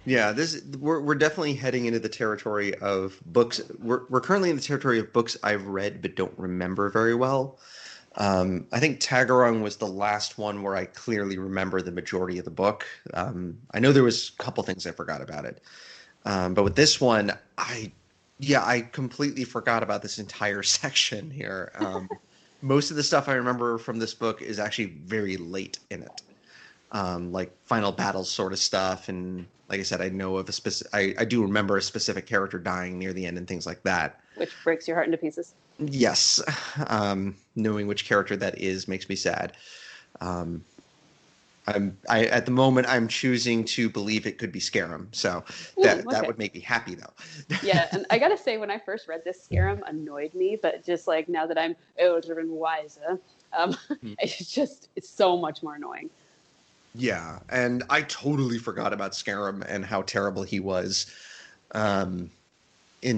Yeah, we're definitely heading into the territory of books. We're currently in the territory of books I've read but don't remember very well. I think Tagarung was the last one where I clearly remember the majority of the book. I know there was a couple things I forgot about it. But with this one, I completely forgot about this entire section here. Most of the stuff I remember from this book is actually very late in it. Like final battles sort of stuff. And like I said, I know of I do remember a specific character dying near the end and things like that. Which breaks your heart into pieces. Yes. Knowing which character that is makes me sad. At the moment I'm choosing to believe it could be Scarum. So that would make me happy though. Yeah, and I gotta say, when I first read this, Scarum annoyed me, but just like now that I'm older and wiser, it's so much more annoying. Yeah, and I totally forgot about Scarum and how terrible he was. And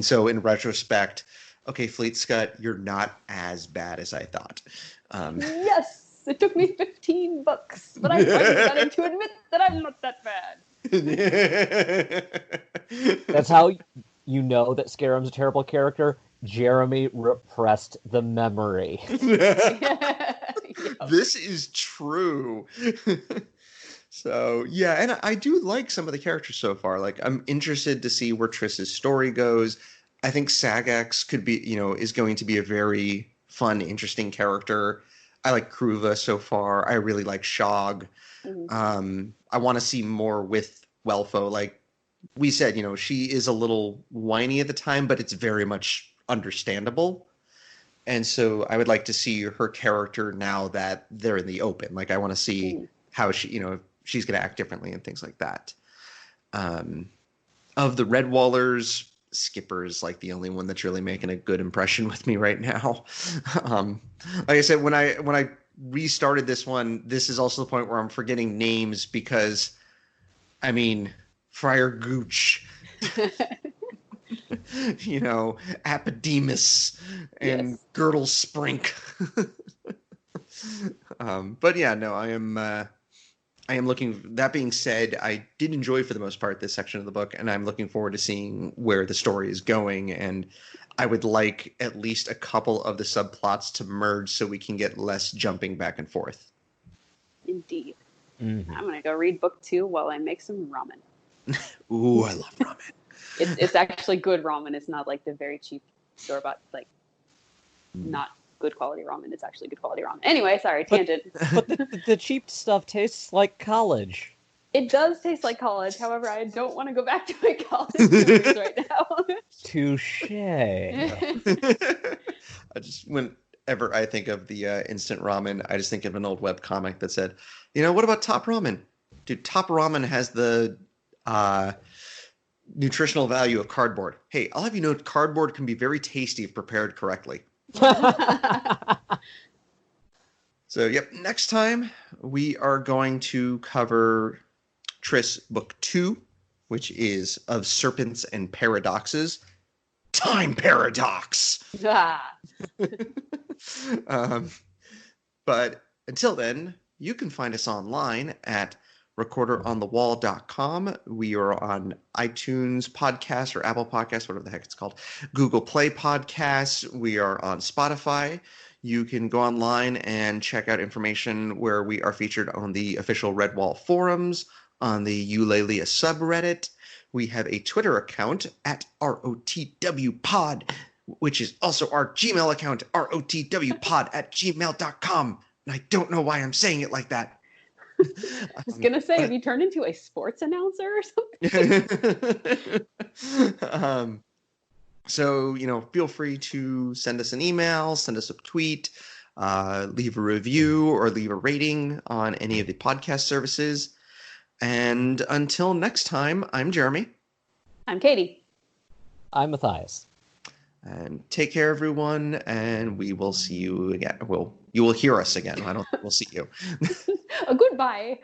so in retrospect, okay, Fleet Scut, you're not as bad as I thought. Yes! It took me 15 books, but I'm finally starting to admit that I'm not that bad. That's how you know that Scarum's a terrible character. Jeremy repressed the memory. This is true. So, yeah, and I do like some of the characters so far. Like, I'm interested to see where Triss's story goes. I think Sagax could be, is going to be a very fun, interesting character. I like Kruva so far. I really like Shog. Mm-hmm. I want to see more with Welfo. Like we said, she is a little whiny at the time, but it's very much understandable. And so I would like to see her character now that they're in the open. Like I want to see how she, if she's going to act differently and things like that. Of the Redwallers, Skipper's like the only one that's really making a good impression with me right now. Like I said, when I restarted this one, this is also the point where I'm forgetting names because, I mean, Friar Gooch, Apodemus, and Girdle Sprink. But yeah, no, I am looking. That being said, I did enjoy for the most part this section of the book, and I'm looking forward to seeing where the story is going. And I would like at least a couple of the subplots to merge so we can get less jumping back and forth. Indeed. Mm-hmm. I'm gonna go read book 2 while I make some ramen. Ooh, I love ramen. It's actually good ramen. It's not like the very cheap store-bought, like not good quality ramen. It's actually good quality ramen. Anyway, sorry, tangent. But the cheap stuff tastes like college. It does taste like college. However, I don't want to go back to my college memories right now. Touche. Whenever I think of the instant ramen, I just think of an old web comic that said, what about Top Ramen? Dude, Top Ramen has the nutritional value of cardboard. Hey, I'll have you know cardboard can be very tasty if prepared correctly. So, yep, next time we are going to cover Triss Book 2, which is Of Serpents and Paradoxes. Time Paradox! But until then, you can find us online at recorderonthewall.com. We are on iTunes Podcasts or Apple Podcasts, whatever the heck it's called, Google Play Podcasts. We are on Spotify. You can go online and check out information where we are featured on the official Redwall forums, on the Eulalia subreddit. We have a Twitter account at ROTWpod, which is also our Gmail account, rotwpod@gmail.com. And I don't know why I'm saying it like that. I was gonna say, have you turned into a sports announcer or something? So, feel free to send us an email, send us a tweet, leave a review, or leave a rating on any of the podcast services. And until next time, I'm Jeremy. I'm Katie. I'm Matthias. And take care, everyone, and we will see you again. You will hear us again. I don't think we'll see you. Goodbye.